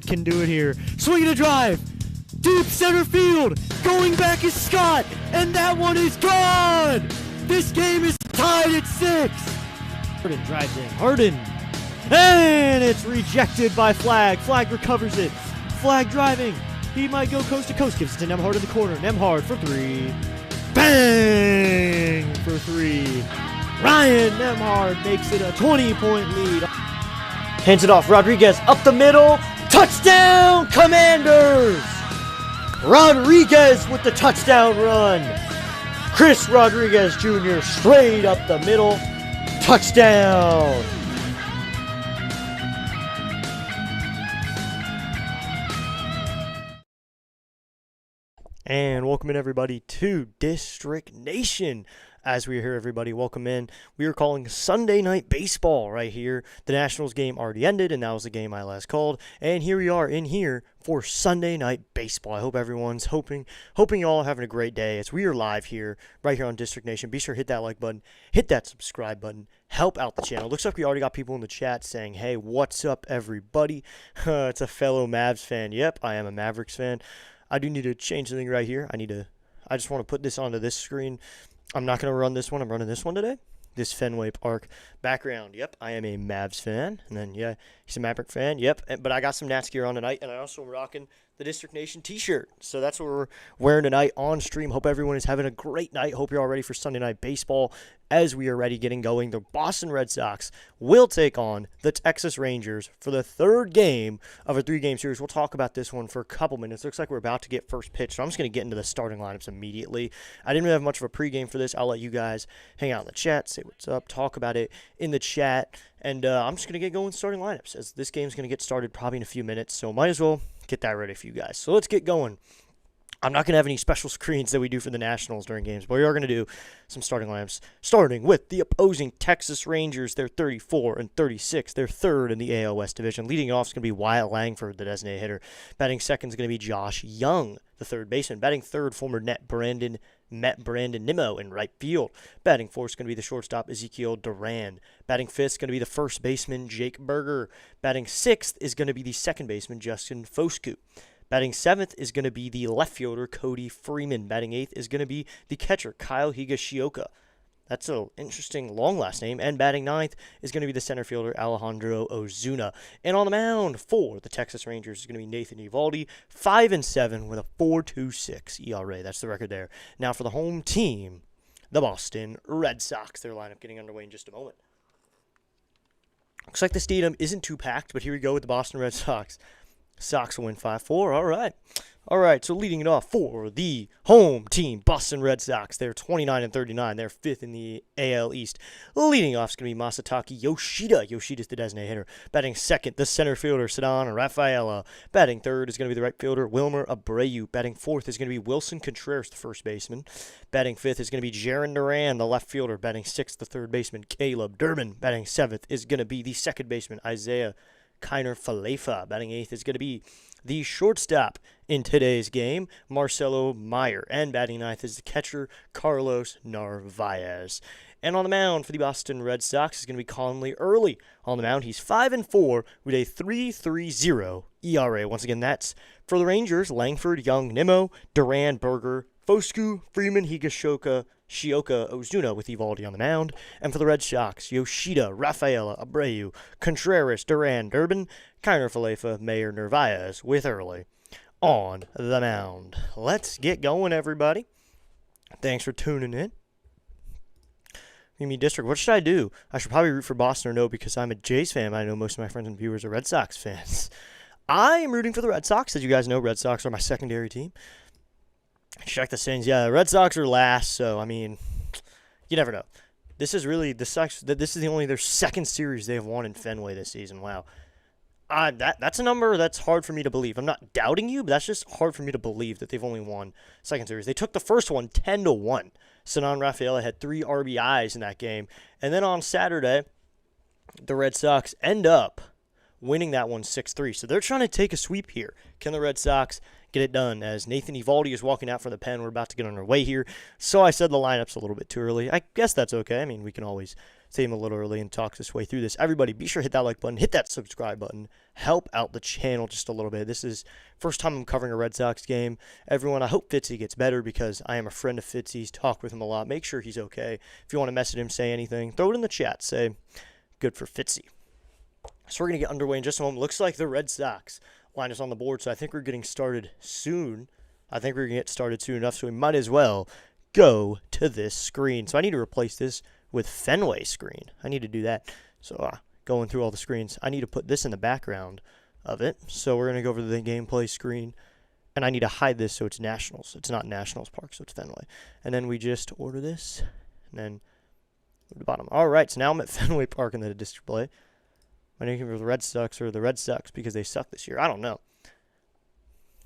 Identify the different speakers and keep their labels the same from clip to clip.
Speaker 1: Can do it here. Swinging a drive. Deep center field. Going back is Scott. And that one is gone. This game is tied at 6. Harden drives in. Harden. And it's rejected by Flag. Flag recovers it. Flag driving. He might go coast to coast. Gives it to Nembhard in the corner. Nembhard for 3. Bang! For 3. Ryan Nembhard makes it a 20-point lead. Hands it off. Rodriguez up the middle. Touchdown, Commanders! Rodriguez with the touchdown run. Chris Rodriguez Jr. straight up the middle. Touchdown! And welcome in, everybody, to District Nation. As we are here, everybody, welcome in. We are calling Sunday Night Baseball right here. The Nationals game already ended, and that was the game I last called. And here we are in here for Sunday Night Baseball. I hope everyone's hoping you all are having a great day as we are live here, right here on District Nation. Be sure to hit that like button, hit that subscribe button, help out the channel. Looks like we already got people in the chat saying, hey, what's up, everybody? It's a fellow Mavs fan. Yep, I am a Mavericks fan. I do need to change something right here. I just want to put this onto this screen. I'm not going to run this one. I'm running this one today. This Fenway Park background. Yep, I am a Mavs fan. And then, yeah, he's a Maverick fan. Yep, but I got some Nats gear on tonight, and I also am rocking the District Nation t-shirt. So that's what we're wearing tonight on stream. Hope everyone is having a great night. Hope you're all ready for Sunday Night Baseball. As we are ready getting going, the Boston Red Sox will take on the Texas Rangers for the third game of a 3-game series. We'll talk about this one for a couple minutes. Looks like we're about to get first pitch, so I'm just going to get into the starting lineups immediately. I didn't really have much of a pregame for this. I'll let you guys hang out in the chat, say what's up, talk about it in the chat, and I'm just going to get going with starting lineups, as this game's going to get started probably in a few minutes, so might as well get that ready for you guys. So let's get going. I'm not going to have any special screens that we do for the Nationals during games, but we are going to do some starting lineups, starting with the opposing Texas Rangers. They're 34-36. They're third in the AL West division. Leading off is going to be Wyatt Langford, the designated hitter. Batting second is going to be Josh Young, the third baseman. Batting third, former Met Brandon Nimmo in right field. Batting fourth is going to be the shortstop, Ezekiel Duran. Batting fifth is going to be the first baseman, Jake Berger. Batting sixth is going to be the second baseman, Justin Foscue. Batting seventh is going to be the left fielder, Cody Freeman. Batting eighth is going to be the catcher, Kyle Higashioka. That's an interesting long last name. And batting ninth is going to be the center fielder, Alejandro Ozuna. And on the mound for the Texas Rangers is going to be Nathan Eovaldi, 5-7 with a 4.26 ERA. That's the record there. Now for the home team, the Boston Red Sox. Their lineup getting underway in just a moment. Looks like the stadium isn't too packed, but here we go with the Boston Red Sox. Sox will win 5-4. All right, so leading it off for the home team, Boston Red Sox. They're 29-39. They're fifth in the AL East. Leading off is going to be Masataka Yoshida. Yoshida's the designated hitter. Batting second, the center fielder, Ceddanne Rafaela. Batting third is going to be the right fielder, Wilmer Abreu. Batting fourth is going to be Wilson Contreras, the first baseman. Batting fifth is going to be Jarren Duran, the left fielder. Batting sixth, the third baseman, Caleb Durbin. Batting seventh is going to be the second baseman, Isaiah Kiner-Falefa. Batting eighth is going to be the shortstop in today's game, Marcelo Meyer. And batting ninth is the catcher, Carlos Narvaez. And on the mound for the Boston Red Sox is going to be Conley Early. On the mound, he's 5-4 with a 3.30 ERA. Once again, that's for the Rangers, Langford, Young, Nimmo, Duran, Berger, Foscue, Freeman, Higashioka, Ozuna with Eovaldi on the mound. And for the Red Sox, Yoshida, Rafaela, Abreu, Contreras, Duran, Durbin, Kiner-Falefa, Meyer, Narvaez with Early on the mound. Let's get going, everybody. Thanks for tuning in. Mimi District, what should I do? I should probably root for Boston or no, because I'm a Jays fan. I know most of my friends and viewers are Red Sox fans. I am rooting for the Red Sox. As you guys know, Red Sox are my secondary team. Check the standings. Yeah, the Red Sox are last, so, I mean, you never know. This is really, this is their second series they have won in Fenway this season. Wow. That's a number that's hard for me to believe. I'm not doubting you, but that's just hard for me to believe that they've only won second series. They took the first one 10-1. Ceddanne Rafaela had 3 RBIs in that game. And then on Saturday, the Red Sox end up winning that one 6-3. So they're trying to take a sweep here. Can the Red Sox get it done? As Nathan Eovaldi is walking out for the pen, we're about to get on our way here. So I said the lineups a little bit too early. I guess that's okay. I mean, we can always save him a little early and talks his way through this. Everybody, be sure to hit that like button, hit that subscribe button, help out the channel just a little bit. This is first time I'm covering a Red Sox game. Everyone, I hope Fitzy gets better because I am a friend of Fitzy's, talk with him a lot, make sure he's okay. If you want to message him, say anything, throw it in the chat, say, good for Fitzy. So we're going to get underway in just a moment. Looks like the Red Sox line is on the board, so I think we're getting started soon. I think we're going to get started soon enough, so we might as well go to this screen. So I need to replace this with Fenway screen. I need to do that. So going through all the screens, I need to put this in the background of it. So we're going to go over to the gameplay screen, and I need to hide this so it's Nationals. It's not Nationals Park, so it's Fenway. And then we just order this, and then to the bottom. All right, so now I'm at Fenway Park in the display. My name for the Red Sox or the Red Sox because they suck this year. I don't know.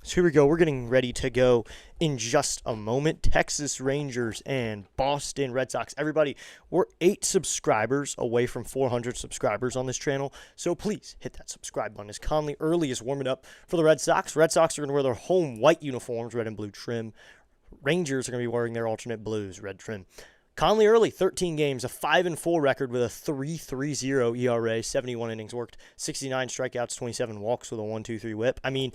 Speaker 1: So here we go. We're getting ready to go in just a moment. Texas Rangers and Boston Red Sox. Everybody, we're 8 subscribers away from 400 subscribers on this channel. So please hit that subscribe button. As Conley Early is warming up for the Red Sox. Red Sox are going to wear their home white uniforms, red and blue trim. Rangers are going to be wearing their alternate blues, red trim. Conley Early, 13 games, a 5-4 record with a 3.30 ERA, 71 innings worked, 69 strikeouts, 27 walks with a 1.23 whip. I mean,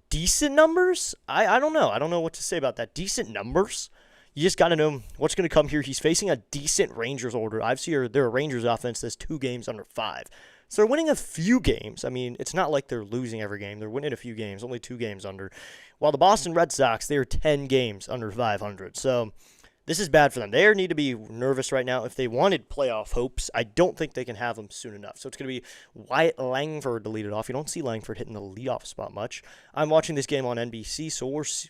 Speaker 1: decent numbers? I don't know. I don't know what to say about that. Decent numbers? You just got to know what's going to come here. He's facing a decent Rangers order. I've seen their Rangers offense that's 2 games under 5. So they're winning a few games. I mean, it's not like they're losing every game. They're winning a few games, only 2 games under. While the Boston Red Sox, they're 10 games under 500. So this is bad for them. They need to be nervous right now. If they wanted playoff hopes, I don't think they can have them soon enough. So it's going to be Wyatt Langford to lead it off. You don't see Langford hitting the leadoff spot much. I'm watching this game on NBC, so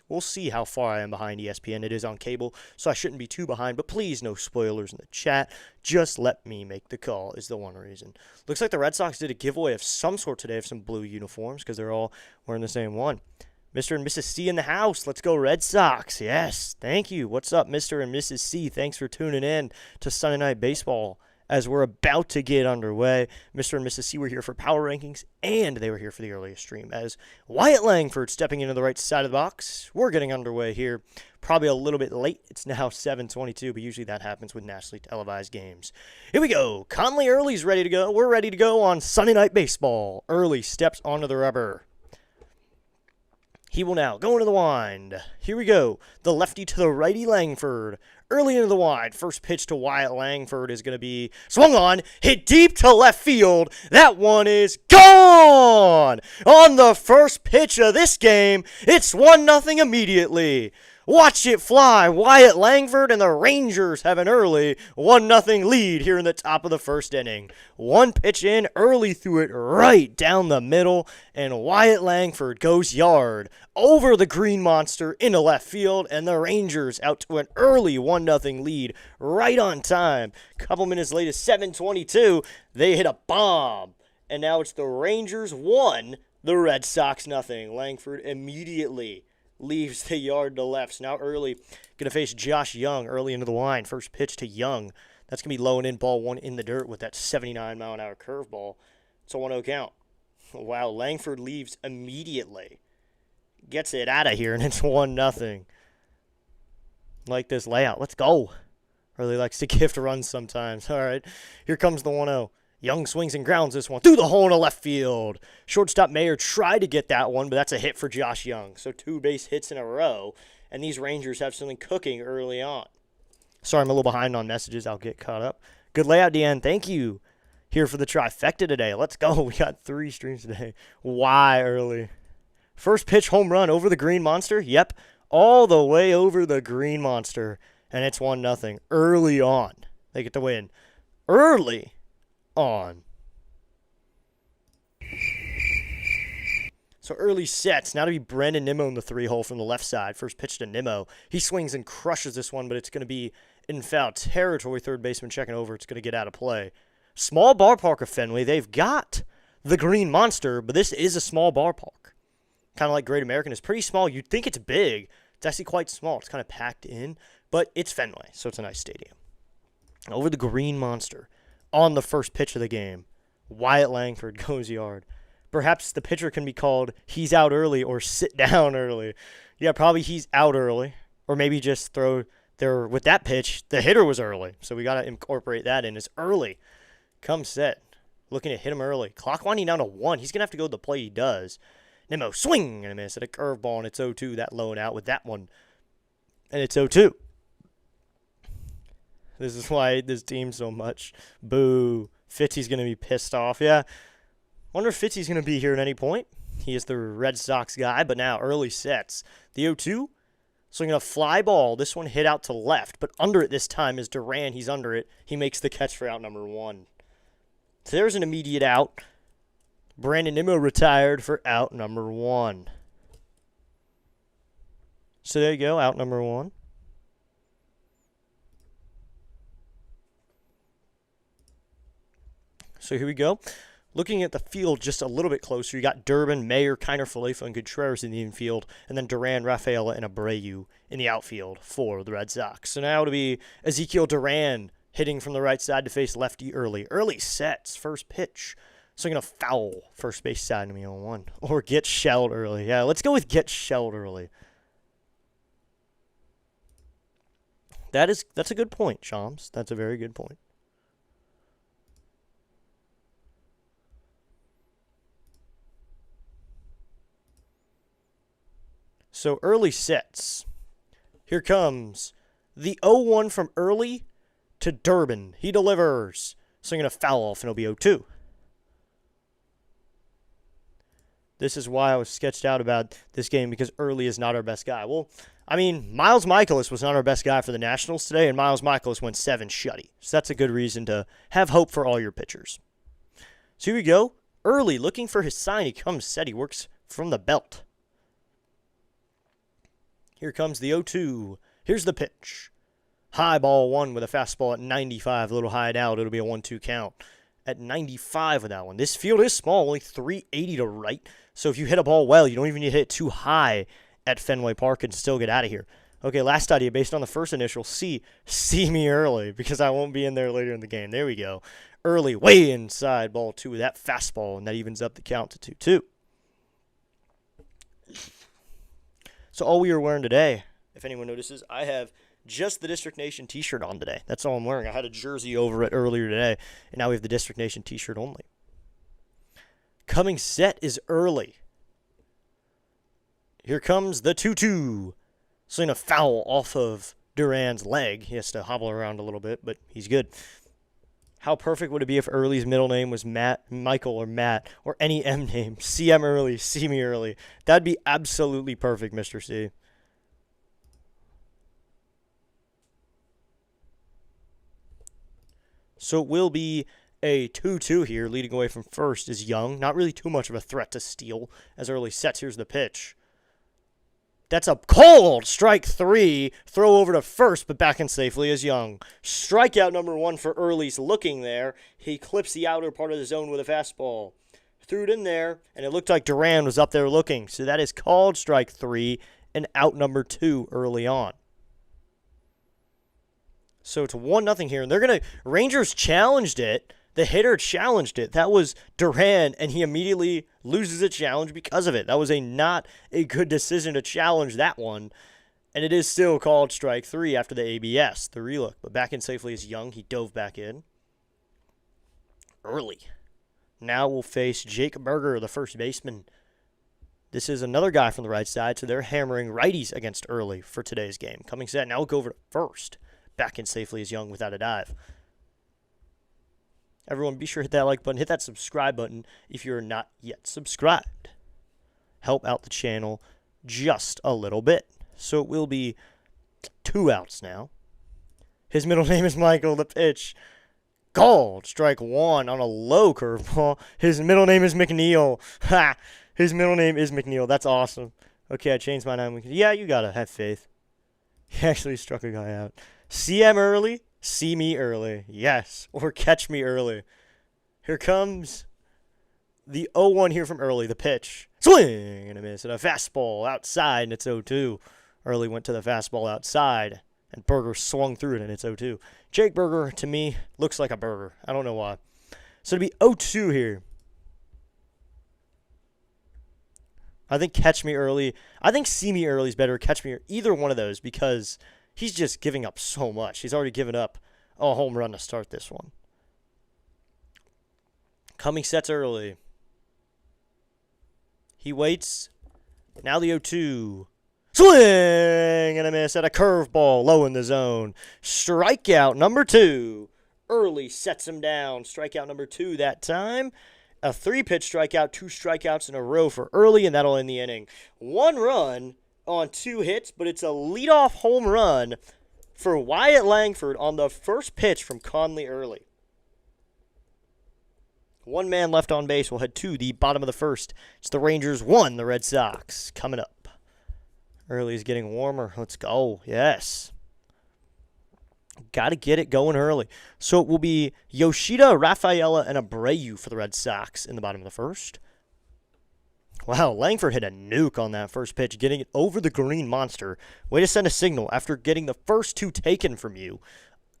Speaker 1: we'll see how far I am behind ESPN. It is on cable, so I shouldn't be too behind. But please, no spoilers in the chat. Just let me make the call is the one reason. Looks like the Red Sox did a giveaway of some sort today of some blue uniforms because they're all wearing the same one. Mr. and Mrs. C in the house. Let's go Red Sox. Yes, thank you. What's up, Mr. and Mrs. C? Thanks for tuning in to Sunday Night Baseball as we're about to get underway. Mr. and Mrs. C were here for power rankings, and they were here for the earliest stream as Wyatt Langford stepping into the right side of the box. We're getting underway here. Probably a little bit late. It's now 7:22, but usually that happens with nationally televised games. Here we go. Conley Early's ready to go. We're ready to go on Sunday Night Baseball. Early steps onto the rubber. He will now go into the wind. Here we go. The lefty to the righty, Langford. Early into the wind. First pitch to Wyatt Langford is going to be swung on, hit deep to left field. That one is gone. On the first pitch of this game, it's 1-0 immediately. Watch it fly. Wyatt Langford and the Rangers have an early 1-0 lead here in the top of the first inning. One pitch in, Early threw it right down the middle, and Wyatt Langford goes yard over the green monster into left field, and the Rangers out to an early 1-0 lead right on time. A couple minutes later, 7:22, they hit a bomb, and now it's the Rangers 1, the Red Sox 0. Langford immediately leaves the yard to left. So now Early going to face Josh Young early into the line. First pitch to Young. That's going to be low and in, ball 1 in the dirt with that 79-mile-an-hour curveball. It's a 1-0 count. Wow, Langford leaves immediately. Gets it out of here, and it's 1-0. Like this layout. Let's go. Early likes to gift runs sometimes. All right, here comes the 1-0. Young swings and grounds this one through the hole in the left field. Shortstop Mayer tried to get that one, but that's a hit for Josh Young. So 2 base hits in a row, and these Rangers have something cooking early on. Sorry, I'm a little behind on messages. I'll get caught up. Good layout, Deanne. Thank you. Here for the trifecta today. Let's go. We got 3 streams today. Why Early? First pitch home run over the green monster. Yep, all the way over the green monster, and it's 1-0. Early on. They get the win. Early on. So Early sets. Now to be Brandon Nimmo in the 3-hole from the left side. First pitch to Nimmo. He swings and crushes this one, but it's going to be in foul territory. Third baseman checking over. It's going to get out of play. Small ballpark of Fenway. They've got the green monster, but this is a small ballpark. Kind of like Great American. It's pretty small. You'd think it's big. It's actually quite small. It's kind of packed in, but it's Fenway, so it's a nice stadium. Over the green monster. On the first pitch of the game, Wyatt Langford goes yard. Perhaps the pitcher can be called he's out early or sit down early. Yeah, probably he's out early. Or maybe just throw there with that pitch, the hitter was early. So we got to incorporate that in. It's early. Come set. Looking to hit him early. Clock winding down to 1. He's going to have to go to the plate. He does. Nemo, swing and a miss at a curveball, and it's 0-2. That low and out with that one. And it's 0-2. This is why I hate this team so much. Boo. Fitzy's going to be pissed off. Yeah. Wonder if Fitzy's going to be here at any point. He is the Red Sox guy, but now early sets. The 0-2. Swinging a fly ball. This one hit out to left, but under it this time is Duran. He's under it. He makes the catch for out number 1. So there's an immediate out. Brandon Nimmo retired for out number 1. So there you go, out number 1. So here we go. Looking at the field just a little bit closer, you got Durbin, Mayer, Kiner, Falefa, and Contreras in the infield, and then Duran, Rafaela, and Abreu in the outfield for the Red Sox. So now it'll be Ezekiel Duran hitting from the right side to face lefty early. Early sets, first pitch. Swinging a foul, first base side to me on 1. Or get shelled early. Yeah, let's go with get shelled early. That's a good point, Shams. That's a very good point. So early sets. Here comes the 0-1 from early to Durbin. He delivers. Swinging a foul off, and it'll be 0-2. This is why I was sketched out about this game, because early is not our best guy. Well, I mean, Miles Michaelis was not our best guy for the Nationals today, and Miles Michaelis went 7 shutty. So that's a good reason to have hope for all your pitchers. So here we go. Early, looking for his sign. He comes set. He works from the belt. Here comes the 0-2. Here's the pitch. High ball 1 with a fastball at 95. A little high out. It'll be a 1-2 count at 95 with that one. This field is small, only 380 to right. So if you hit a ball well, you don't even need to hit it too high at Fenway Park and still get out of here. Okay, last idea based on the first initial C. See me early, because I won't be in there later in the game. There we go. Early, way inside, ball 2 with that fastball, and that evens up the count to 2-2. So all we are wearing today, if anyone notices, I have just the District Nation t-shirt on today. That's all I'm wearing. I had a jersey over it earlier today, and now we have the District Nation t-shirt only. Coming set is early. Here comes the 2-2. Swing a foul off of Duran's leg. He has to hobble around a little bit, but he's good. How perfect would it be if Early's middle name was Matt, Michael, or Matt, or any M name? CM Early, see me early. That'd be absolutely perfect, Mr. C. So it will be a 2-2 here. Leading away from first is Young. Not really too much of a threat to steal as Early sets. Here's the pitch. That's a cold strike 3. Throw over to first, but back in safely is Young. Strikeout number 1 for Early's looking there. He clips the outer part of the zone with a fastball. Threw it in there, and it looked like Duran was up there looking. So that is called strike 3 and out number 2 early on. So it's 1-0 here, and they're going to Rangers challenged it. The hitter challenged it. That was Duran, and he immediately loses a challenge because of it. That was not a good decision to challenge that one, and it is still called strike 3 after the ABS, the relook. But back in safely is Young. He dove back in. Early. Now we'll face Jake Berger, the first baseman. This is another guy from the right side, so they're hammering righties against Early for today's game. Coming set. Now we'll go over to first. Back in safely is Young without a dive. Everyone, be sure to hit that like button. Hit that subscribe button if you're not yet subscribed. Help out the channel just a little bit. So it will be 2 outs now. His middle name is Michael. The pitch. Called. Strike 1 on a low curveball. His middle name is McNeil. Ha! His middle name is McNeil. That's awesome. Okay, I changed my name. Yeah, you gotta have faith. He actually struck a guy out. CM Early, see me early. Yes, or catch me early. Here comes the 0-1 here from Early, the pitch. Swing and a miss, and a fastball outside, and it's 0-2. Early went to the fastball outside, and Berger swung through it, and it's 0-2. Jake Berger, to me, looks like a burger. I don't know why. So to be 0-2 here. I think catch me early. I think see me early is better. Catch me, either one of those, because He's just giving up so much. He's already given up a home run to start this one. Coming sets early. He waits. Now the 0-2. Swing and a miss at a curveball low in the zone. Strikeout number 2. Early sets him down. Strikeout number 2 that time. A 3-pitch strikeout, 2 strikeouts in a row for early, and that'll end the inning. 1 run on 2 hits, but it's a leadoff home run for Wyatt Langford on the first pitch from Conley Early. 1 man left on base. We'll head to the bottom of the first. It's the Rangers 1, the Red Sox. Coming up. Early's getting warmer. Let's go. Yes. Got to get it going early. So it will be Yoshida, Rafaela, and Abreu for the Red Sox in the bottom of the first. Wow, Langford hit a nuke on that first pitch, getting it over the green monster. Way to send a signal after getting the first 2 taken from you.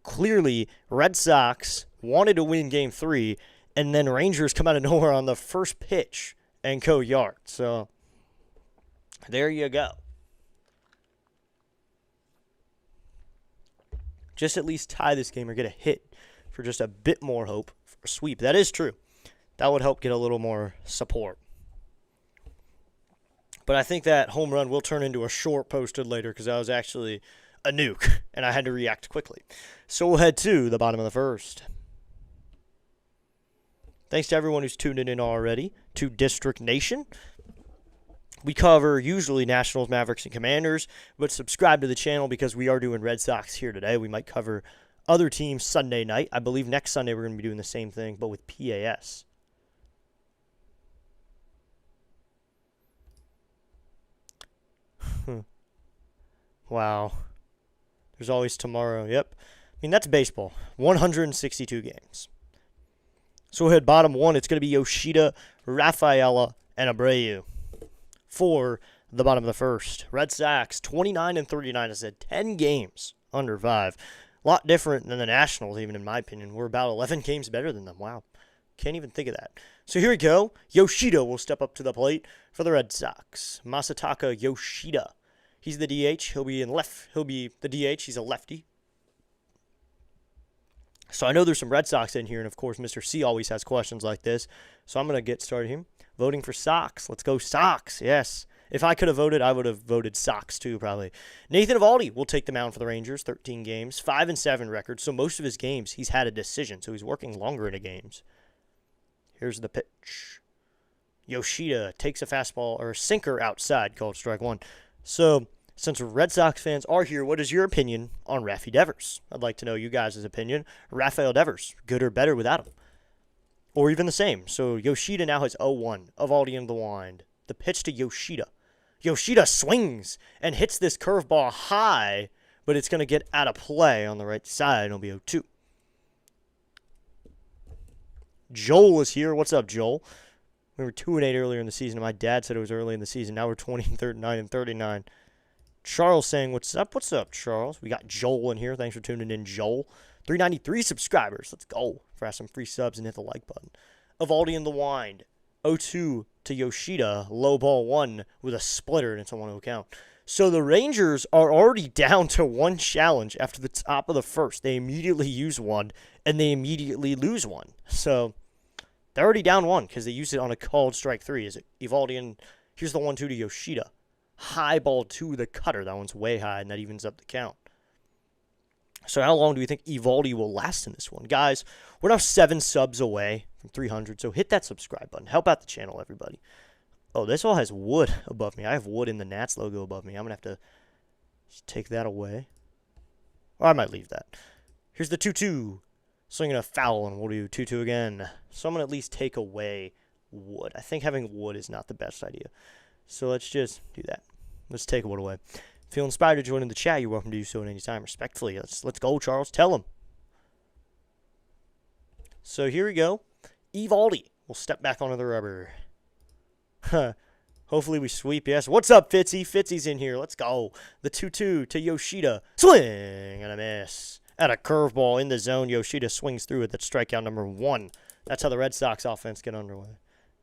Speaker 1: Clearly, Red Sox wanted to win Game 3, and then Rangers come out of nowhere on the first pitch and go yard. So, there you go. Just at least tie this game or get a hit for just a bit more hope for a sweep. That is true. That would help get a little more support. But I think that home run will turn into a short posted later because that was actually a nuke, and I had to react quickly. So we'll head to the bottom of the first. Thanks to everyone who's tuned in already to District Nation. We cover usually Nationals, Mavericks, and Commanders, but subscribe to the channel because we are doing Red Sox here today. We might cover other teams Sunday night. I believe next Sunday we're going to be doing the same thing, but with PAS. Wow. There's always tomorrow. Yep. I mean, that's baseball. 162 games. So we'll hit bottom 1. It's going to be Yoshida, Rafaela, and Abreu for the bottom of the first. Red Sox, 29-39. I said 10 games under 5. A lot different than the Nationals, even in my opinion. We're about 11 games better than them. Wow. Can't even think of that. So here we go. Yoshida will step up to the plate for the Red Sox. Masataka Yoshida. He's the DH. He'll be the DH. He's a lefty. So I know there's some Red Sox in here, and of course Mr. C always has questions like this. So I'm going to get started here. Voting for Sox. Let's go Sox. Yes. If I could have voted, I would have voted Sox too, probably. Nathan Eovaldi will take the mound for the Rangers. 13 games, 5-7 record. So most of his games, he's had a decision. So he's working longer into games. Here's the pitch. Yoshida takes a fastball or a sinker outside, called strike 1. So since Red Sox fans are here, what is your opinion on Raffy Devers? I'd like to know you guys' opinion. Rafael Devers, good or better without him? Or even the same. So Yoshida now has 0-1. Eovaldi in the wind. The pitch to Yoshida. Yoshida swings and hits this curveball high, but it's going to get out of play on the right side. It'll be 0-2. Joel is here. What's up, Joel? We were 2-8 earlier in the season, and my dad said it was early in the season. Now we're 29-39. Charles saying, what's up? What's up, Charles? We got Joel in here. Thanks for tuning in, Joel. 393 subscribers. Let's go. For some free subs and hit the like button. Eovaldi in the wind. 0-2 to Yoshida. Low ball 1 with a splitter, and it's a 1-0 count. So the Rangers are already down to 1 challenge after the top of the first. They immediately use 1, and they immediately lose 1. So they're already down 1 because they used it on a called strike 3. Is it Eovaldi? And here's the 1-2 to Yoshida. High ball to the cutter. That one's way high, and that evens up the count. So how long do we think Eovaldi will last in this one? Guys, we're now 7 subs away from 300, so hit that subscribe button. Help out the channel, everybody. Oh, this all has wood above me. I have wood in the Nats logo above me. I'm going to have to just take that away. Or I might leave that. Here's the 2-2. Swinging a foul, and we'll do 2-2 again. So I'm going to at least take away wood. I think having wood is not the best idea. So let's just do that. Let's take wood away. Feel inspired to join in the chat, you're welcome to do so at any time. Respectfully, let's go, Charles. Tell him. So here we go. Eovaldi will step back onto the rubber. Hopefully we sweep, yes. What's up, Fitzy? Fitzy's in here. Let's go. The 2-2 to Yoshida. Swing and a miss. At a curveball in the zone, Yoshida swings through it. That's strikeout number 1. That's how the Red Sox offense get underway.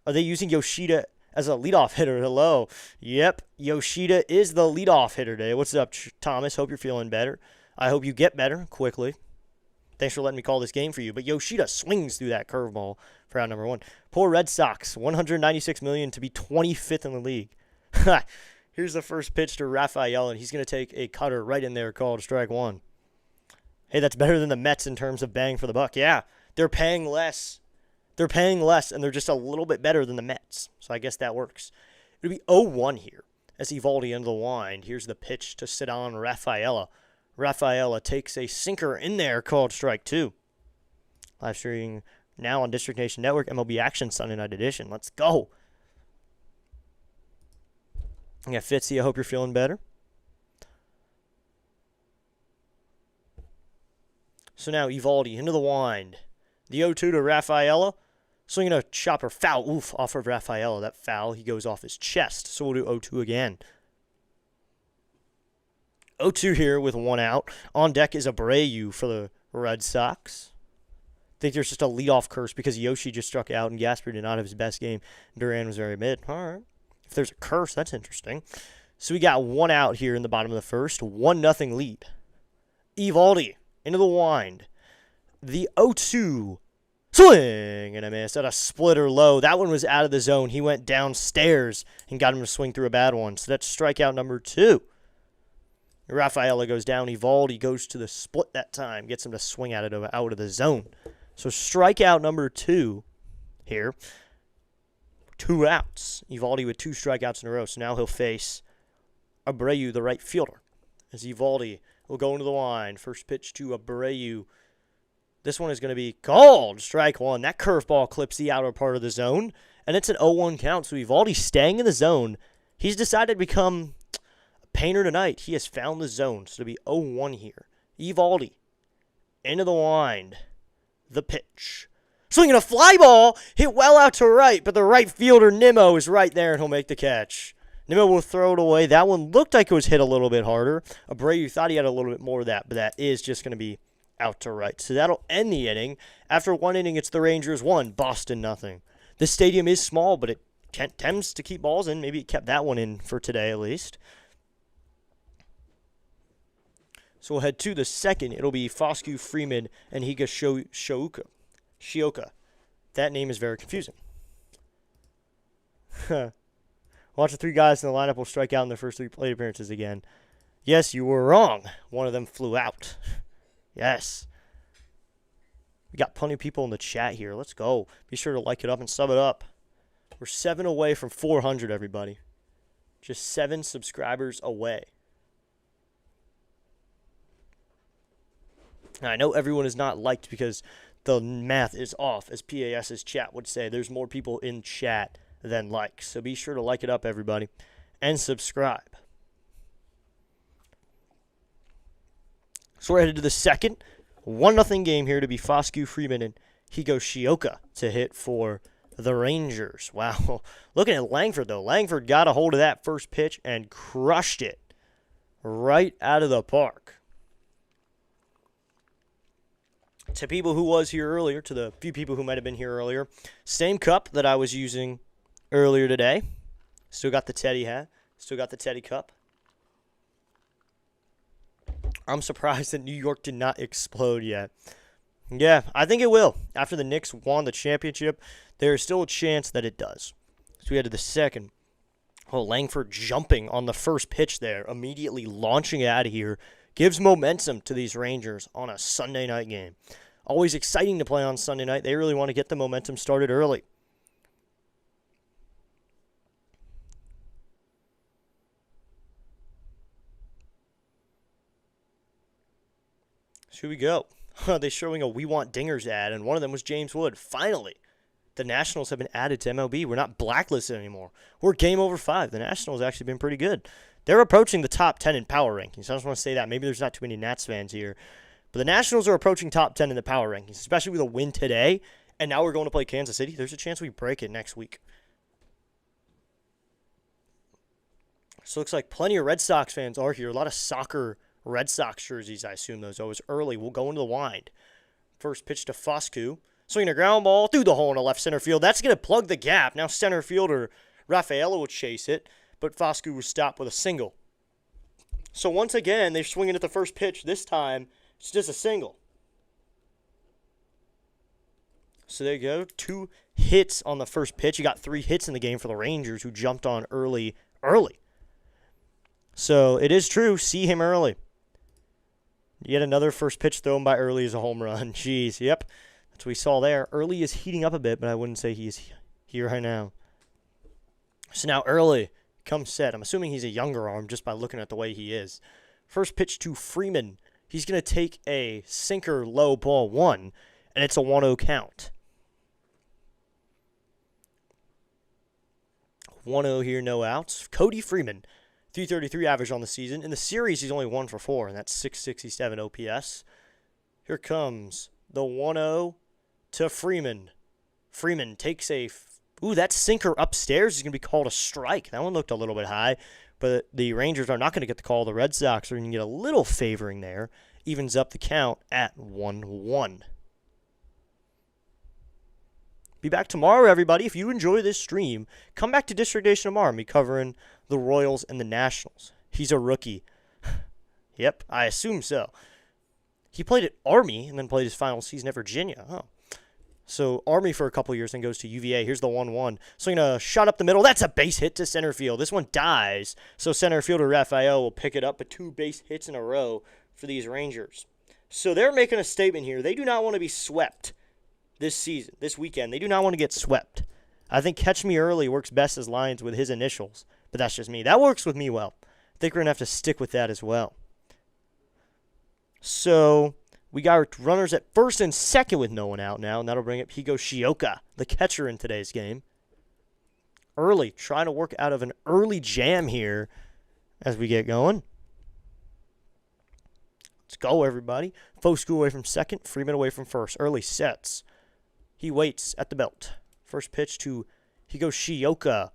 Speaker 1: Are they using Yoshida as a leadoff hitter. Hello. Yep, Yoshida is the leadoff hitter today. What's up, Thomas? Hope you're feeling better. I hope you get better quickly. Thanks for letting me call this game for you. But Yoshida swings through that curveball for out number 1. Poor Red Sox, $196 million to be 25th in the league. Here's the first pitch to Rafael, and he's going to take a cutter right in there called strike 1. Hey, that's better than the Mets in terms of bang for the buck. Yeah, they're paying less. They're paying less, and they're just a little bit better than the Mets. So I guess that works. It'll be 0-1 here as Evaldi into the wind. Here's the pitch to Cedon Rafaela. Rafaela takes a sinker in there called strike 2. Live streaming now on District Nation Network, MLB Action Sunday Night Edition. Let's go. Yeah, Fitzy, I hope you're feeling better. So now Evaldi into the wind. The 0-2 to Rafaela. Swinging a chopper foul. Oof, off of Rafaela. That foul, he goes off his chest. So we'll do 0-2 again. 0-2 here with 1 out. On deck is Abreu for the Red Sox. I think there's just a leadoff curse because Yoshi just struck out and Gasper did not have his best game. Duran was very mid. All right. If there's a curse, that's interesting. So we got 1 out here in the bottom of the first. 1-0 lead. Evaldi into the wind. The 0-2. Swing and a miss at a splitter low. That one was out of the zone. He went downstairs and got him to swing through a bad one. So that's strikeout number 2. Rafaela goes down. Evaldi goes to the split that time. Gets him to swing at it out of the zone. So strikeout number 2 here. 2 outs. Evaldi with 2 strikeouts in a row. So now he'll face Abreu, the right fielder. As Evaldi will go into the line. First pitch to Abreu. This one is going to be called strike 1. That curveball clips the outer part of the zone. And it's an 0-1 count. So Evaldi staying in the zone. He's decided to become a painter tonight. He has found the zone. So it'll be 0-1 here. Evaldi into the wind. The pitch. Swinging a fly ball. Hit well out to right. But the right fielder, Nimmo, is right there and he'll make the catch. Nimmo will throw it away. That one looked like it was hit a little bit harder. Abreu thought he had a little bit more of that. But that is just going to be out to right. So that'll end the inning. After 1 inning, it's the Rangers 1, Boston nothing. This stadium is small, but it tends to keep balls in. Maybe it kept that one in for today at least. So we'll head to the second. It'll be Foscue, Freeman, and Higa Shioka. That name is very confusing. Watch the 3 guys in the lineup will strike out in their first 3 plate appearances again. Yes, you were wrong. One of them flew out. Yes. We got plenty of people in the chat here. Let's go. Be sure to like it up and sub it up. We're 7 away from 400, everybody. Just 7 subscribers away. Now, I know everyone is not liked because the math is off, as PAS's chat would say. There's more people in chat than likes. So be sure to like it up, everybody, and subscribe. So we're headed to the second. 1-0 game here to be Foscue, Freeman, and Higa Shioka to hit for the Rangers. Wow. Looking at Langford, though. Langford got a hold of that first pitch and crushed it right out of the park. To people who was here earlier, to the few people who might have been here earlier, same cup that I was using earlier today. Still got the Teddy hat. Still got the Teddy cup. I'm surprised that New York did not explode yet. Yeah, I think it will. After the Knicks won the championship, there is still a chance that it does. So we head to the second. Oh, Langford jumping on the first pitch there, immediately launching out of here. Gives momentum to these Rangers on a Sunday night game. Always exciting to play on Sunday night. They really want to get the momentum started early. So here we go. They're showing a We Want Dingers ad, and one of them was James Wood. Finally, the Nationals have been added to MLB. We're not blacklisted anymore. We're game over 5. The Nationals have actually been pretty good. They're approaching the top 10 in power rankings. I just want to say that. Maybe there's not too many Nats fans here. But the Nationals are approaching top 10 in the power rankings, especially with a win today. And now we're going to play Kansas City. There's a chance we break it next week. So it looks like plenty of Red Sox fans are here. A lot of soccer Red Sox jerseys, I assume those. Always early. We'll go into the wind. First pitch to Foscue. Swinging a ground ball through the hole in the left center field. That's going to plug the gap. Now center fielder Rafaela will chase it, but Foscue will stop with a single. So once again, they're swinging at the first pitch. This time, it's just a single. So there you go. 2 hits on the first pitch. You got 3 hits in the game for the Rangers, who jumped on early. So it is true. See him early. Yet another first pitch thrown by Early is a home run. Jeez, yep. That's what we saw there. Early is heating up a bit, but I wouldn't say he's here right now. So now Early comes set. I'm assuming he's a younger arm just by looking at the way he is. First pitch to Freeman. He's going to take a sinker low ball 1, and it's a 1-0 count. 1-0 here, no outs. Cody Freeman. 333 average on the season. In the series, he's only 1 for 4, and that's 667 OPS. Here comes the 1-0 to Freeman. Freeman takes a... Ooh, that sinker upstairs is going to be called a strike. That one looked a little bit high, but the Rangers are not going to get the call. The Red Sox are going to get a little favoring there. Evens up the count at 1-1. Be back tomorrow, everybody. If you enjoy this stream, come back to District Nation tomorrow and be covering the Royals and the Nationals. He's a rookie. Yep, I assume so. He played at Army and then played his final season at Virginia. Oh. So Army for a couple years, then goes to UVA. Here's the 1-1. Swinging a shot up the middle. That's a base hit to center field. This one dies. So center fielder Rafael will pick it up, but 2 base hits in a row for these Rangers. So they're making a statement here. They do not want to be swept this season, this weekend. They do not want to get swept. I think Catch Me Early works best as lines with his initials, but that's just me. That works with me well. I think we're going to have to stick with that as well. So we got runners at first and second with no one out now, and that'll bring up Higashioka, the catcher in today's game. Early, trying to work out of an early jam here as we get going. Let's go, everybody. Foscue away from second, Freeman away from first. Early sets. He waits at the belt. First pitch to Higashioka.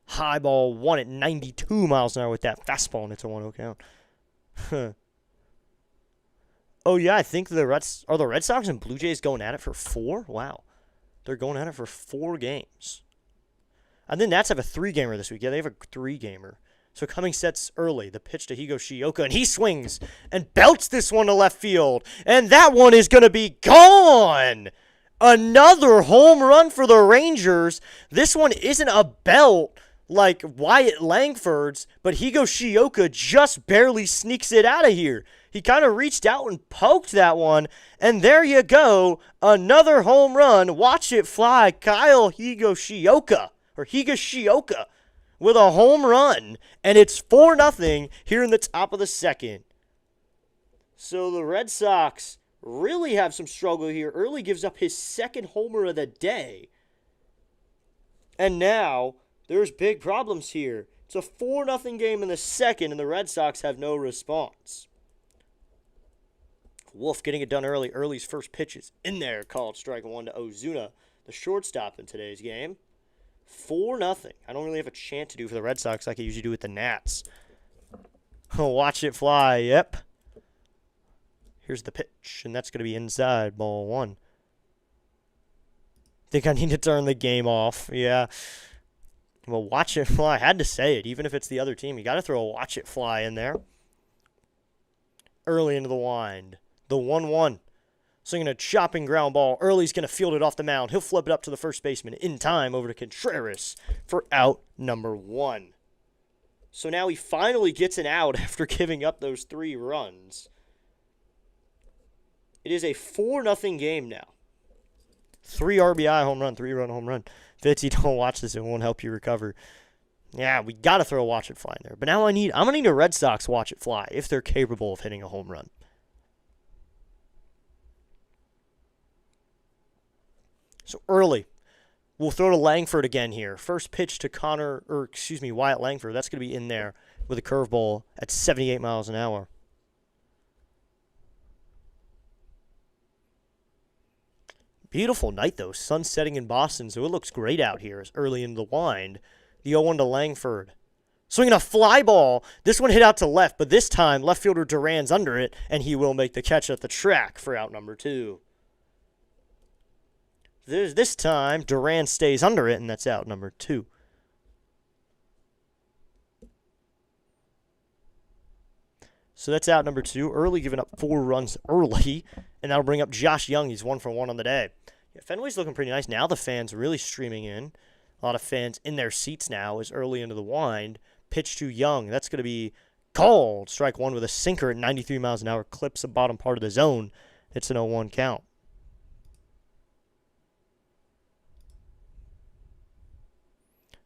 Speaker 1: High ball 1 at 92 miles an hour with that fastball, and it's a 1-0 count. Oh, yeah, I think the Red Sox and Blue Jays going at it for 4? Wow. They're going at it for 4 games. And then Nats have a 3-gamer this week. Yeah, they have a 3-gamer. So Cummings sets early. The pitch to Higashioka, and he swings and belts this one to left field. And that one is going to be gone. Another home run for the Rangers. This one isn't a belt like Wyatt Langford's, but Higashioka just barely sneaks it out of here. He kind of reached out and poked that one, and there you go. Another home run. Watch it fly. Kyle Higashioka with a home run, and it's 4-0 here in the top of the second. So the Red Sox really have some struggle here. Early gives up his 2nd homer of the day. And now there's big problems here. It's a 4-0 game in the second, and the Red Sox have no response. Wolf getting it done early. Early's first pitch is in there, called strike 1 to Ozuna, the shortstop in today's game. 4-0. I don't really have a chant to do for the Red Sox like I usually do with the Nats. Watch it fly. Yep. Here's the pitch, and that's going to be inside, ball 1. Think I need to turn the game off. Yeah. Well, watch it fly. I had to say it, even if it's the other team. You got to throw a watch it fly in there. Early into the wind. The 1-1. Swinging a chopping ground ball. Early's going to field it off the mound. He'll flip it up to the first baseman in time over to Contreras for out number 1. So now he finally gets an out after giving up those 3 runs. It is a 4-0 game now. 3 RBI home run, 3-run home run. Fitz, you don't watch this, it won't help you recover. Yeah, we got to throw a watch it fly in there. But now I'm going to need a Red Sox watch it fly if they're capable of hitting a home run. So early, we'll throw to Langford again here. First pitch to Wyatt Langford. That's going to be in there with a curveball at 78 miles an hour. Beautiful night, though. Sun setting in Boston, so it looks great out here. It's early in the wind. The 0-1 to Langford. Swinging a fly ball. This one hit out to left, but this time left fielder Duran's under it, and he will make the catch at the track for out number 2. This time, Duran stays under it, and that's out number 2. So that's out number 2. Early giving up 4 runs early, and that'll bring up Josh Young. He's 1 for 1 on the day. Yeah, Fenway's looking pretty nice. Now the fans are really streaming in. A lot of fans in their seats now as early into the wind. Pitch to Young. That's going to be called. Strike 1 with a sinker at 93 miles an hour. Clips the bottom part of the zone. It's an 0-1 count.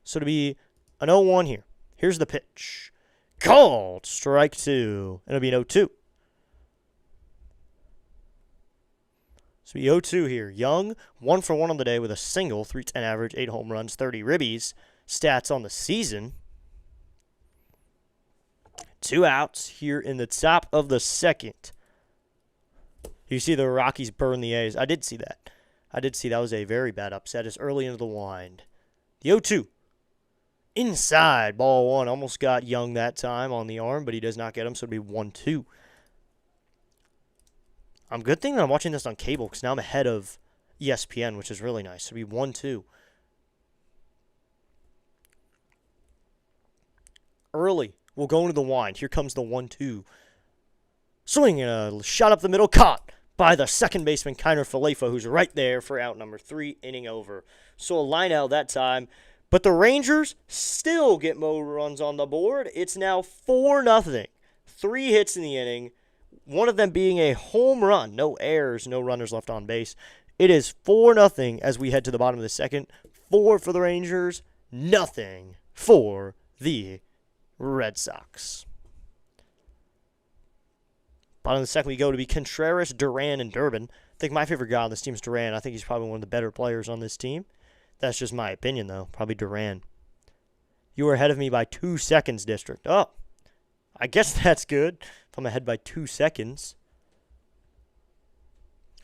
Speaker 1: So to be an 0-1 here. Here's the pitch. Called. Strike 2. It'll be an 0-2. So be 0-2 here. Young, 1 for 1 on the day with a single, 310 average, 8 home runs, 30 ribbies. Stats on the season. 2 outs here in the top of the second. You see the Rockies burn the A's. I did see that. That was a very bad upset. It's early into the wind. The 0-2. Inside, ball 1. Almost got Young that time on the arm, but he does not get him, so it'll be 1-2. Good thing that I'm watching this on cable because now I'm ahead of ESPN, which is really nice. So it'll be 1-2. Early. We'll go into the wind. Here comes the 1-2. Swing and a shot up the middle. Caught by the second baseman, Kiner Falefa, who's right there for out number 3, inning over. So a line out that time. But the Rangers still get more runs on the board. It's now 4-0. 3 hits in the inning. One of them being a home run. No errors, no runners left on base. It is 4-0 as we head to the bottom of the second. 4 for the Rangers, nothing for the Red Sox. Bottom of the second we go to be Contreras, Duran, and Durbin. I think my favorite guy on this team is Duran. I think he's probably one of the better players on this team. That's just my opinion, though. Probably Duran. You are ahead of me by 2 seconds, District. Oh, I guess that's good. If I'm ahead by 2 seconds.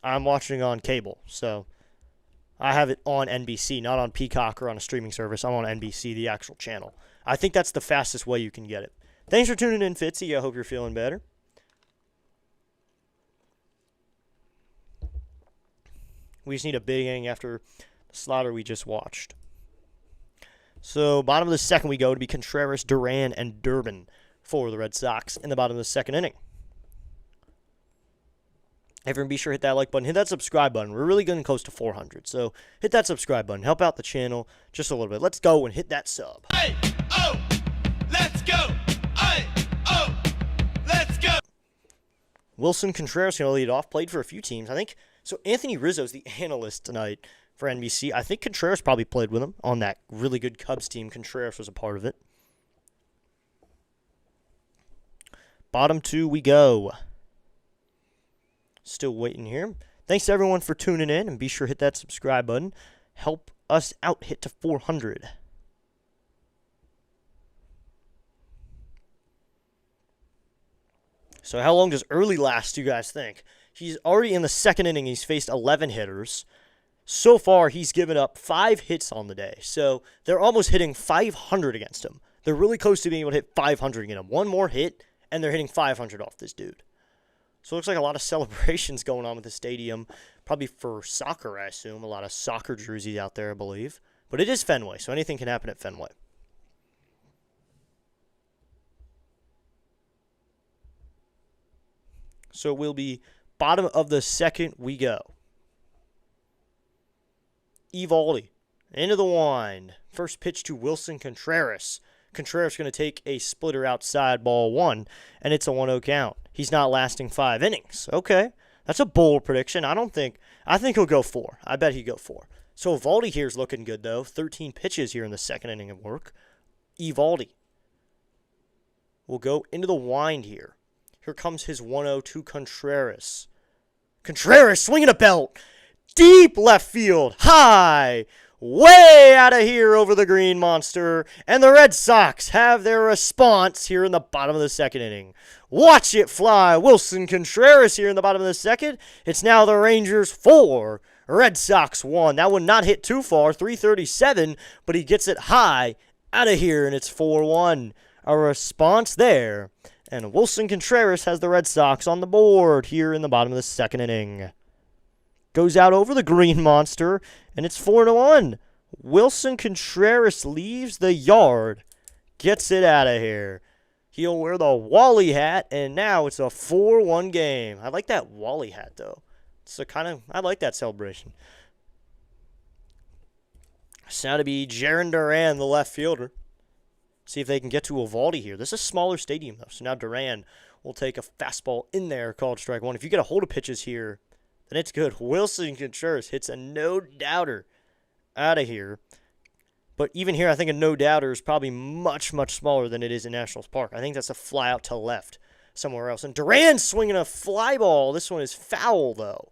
Speaker 1: I'm watching on cable, so I have it on NBC, not on Peacock or on a streaming service. I'm on NBC, the actual channel. I think that's the fastest way you can get it. Thanks for tuning in, Fitzy. I hope you're feeling better. We just need a big inning after the slaughter we just watched. So, bottom of the second we go to be Contreras, Duran, and Durbin for the Red Sox in the bottom of the second inning. Everyone be sure to hit that like button. Hit that subscribe button. We're really getting close to 400. So, hit that subscribe button. Help out the channel just a little bit. Let's go and hit that sub.
Speaker 2: Hey, oh, let's go. Hey, oh, let's go.
Speaker 1: Wilson Contreras going to lead off. Played for a few teams. I think, so Anthony Rizzo's the analyst tonight for NBC. I think Contreras probably played with him on that really good Cubs team. Contreras was a part of it. Bottom 2 we go. Still waiting here. Thanks to everyone for tuning in, and be sure to hit that subscribe button. Help us out, hit to 400. So how long does early last, you guys think? He's already in the second inning. He's faced 11 hitters. So far, he's given up 5 hits on the day. So they're almost hitting 500 against him. They're really close to being able to hit 500 against him. One more hit, and they're hitting 500 off this dude. So it looks like a lot of celebrations going on with the stadium. Probably for soccer, I assume. A lot of soccer jerseys out there, I believe. But it is Fenway, so anything can happen at Fenway. So we'll be bottom of the second we go. Evaldi into the wind. First pitch to Wilson Contreras. Contreras going to take a splitter outside, ball 1, and it's a 1-0 count. He's not lasting 5 innings. Okay, that's a bold prediction. I think he'll go 4. I bet he'll go 4. So Evaldi here is looking good, though. 13 pitches here in the second inning of work. Evaldi will go into the wind here. Here comes his 1-0 to Contreras. Contreras swinging a belt. Deep left field. High. Way out of here over the green monster. And the Red Sox have their response here in the bottom of the second inning. Watch it fly. Wilson Contreras here in the bottom of the second. It's now the Rangers 4, Red Sox 1. That one not hit too far, 337, but he gets it high out of here, and it's 4-1. A response there. And Wilson Contreras has the Red Sox on the board here in the bottom of the second inning. Goes out over the green monster, and it's 4-1. Wilson Contreras leaves the yard, gets it out of here. He'll wear the Wally hat, and now it's a 4-1 game. I like that Wally hat, though. I like that celebration. So now to be Jarren Duran, the left fielder. See if they can get to Evaldi here. This is a smaller stadium, though. So now Duran will take a fastball in there, called strike one. If you get a hold of pitches here, then it's good. Wilson Contreras hits a no-doubter out of here. But even here, I think a no-doubter is probably much, much smaller than it is in Nationals Park. I think that's a fly out to left somewhere else. And Duran swinging a fly ball. This one is foul, though.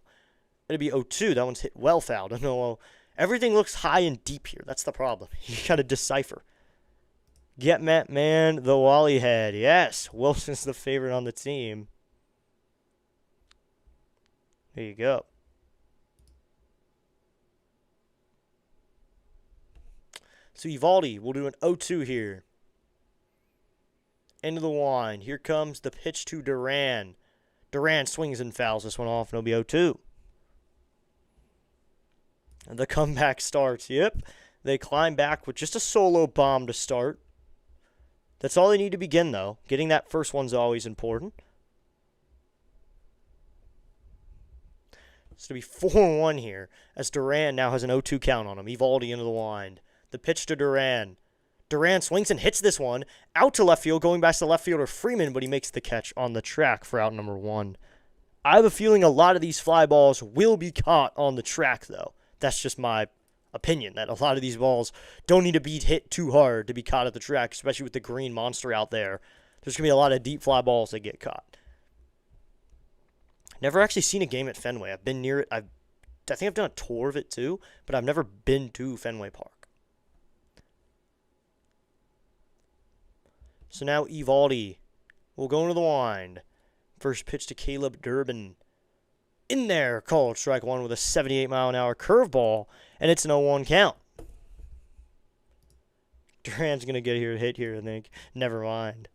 Speaker 1: It'd be 0-2. That one's hit well fouled. No, everything looks high and deep here. That's the problem. You got to decipher. Get Matt Man, the Wally head. Yes, Wilson's the favorite on the team. There you go. So Evaldi will do an 0-2 here. End of the line. Here comes the pitch to Duran. Duran swings and fouls this one off, and it'll be 0-2. And the comeback starts. Yep. They climb back with just a solo bomb to start. That's all they need to begin, though. Getting that first one's always important. It's going to be 4-1 here, as Duran now has an 0-2 count on him. Evaldi into the wind. The pitch to Duran. Duran swings and hits this one out to left field, going back to the left fielder Freeman, but he makes the catch on the track for out number 1. I have a feeling a lot of these fly balls will be caught on the track, though. That's just my opinion, that a lot of these balls don't need to be hit too hard to be caught at the track, especially with the green monster out there. There's going to be a lot of deep fly balls that get caught. Never actually seen a game at Fenway. I've been near it. I think I've done a tour of it too, but I've never been to Fenway Park. So now Evaldi will go into the wind. First pitch to Caleb Durbin. In there, called strike one with a 78-mile-an-hour curveball, and it's an 0-1 count. Duran's going to get hit here, I think. Never mind.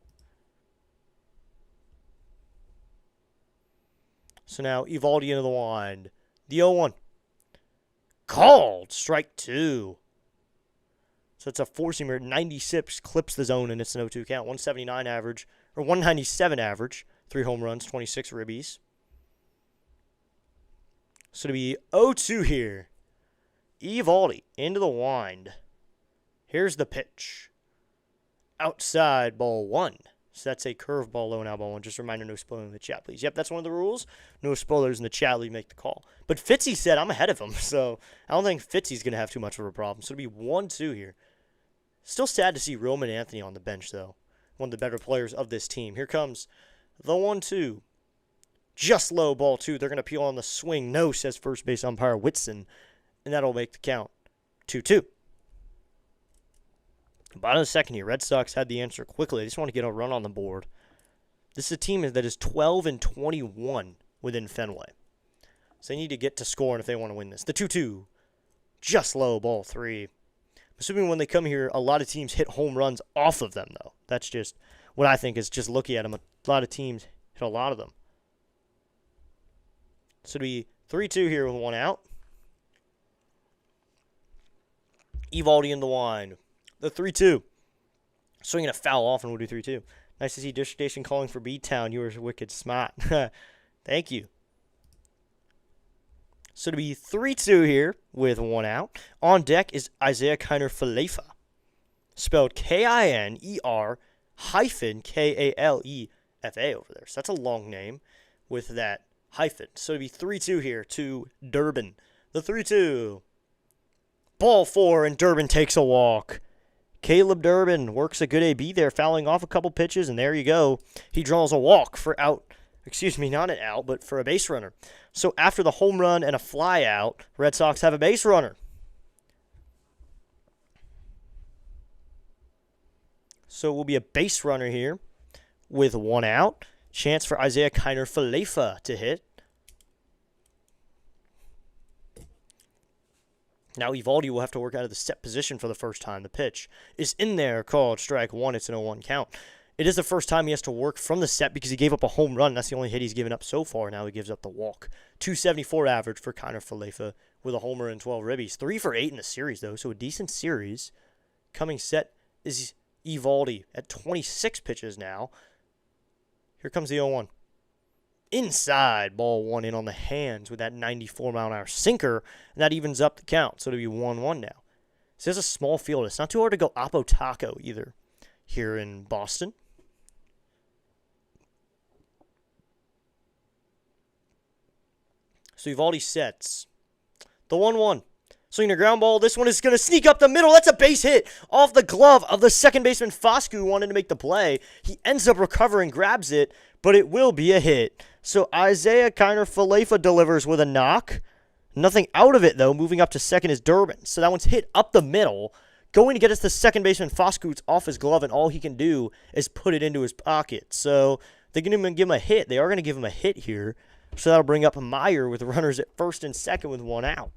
Speaker 1: So now Evaldi into the wind. The 0-1. Called strike 2. So it's a four-seamer. 96 clips the zone, and it's an 0-2 count. 179 average, or 197 average. 3 home runs, 26 ribbies. So to be 0-2 here. Evaldi into the wind. Here's the pitch. Outside, ball 1. So that's a curveball, low and out ball 1. Just a reminder, no spoiling in the chat, please. Yep, that's one of the rules. No spoilers in the chat. You make the call. But Fitzy said I'm ahead of him, so I don't think Fitzy's going to have too much of a problem. So it'll be 1-2 here. Still sad to see Roman Anthony on the bench, though. One of the better players of this team. Here comes the 1-2. Just low, ball 2. They're going to peel on the swing. No, says first base umpire Whitson. And that'll make the count 2-2. Bottom of the second here. Red Sox had the answer quickly. They just want to get a run on the board. This is a team that is 12-21 within Fenway. So they need to get to scoring if they want to win this. The 2-2. Just low, ball 3. Assuming when they come here, a lot of teams hit home runs off of them, though. That's just what I think is just looking at them. A lot of teams hit a lot of them. So it'll be 3-2 here with 1 out. Evaldi in the wind. The 3-2. Swinging a foul off and we'll do 3-2. Nice to see Dish Station calling for B-Town. You were wicked smart. Thank you. So to be 3-2 here with 1 out. On deck is Isaiah Kiner Falefa. Spelled Kiner Kalefa over there. So that's a long name with that hyphen. So to be 3-2 here to Durbin. The 3-2. Ball 4 and Durbin takes a walk. Caleb Durbin works a good AB there, fouling off a couple pitches, and there you go. He draws a walk for out. Excuse me, not an out, but for a base runner. So after the home run and a fly out, Red Sox have a base runner. So it will be a base runner here with 1 out. Chance for Isaiah Kiner Falefa to hit. Now Evaldi will have to work out of the set position for the first time. The pitch is in there, called strike 1. It's an 0-1 count. It is the first time he has to work from the set because he gave up a home run. That's the only hit he's given up so far. Now he gives up the walk. 274 average for Kiner Falefa with a homer and 12 ribbies. 3 for 8 in the series, though, so a decent series. Coming set is Evaldi at 26 pitches now. Here comes the 0-1. Inside, ball 1 in on the hands with that 94-mile-an-hour sinker, and that evens up the count, so it'll be 1-1 now. This is a small field. It's not too hard to go Oppo Taco either here in Boston. So Evaldi sets the 1-1. Swinging a ground ball. This one is going to sneak up the middle. That's a base hit off the glove of the second baseman Foscu, who wanted to make the play. He ends up recovering, grabs it, but it will be a hit. So Isaiah Kiner-Falefa delivers with a knock. Nothing out of it, though. Moving up to second is Duran. So that one's hit up the middle. Going to get us to second baseman Foscu. It's off his glove, and all he can do is put it into his pocket. So they're going to give him a hit. They are going to give him a hit here. So that'll bring up Meyer with runners at first and second with 1 out.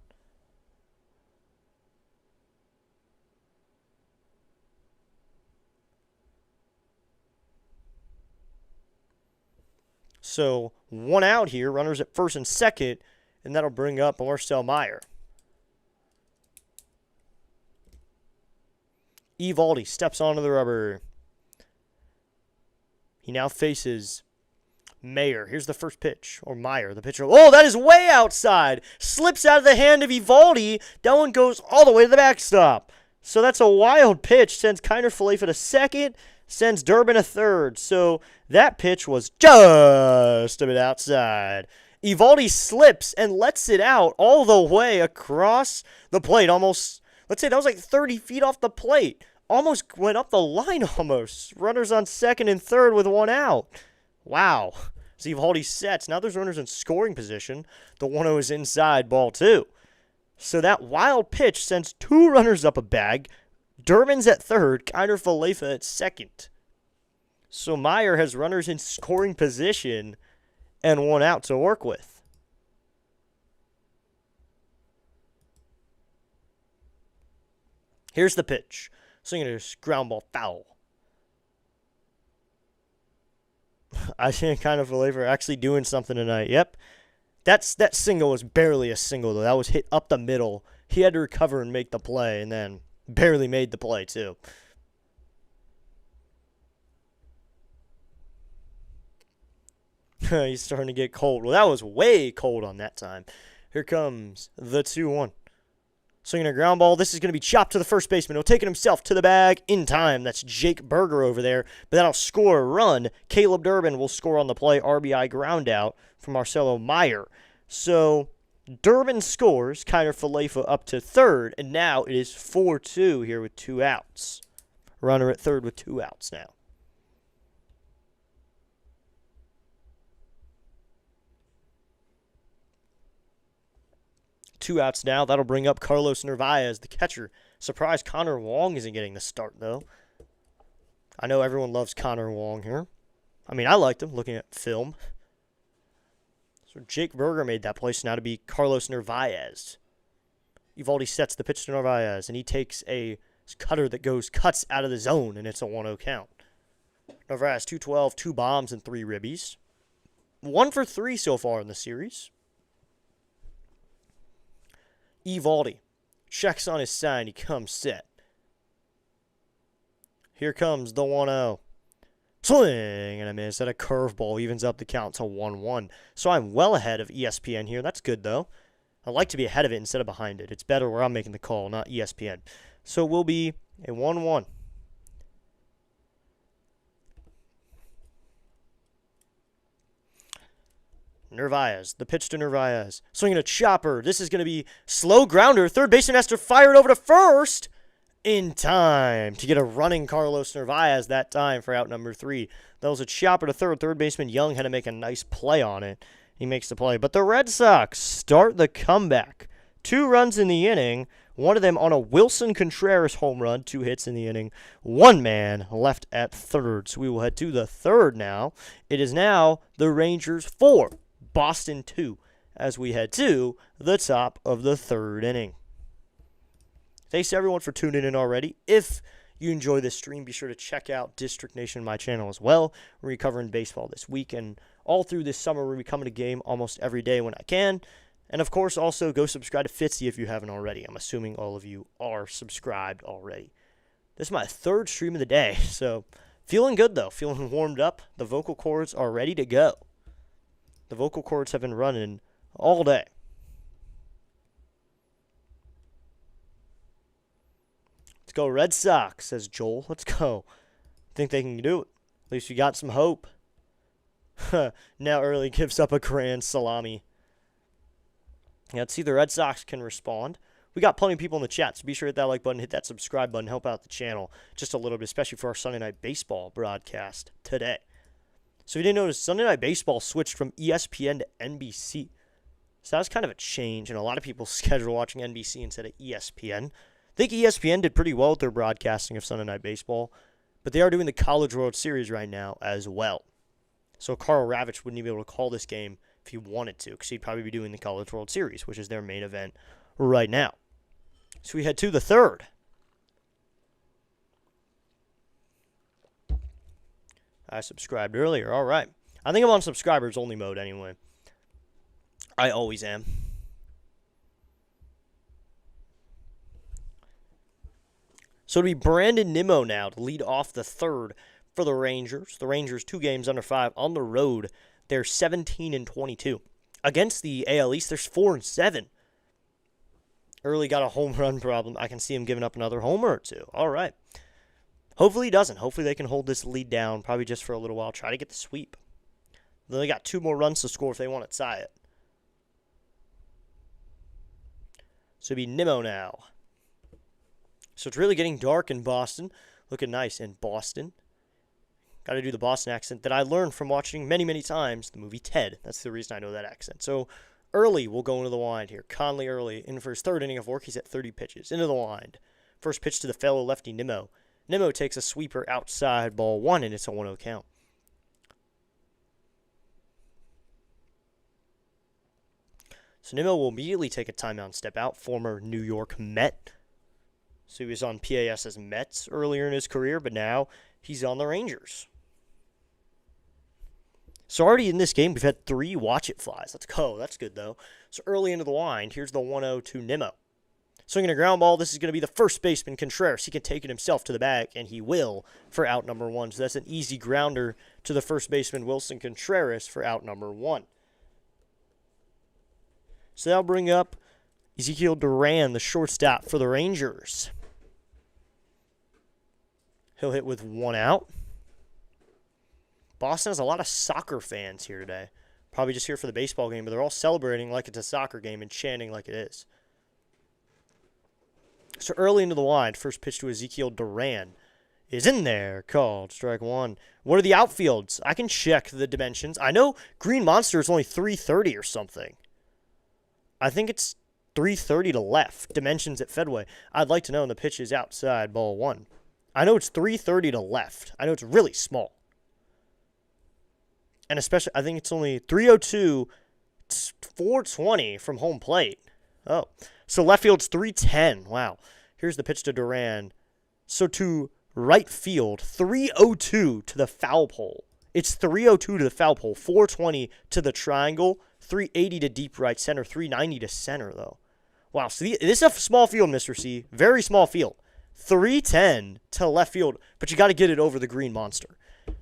Speaker 1: So 1 out here, runners at first and second, and that'll bring up Marcel Meyer. Evaldi steps onto the rubber. He now faces Meyer. Here's the first pitch, or Meyer, the pitcher. Oh, that is way outside. Slips out of the hand of Evaldi. That one goes all the way to the backstop. So that's a wild pitch. Sends Kiner-Falefa to second. Sends Duran to third. So that pitch was just a bit outside. Evaldi slips and lets it out all the way across the plate. Almost, let's say that was like 30 feet off the plate. Almost went up the line almost. Runners on second and third with 1 out. Wow. As Evaldi sets. Now there's runners in scoring position. The 1-0 is inside, ball 2. So that wild pitch sends 2 runners up a bag. Duran's at third, Kiner-Falefa at second. So Meyer has runners in scoring position and 1 out to work with. Here's the pitch. Swinging a ground ball foul. I think Kiner-Falefa actually doing something tonight. Yep. That single was barely a single, though. That was hit up the middle. He had to recover and make the play, and then barely made the play, too. He's starting to get cold. Well, that was way cold on that time. Here comes the 2-1. Swinging a ground ball. This is going to be chopped to the first baseman. He'll take it himself to the bag in time. That's Jake Berger over there. But that'll score a run. Caleb Duran will score on the play. RBI ground out from Marcelo Meyer. So Duran scores. Kiner-Falefa up to third. And now it is 4-2 here with 2 outs. Runner at third with 2 outs now. Two outs now. That'll bring up Carlos Narvaez, the catcher. Surprised Connor Wong isn't getting the start, though. I know everyone loves Connor Wong here. I mean, I liked him looking at film. So Jake Berger made that play, so now to be Carlos Narvaez. Evaldi sets the pitch to Narvaez, and he takes a cutter that cuts out of the zone, and it's a 1-0 count. Narvaez, 212, 2 bombs, and 3 ribbies. 1 for 3 so far in the series. Evaldi checks on his sign. He comes set. Here comes the 1-0. Swing and a miss at a curveball. Evens up the count to 1-1. So I'm well ahead of ESPN here. That's good, though. I like to be ahead of it instead of behind it. It's better where I'm making the call, not ESPN. So it will be a 1-1. Narvaez, the pitch to Narvaez. Swinging a chopper. This is going to be slow grounder. Third baseman has to fire it over to first in time to get a running Carlos Narvaez that time for out number 3. That was a chopper to third. Third baseman Young had to make a nice play on it. He makes the play. But the Red Sox start the comeback. 2 runs in the inning. One of them on a Wilson Contreras home run. 2 hits in the inning. 1 man left at third. So we will head to the third now. It is now the Rangers 4. Boston 2 as we head to the top of the third inning. Thanks to everyone for tuning in already. If you enjoy this stream, be sure to check out District Nation, my channel as well. We're covering baseball this week, and all through this summer, we'll be coming to game almost every day when I can. And, of course, also go subscribe to Fitzy if you haven't already. I'm assuming all of you are subscribed already. This is my third stream of the day, so feeling good though. Feeling warmed up. The vocal cords are ready to go. The vocal cords have been running all day. Let's go Red Sox, says Joel. Let's go. Think they can do it. At least we got some hope. Now Early gives up a grand salami. Yeah, let's see if the Red Sox can respond. We got plenty of people in the chat, so be sure to hit that like button, hit that subscribe button, help out the channel just a little bit, especially for our Sunday Night Baseball broadcast today. So if you didn't notice, Sunday Night Baseball switched from ESPN to NBC. So that was kind of a change, and a lot of people schedule watching NBC instead of ESPN. I think ESPN did pretty well with their broadcasting of Sunday Night Baseball, but they are doing the College World Series right now as well. So Carl Ravitch wouldn't even be able to call this game if he wanted to, because he'd probably be doing the College World Series, which is their main event right now. So we head to the third. I subscribed earlier. All right. I think I'm on subscribers only mode anyway. I always am. So it'll be Brandon Nimmo now to lead off the third for the Rangers. The Rangers 2 games under 5 on the road. They're 17-22. Against the AL East, there's 4-7. Early got a home run problem. I can see him giving up another homer or two. All right. Hopefully he doesn't. Hopefully they can hold this lead down, probably just for a little while. Try to get the sweep. Then they got 2 more runs to score if they want to tie it. So it'll be Nimmo now. So it's really getting dark in Boston. Looking nice in Boston. Got to do the Boston accent that I learned from watching many, many times the movie Ted. That's the reason I know that accent. So Early will go into the wind here. Conley Early in for his third inning of work. He's at 30 pitches. Into the wind. First pitch to the fellow lefty Nimmo. Nimmo takes a sweeper outside, ball 1, and it's a 1-0 count. So Nimmo will immediately take a timeout and step out. Former New York Met. So he was on PAS's Mets earlier in his career, but now he's on the Rangers. So already in this game, we've had 3 watch-it flies. Let's go. That's good, though. So early into the wind, here's the 1-0 to Nimmo. Swinging a ground ball, this is going to be the first baseman, Contreras. He can take it himself to the bag, and he will for out number 1. So that's an easy grounder to the first baseman, Wilson Contreras, for out number 1. So that'll bring up Ezekiel Duran, the shortstop for the Rangers. He'll hit with 1 out. Boston has a lot of soccer fans here today. Probably just here for the baseball game, but they're all celebrating like it's a soccer game and chanting like it is. So early into the wind, first pitch to Ezekiel Duran is in there. Called strike 1. What are the outfields? I can check the dimensions. I know Green Monster is only 330 or something. I think it's 330 to left. Dimensions at Fenway. I'd like to know, and the pitch is outside, ball 1. I know it's 330 to left. I know it's really small. And especially, I think it's only 302, 420 from home plate. Oh, so left field's 310. Wow. Here's the pitch to Duran. So to right field, 302 to the foul pole. It's 302 to the foul pole, 420 to the triangle, 380 to deep right center, 390 to center, though. Wow, so this is a small field, Mr. C. Very small field. 310 to left field, but you got to get it over the Green Monster.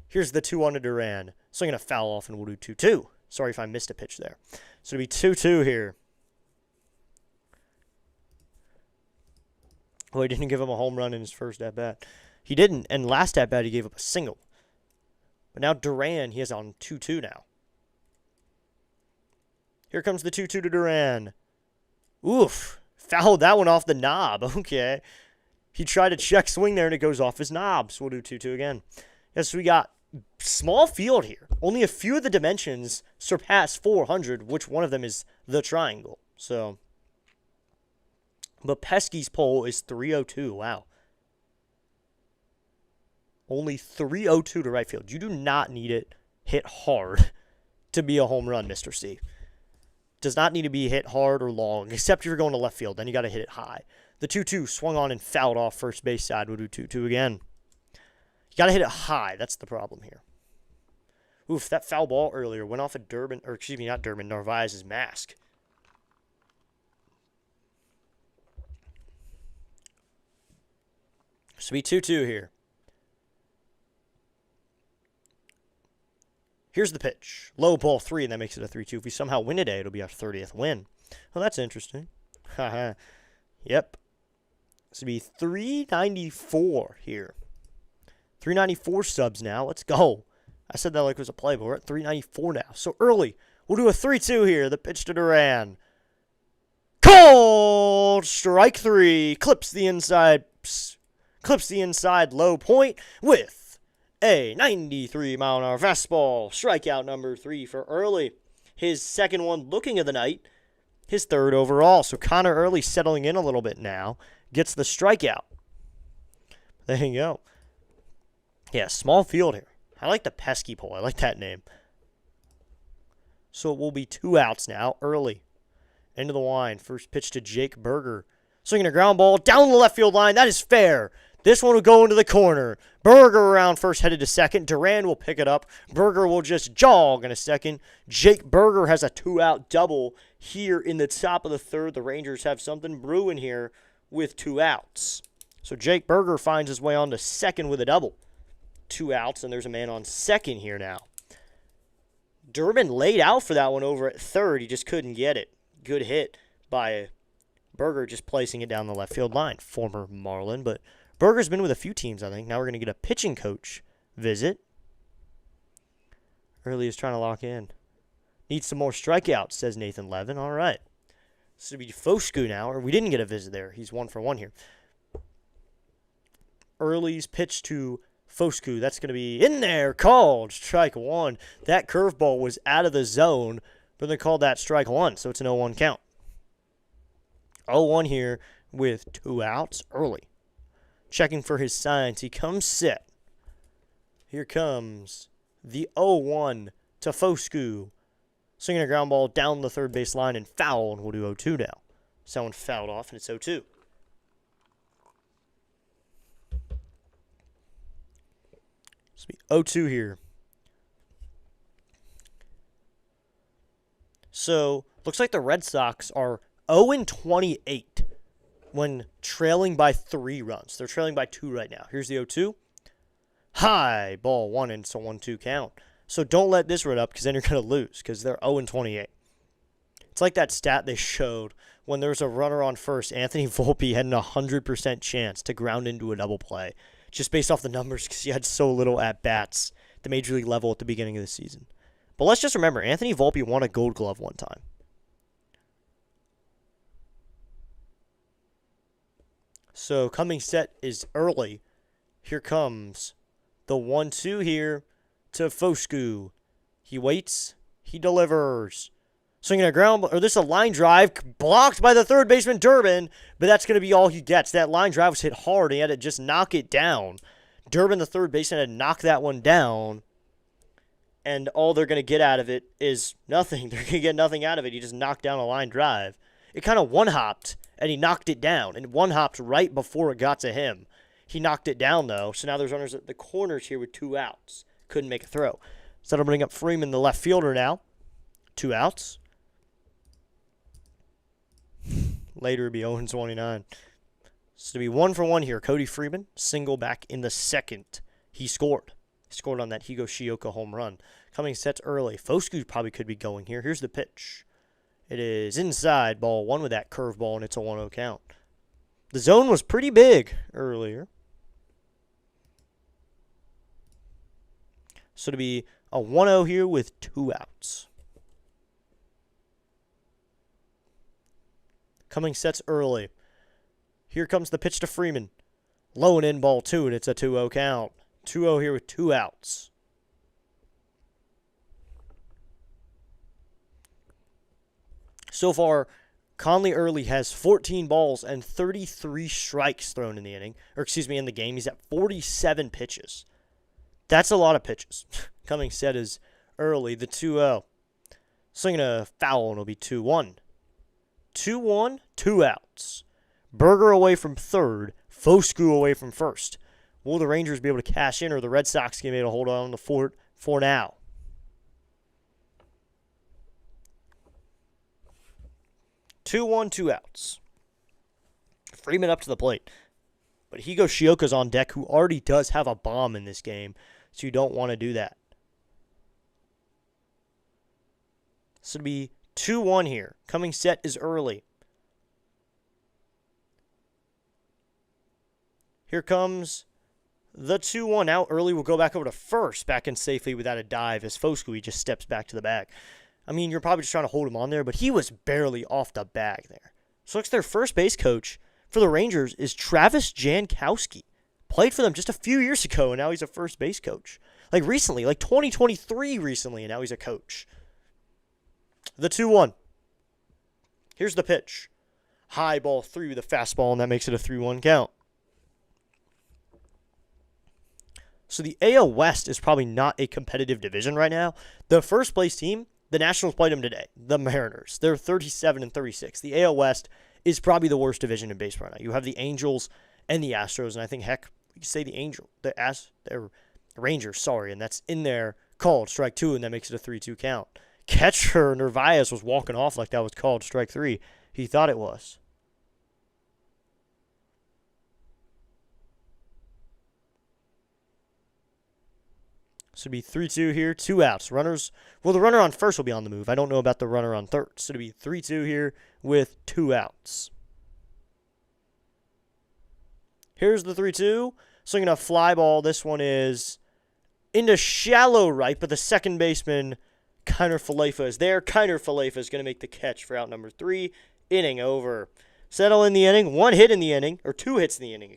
Speaker 1: Here's the 2-1 to Duran. So I'm going to foul off, and we'll do 2-2. Sorry if I missed a pitch there. So it'll be 2-2 here. Well, he didn't give him a home run in his first at-bat. He didn't, and last at-bat he gave up a single. But now Duran, he is on 2-2 now. Here comes the 2-2 to Duran. Oof. Fouled that one off the knob. Okay. He tried to check swing there, and it goes off his knob. So we'll do 2-2 again. Yes, we got small field here. Only a few of the dimensions surpass 400, which one of them is the triangle. So, but Pesky's pole is 302. Wow. Only 302 to right field. You do not need it hit hard to be a home run, Mr. C. Does not need to be hit hard or long, except if you're going to left field. Then you got to hit it high. The 2-2 swung on and fouled off first base side. We'll do 2-2 again. You got to hit it high. That's the problem here. Oof, that foul ball earlier went off of Narvaez's mask. This will be 2-2 here. Here's the pitch. Low ball 3, and that makes it a 3-2. If we somehow win today, it'll be our 30th win. Well, that's interesting. Haha. Yep. This will be 394 here. 394 subs now. Let's go. I said that like it was a play, but we're at 394 now. So early. We'll do a 3-2 here. The pitch to Duran. Called strike 3. Clips the inside low point with a 93-mile-an-hour fastball. Strikeout number 3 for Early. His second one looking of the night. His third overall. So Connor Early settling in a little bit now. Gets the strikeout. There you go. Yeah, small field here. I like the pesky pole. I like that name. So it will be 2 outs now. Early. Into the line. First pitch to Jake Berger. Swinging a ground ball down the left field line. That is fair. This one will go into the corner. Berger around first, headed to second. Duran will pick it up. Berger will just jog in a second. Jake Berger has a 2-out double here in the top of the third. The Rangers have something brewing here with 2 outs. So Jake Berger finds his way on to second with a double. 2 outs, and there's a man on second here now. Duran laid out for that one over at third. He just couldn't get it. Good hit by Berger, just placing it down the left field line. Former Marlin, but Berger's been with a few teams, I think. Now we're going to get a pitching coach visit. Early is trying to lock in. Needs some more strikeouts, says Nathan Levin. All right. This will be Foscu now, or we didn't get a visit there. He's 1 for 1 here. Early's pitch to Foscu. That's going to be in there. Called strike 1. That curveball was out of the zone, but they called that strike 1, so it's an 0-1 count. 0-1 here with 2 outs. Early. Checking for his signs. He comes set. Here comes the 0-1 to Foscu. Swinging a ground ball down the third base line and foul, and we'll do 0-2 now. Someone fouled off, and it's 0-2. This will be 0-2 here. So, looks like the Red Sox are 0-28 when trailing by 3 runs. They're trailing by 2 right now. Here's the 0-2. High, ball 1, and it's a 1-2 count. So don't let this run up because then you're going to lose because they're 0-28. It's like that stat they showed when there was a runner on first. Anthony Volpe had an 100% chance to ground into a double play just based off the numbers because he had so little at-bats at the major league level at the beginning of the season. But let's just remember, Anthony Volpe won a Gold Glove one time. So coming set is Early. Here comes the 1-2 here to Foscu. He waits. He delivers. Swinging a ground, or this is a line drive blocked by the third baseman Durbin, but that's going to be all he gets. That line drive was hit hard. He had to just knock it down. Durbin, the third baseman, had to knock that one down, and all they're going to get out of it is nothing. They're going to get nothing out of it. He just knocked down a line drive. It kind of one-hopped, and he knocked it down, and one-hopped right before it got to him. He knocked it down, though, so now there's runners at the corners here with 2 outs. Couldn't make a throw. So that'll bring up Freeman, the left fielder now. 2 outs. Later it'll be 0-29. So to be 1 for 1 here. Cody Freeman, single back in the second. He scored. He scored on that Higashioka home run. Coming sets Early. Foscu probably could be going here. Here's the pitch. It is inside, ball 1 with that curveball, and it's a 1-0 count. The zone was pretty big earlier. So to be a 1-0 here with 2 outs. Coming sets Early. Here comes the pitch to Freeman. Low and in, ball 2, and it's a 2-0 count. 2-0 here with 2 outs. So far, Conley Early has 14 balls and 33 strikes thrown in the inning. Or excuse me, in the game. He's at 47 pitches. That's a lot of pitches. Coming set is Early, the 2-0. Swinging a foul, and it'll be 2-1. 2-1, 2 outs. Berger away from third. Foscu away from first. Will the Rangers be able to cash in, or the Red Sox can be able to hold on to fort for now? Two, 2 outs. Freeman up to the plate. But Higashioka's on deck, who already does have a bomb in this game, so you don't want to do that. So it'll be 2-1 here. Coming set is early. Here comes the 2-1 out early. We'll go back over to first, back in safely without a dive as Foskui just steps back to the bag. I mean, you're probably just trying to hold him on there, but he was barely off the bag there. So looks their first base coach for the Rangers is Travis Jankowski. Played for them just a few years ago, and now he's a first base coach. Like recently, like 2023 recently, and now he's a coach. The 2-1. Here's the pitch. High ball through the fastball, and that makes it a 3-1 count. So the AL West is probably not a competitive division right now. The first place team, the Nationals played them today, the Mariners. They're 37-36. The AL West is probably the worst division in baseball right now. You have the Angels and the Astros, and I think, heck, you could say the Rangers, and that's in there, called strike 2, and that makes it a 3-2 count. Catcher Narvaez was walking off like that was called strike 3. He thought it was. So it'll be 3-2 here, 2 outs. The runner on first will be on the move. I don't know about the runner on third. So it'll be 3-2 here with 2 outs. Here's the 3-2. Swinging a fly ball. This one is into shallow right, but the second baseman, Kiner Falefa, is there. Kiner Falefa is going to make the catch for out number 3. Inning over. Settle in the inning. 1 hit in the inning, or 2 hits in the inning,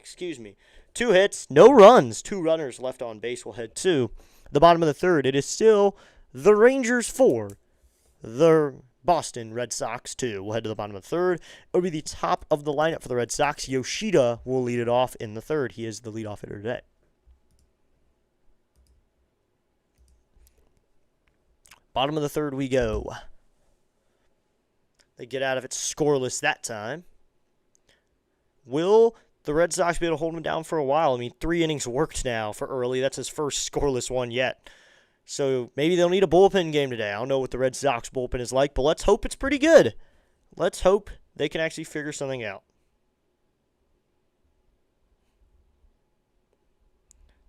Speaker 1: 2 hits, no runs. 2 runners left on base. We'll head to the bottom of the third. It is still the Rangers 4, the Boston Red Sox 2. We'll head to the bottom of the third. It'll be the top of the lineup for the Red Sox. Yoshida will lead it off in the third. He is the leadoff hitter today. Bottom of the third we go. They get out of it scoreless that time. Will the Red Sox be able to hold him down for a while? I mean, 3 innings worked now for Early. That's his first scoreless one yet. So maybe they'll need a bullpen game today. I don't know what the Red Sox bullpen is like, but let's hope it's pretty good. Let's hope they can actually figure something out.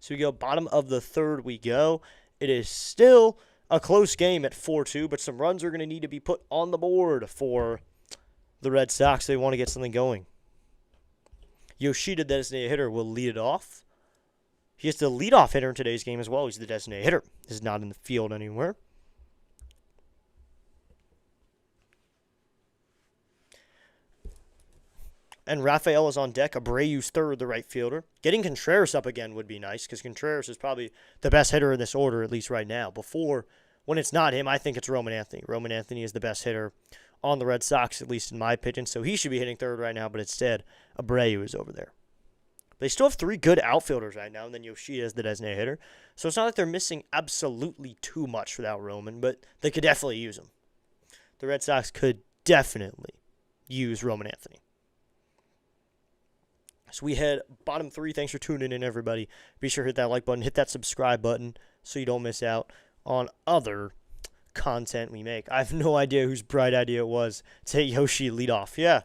Speaker 1: So we go bottom of the third we go. It is still a close game at 4-2, but some runs are going to need to be put on the board for the Red Sox. They want to get something going. Yoshida, the designated hitter, will lead it off. He is the leadoff hitter in today's game as well. He's the designated hitter. He's not in the field anywhere. And Rafael is on deck. Abreu's third, the right fielder. Getting Contreras up again would be nice, because Contreras is probably the best hitter in this order, at least right now. Before, when it's not him, I think it's Roman Anthony. Roman Anthony is the best hitter on the Red Sox, at least in my opinion. So he should be hitting third right now, but instead, Abreu is over there. They still have 3 good outfielders right now, and then Yoshida is the designated hitter. So it's not like they're missing absolutely too much without Roman, but they could definitely use him. The Red Sox could definitely use Roman Anthony. So we head bottom 3. Thanks for tuning in, everybody. Be sure to hit that like button, hit that subscribe button so you don't miss out on other content we make. I have no idea whose bright idea it was to hit Yoshi leadoff. Yeah.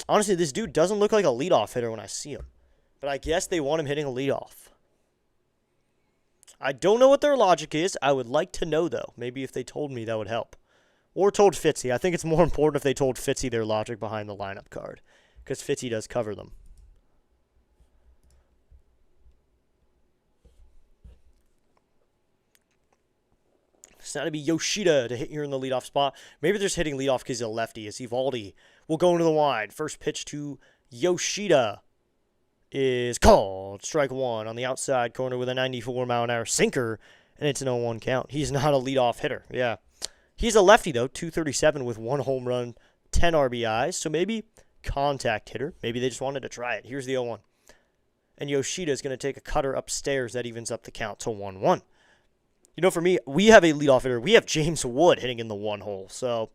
Speaker 1: Honestly, this dude doesn't look like a leadoff hitter when I see him. But I guess they want him hitting a leadoff. I don't know what their logic is. I would like to know, though. Maybe if they told me, that would help. Or told Fitzy. I think it's more important if they told Fitzy their logic behind the lineup card, because Fitzy does cover them. It's not to be Yoshida to hit here in the leadoff spot. Maybe they're just hitting leadoff because he's a lefty. As Evaldi will go into the wide. First pitch to Yoshida is called. Strike 1 on the outside corner with a 94-mile-an-hour sinker, and it's an 0-1 count. He's not a leadoff hitter. Yeah. He's a lefty, though, 237 with 1 home run, 10 RBIs. So maybe contact hitter. Maybe they just wanted to try it. Here's the 0-1. And Yoshida is going to take a cutter upstairs. That evens up the count to 1-1. You know, for me, we have a leadoff hitter. We have James Wood hitting in the 1 hole. So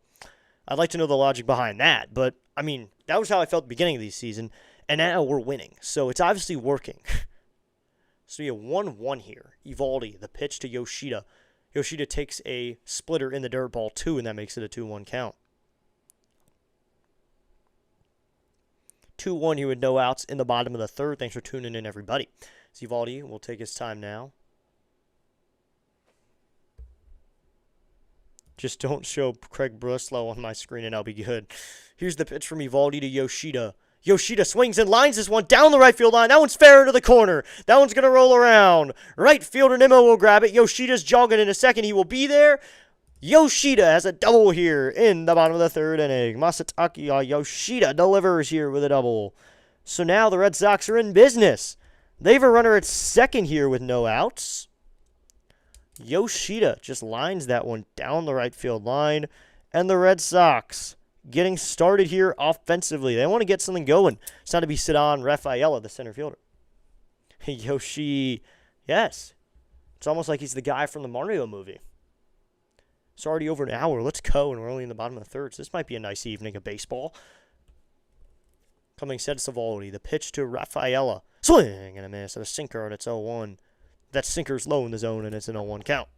Speaker 1: I'd like to know the logic behind that. But, I mean, that was how I felt at the beginning of the season. And now we're winning. So it's obviously working. So we have 1-1 here. Evaldi, the pitch to Yoshida. Yoshida takes a splitter in the dirt ball, 2, and that makes it a 2-1 count. 2-1 here with no outs in the bottom of the third. Thanks for tuning in, everybody. Eovaldi will take his time now. Just don't show Craig Bruslow on my screen and I'll be good. Here's the pitch from Eovaldi to Yoshida. Yoshida swings and lines this one down the right field line. That one's fair into the corner. That one's going to roll around. Right fielder Nimmo will grab it. Yoshida's jogging in a second. He will be there. Yoshida has a double here in the bottom of the third inning. Masataka Yoshida delivers here with a double. So now the Red Sox are in business. They have a runner at second here with no outs. Yoshida just lines that one down the right field line. And the Red Sox getting started here offensively. They want to get something going. It's not to be Cedon Rafaela, the center fielder. Yoshi, yes. It's almost like he's the guy from the Mario movie. It's already over an hour. Let's go, and we're only in the bottom of the third. So this might be a nice evening of baseball. Coming set Eovaldi. The pitch to Rafaela. Swing and a miss. And a sinker, and it's 0-1. That sinker's low in the zone, and it's an 0-1 count.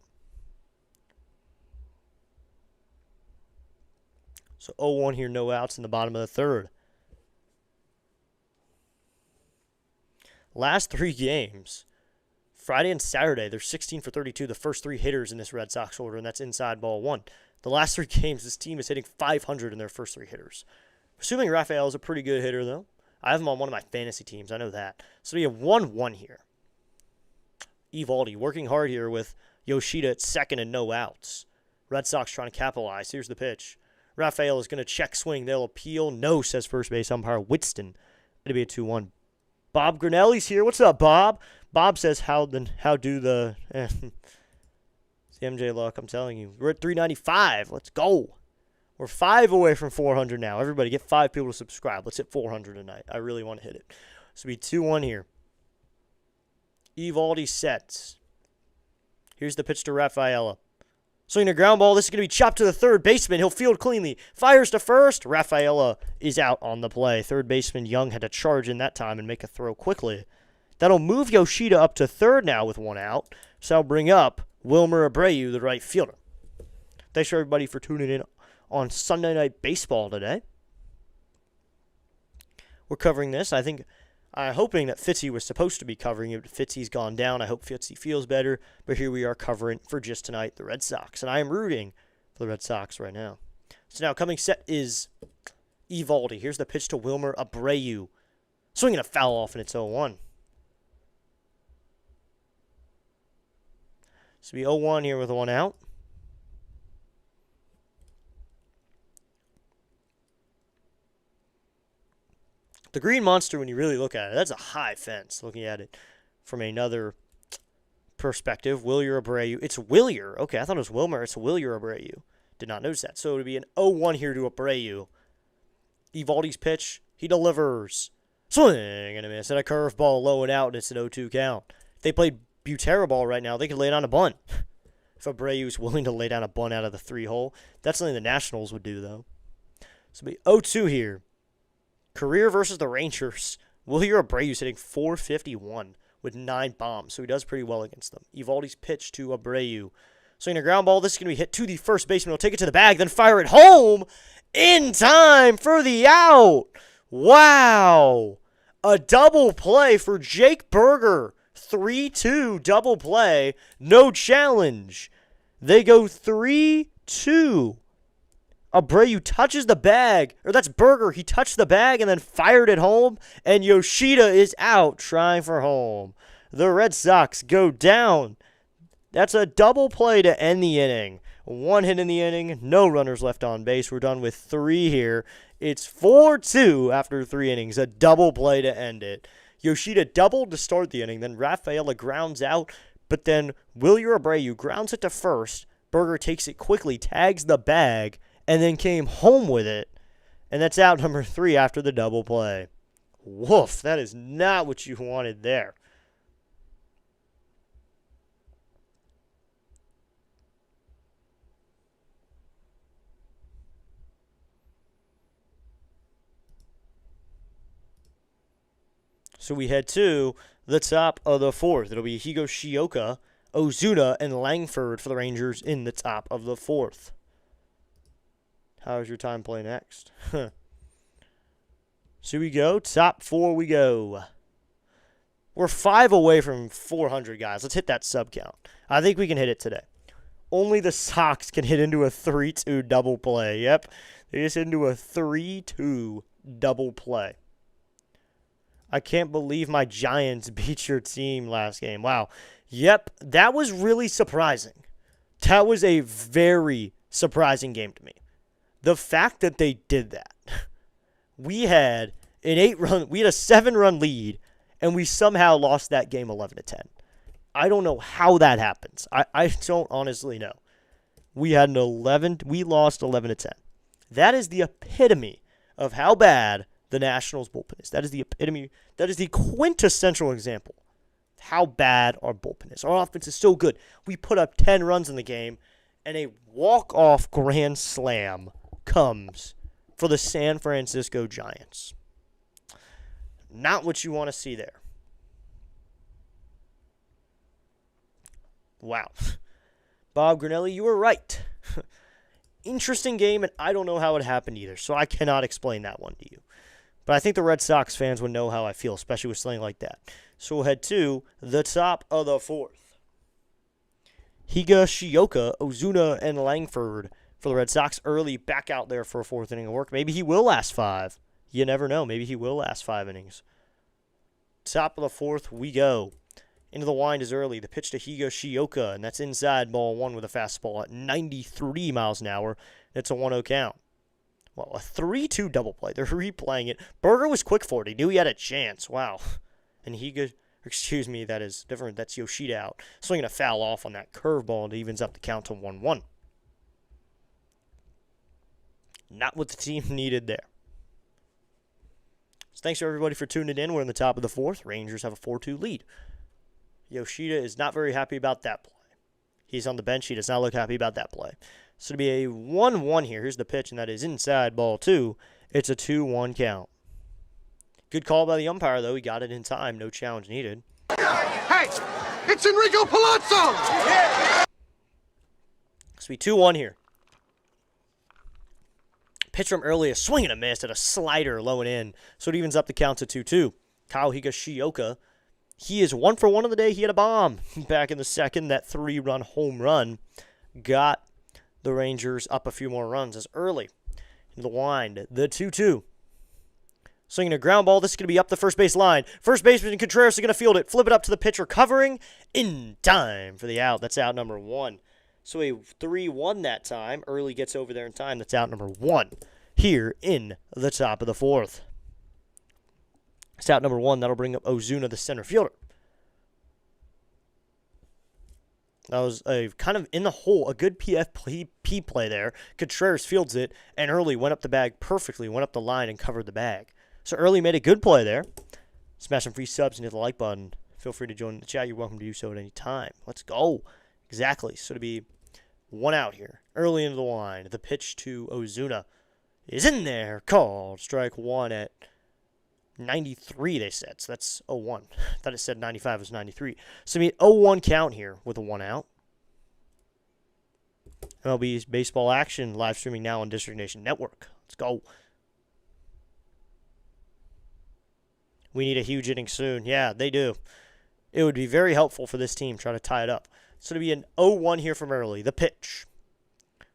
Speaker 1: So 0-1 here, no outs in the bottom of the third. Last three games, Friday and Saturday, they're 16 for 32, the first three hitters in this Red Sox order, and that's inside ball one. The last three games, this team is hitting 500 in their first three hitters. Assuming Rafael is a pretty good hitter, though. I have him on one of my fantasy teams. I know that. So we have 1-1 here. Eovaldi working hard here with Yoshida at second and no outs. Red Sox trying to capitalize. Here's the pitch. Rafael is going to check swing. They'll appeal. No, says first base umpire Whitston. It'll be a 2-1. Bob Grinelli's here. What's up, Bob? Bob says, how do the... It's the MJ luck, I'm telling you. We're at 395. Let's go. We're 5 away from 400 now. Everybody get 5 people to subscribe. Let's hit 400 tonight. I really want to hit it. So it'll be 2-1 here. Eovaldi sets. Here's the pitch to Rafaela. Swinging a ground ball. This is going to be chopped to the third baseman. He'll field cleanly. Fires to first. Rafaela is out on the play. Third baseman Young had to charge in that time and make a throw quickly. That'll move Yoshida up to third now with one out. So I'll bring up Wilmer Abreu, the right fielder. Thanks for everybody for tuning in on Sunday Night Baseball today. We're covering this. I'm hoping that Fitzy was supposed to be covering it, but Fitzy's gone down. I hope Fitzy feels better. But here we are covering for just tonight the Red Sox. And I am rooting for the Red Sox right now. So now coming set is Eovaldi. Here's the pitch to Wilmer Abreu. Swinging a foul off, and it's 0-1. So it'll be 0-1 here with one out. The Green Monster, when you really look at it, that's a high fence, looking at it from another perspective. Wilyer Abreu. It's Wilyer. Okay, I thought it was Wilmer. It's Wilyer Abreu. Did not notice that. So it would be an 0-1 here to Abreu. Eovaldi's pitch. He delivers. Swing and a miss. And a curveball low and out, and it's an 0-2 count. If they played Butera ball right now, they could lay down a bunt. If Abreu's willing to lay down a bunt out of the 3-hole. That's something the Nationals would do, though. So it'll be 0-2 here. Career versus the Rangers. Wilyer Abreu's hitting .451 with 9 bombs, so he does pretty well against them. Eovaldi's pitch to Abreu. Swinging a ground ball. This is going to be hit to the first baseman. He'll take it to the bag, then fire it home in time for the out. Wow. A double play for Jake Berger. 3-2 double play. No challenge. They go 3-2. Abreu touches the bag, or that's Berger. He touched the bag and then fired it home, and Yoshida is out trying for home. The Red Sox go down. That's a double play to end the inning. 1 hit in the inning, no runners left on base. We're done with 3 here. It's 4-2 after 3 innings, a double play to end it. Yoshida doubled to start the inning, then Rafaela grounds out, but then Wilyer Abreu grounds it to first. Berger takes it quickly, tags the bag, and then came home with it. And that's out number 3 after the double play. Woof, that is not what you wanted there. So we head to the top of the 4th. It'll be Higashioka, Ozuna, and Langford for the Rangers in the top of the 4th. How's your time play next? So we go. Top 4 we go. We're 5 away from 400, guys. Let's hit that sub count. I think we can hit it today. Only the Sox can hit into a 3-2 double play. Yep. They just hit into a 3-2 double play. I can't believe my Giants beat your team last game. Wow. Yep. That was really surprising. That was a very surprising game to me. The fact that they did that. We had a 7-run lead, and we somehow lost that game 11-10. I don't know how that happens. I don't honestly know. We lost 11-10. That is the epitome of how bad the Nationals bullpen is. That is the epitome. That is the quintessential example of how bad our bullpen is. Our offense is so good. We put up 10 runs in the game, and a walk-off grand slam comes for the San Francisco Giants. Not what you want to see there. Wow. Bob Granelli, you were right. Interesting game, and I don't know how it happened either, so I cannot explain that one to you. But I think the Red Sox fans would know how I feel, especially with something like that. So we'll head to the top of the 4th. Higashioka, Ozuna, and Langford for the Red Sox. Early back out there for a 4th inning of work. Maybe he will last 5. You never know. Maybe he will last 5 innings. Top of the 4th we go. Into the wind is early. The pitch to Higashioka, and that's inside ball 1 with a fastball at 93 miles an hour. It's a 1-0 count. Well, a 3-2 double play. They're replaying it. Berger was quick for it. He knew he had a chance. Wow. And that is different. That's Yoshida out. Swinging a foul off on that curveball, and it evens up the count to 1-1. Not what the team needed there. So thanks to everybody for tuning in. We're in the top of the 4th. Rangers have a 4-2 lead. Yoshida is not very happy about that play. He's on the bench. He does not look happy about that play. So it'll be a 1-1 here. Here's the pitch, and that is inside ball 2. It's a 2-1 count. Good call by the umpire, though. He got it in time. No challenge needed.
Speaker 3: Hey, it's Enrico Palazzo! Yeah.
Speaker 1: So it'll be 2-1 here. Pitch from early, a swing and a miss at a slider low and in. So it evens up the count to 2-2. Kyle Higashioka, he is 1 for 1 on the day. He had a bomb back in the 2nd. That 3-run home run got the Rangers up a few more runs as early. In the wind, the 2-2. Swinging a ground ball. This is going to be up the first base line. First baseman Contreras is going to field it. Flip it up to the pitcher, covering in time for the out. That's out number 1. So a 3-1 that time. Early gets over there in time. That's out number 1 here in the top of the 4th. It's out number 1. That'll bring up Ozuna, the center fielder. That was a kind of in the hole, a good PFP play there. Contreras fields it, and Early went up the bag perfectly, went up the line and covered the bag. So Early made a good play there. Smash some free subs and hit the like button. Feel free to join the chat. You're welcome to do so at any time. Let's go. Exactly. So to be 1 out here. Early into the wind. The pitch to Ozuna is in there. Called strike 1 at 93, they said. So that's 0-1. I thought it said 95 was 93. So we 0-1 count here with a 1 out. MLB's baseball action live streaming now on District Nation Network. Let's go. We need a huge inning soon. Yeah, they do. It would be very helpful for this team trying to tie it up. So to be an 0-1 here from Early. The pitch.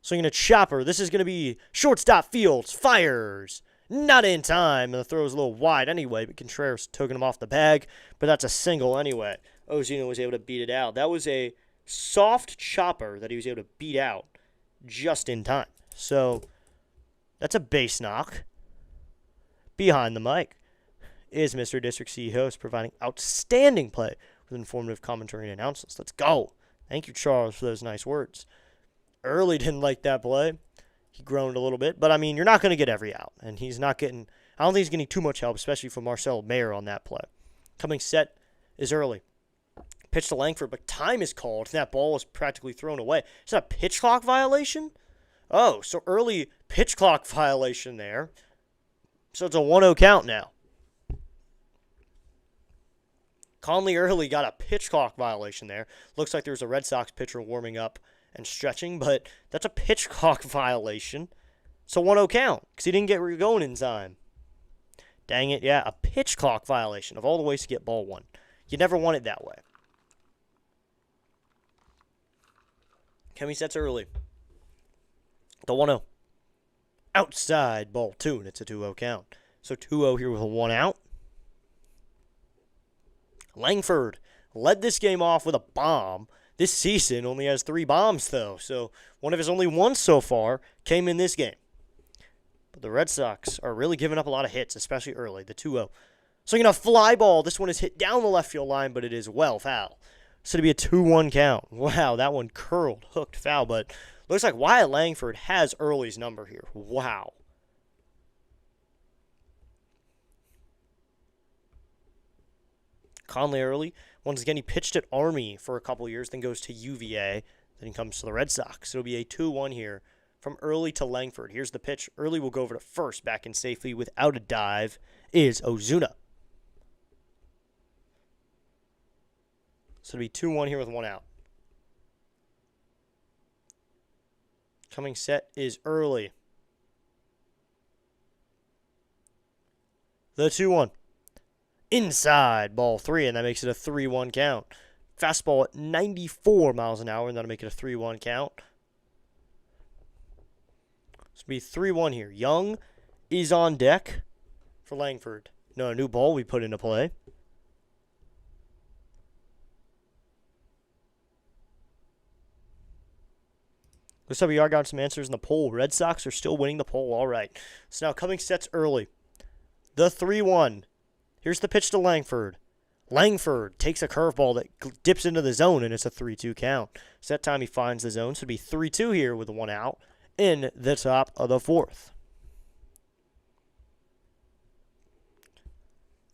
Speaker 1: Swinging a chopper. This is going to be shortstop Fields. Fires. Not in time, and the throw is a little wide anyway, but Contreras took him off the bag, but that's a single anyway. Ozuna was able to beat it out. That was a soft chopper that he was able to beat out just in time. So that's a base knock. Behind the mic is Mr. District C host providing outstanding play with informative commentary and announcements. Let's go. Thank you, Charles, for those nice words. Early didn't like that play. He groaned a little bit, but I mean, you're not going to get every out, and he's not getting, I don't think he's getting too much help, especially from Marcel Mayer on that play. Coming set is Early. Pitch to Langford, but time is called, and that ball was practically thrown away. Is that a pitch clock violation? Oh, so Early pitch clock violation there. So it's a 1-0 count now. Conley Early got a pitch clock violation there. Looks like there's a Red Sox pitcher warming up and stretching, but that's a pitch clock violation. It's a 1-0 count because he didn't get where you're going in time. Dang it, yeah, a pitch clock violation of all the ways to get ball one. You never want it that way. Kemi sets early. The 1-0. Outside, ball 2, and it's a 2-0 count. So 2-0 here with a 1 out. Langford led this game off with a bomb. This season only has 3 bombs, though. So one of his only ones so far came in this game. But the Red Sox are really giving up a lot of hits, especially early, the 2-0. Swinging a fly ball. This one is hit down the left field line, but it is well foul. So to be a 2-1 count. Wow, that one curled, hooked, foul. But looks like Wyatt Langford has Early's number here. Wow. Conley Early, once again, he pitched at Army for a couple years, then goes to UVA, then he comes to the Red Sox. So it'll be a 2-1 here from Early to Langford. Here's the pitch. Early will go over to first, back in safely without a dive is Ozuna. So it'll be 2-1 here with 1 out. Coming set is Early. The 2-1. Inside, ball 3, and that makes it a 3-1 count. Fastball at 94 miles an hour, and that'll make it a 3-1 count. This will be 3-1 here. Young is on deck for Langford. No, a new ball we put into play. Looks like we are got some answers in the poll. Red Sox are still winning the poll. All right. So now coming sets early. The 3-1. Here's the pitch to Langford. Langford takes a curveball that dips into the zone, and it's a 3-2 count. So that time he finds the zone. So it'll be 3-2 here with 1 out in the top of the 4th.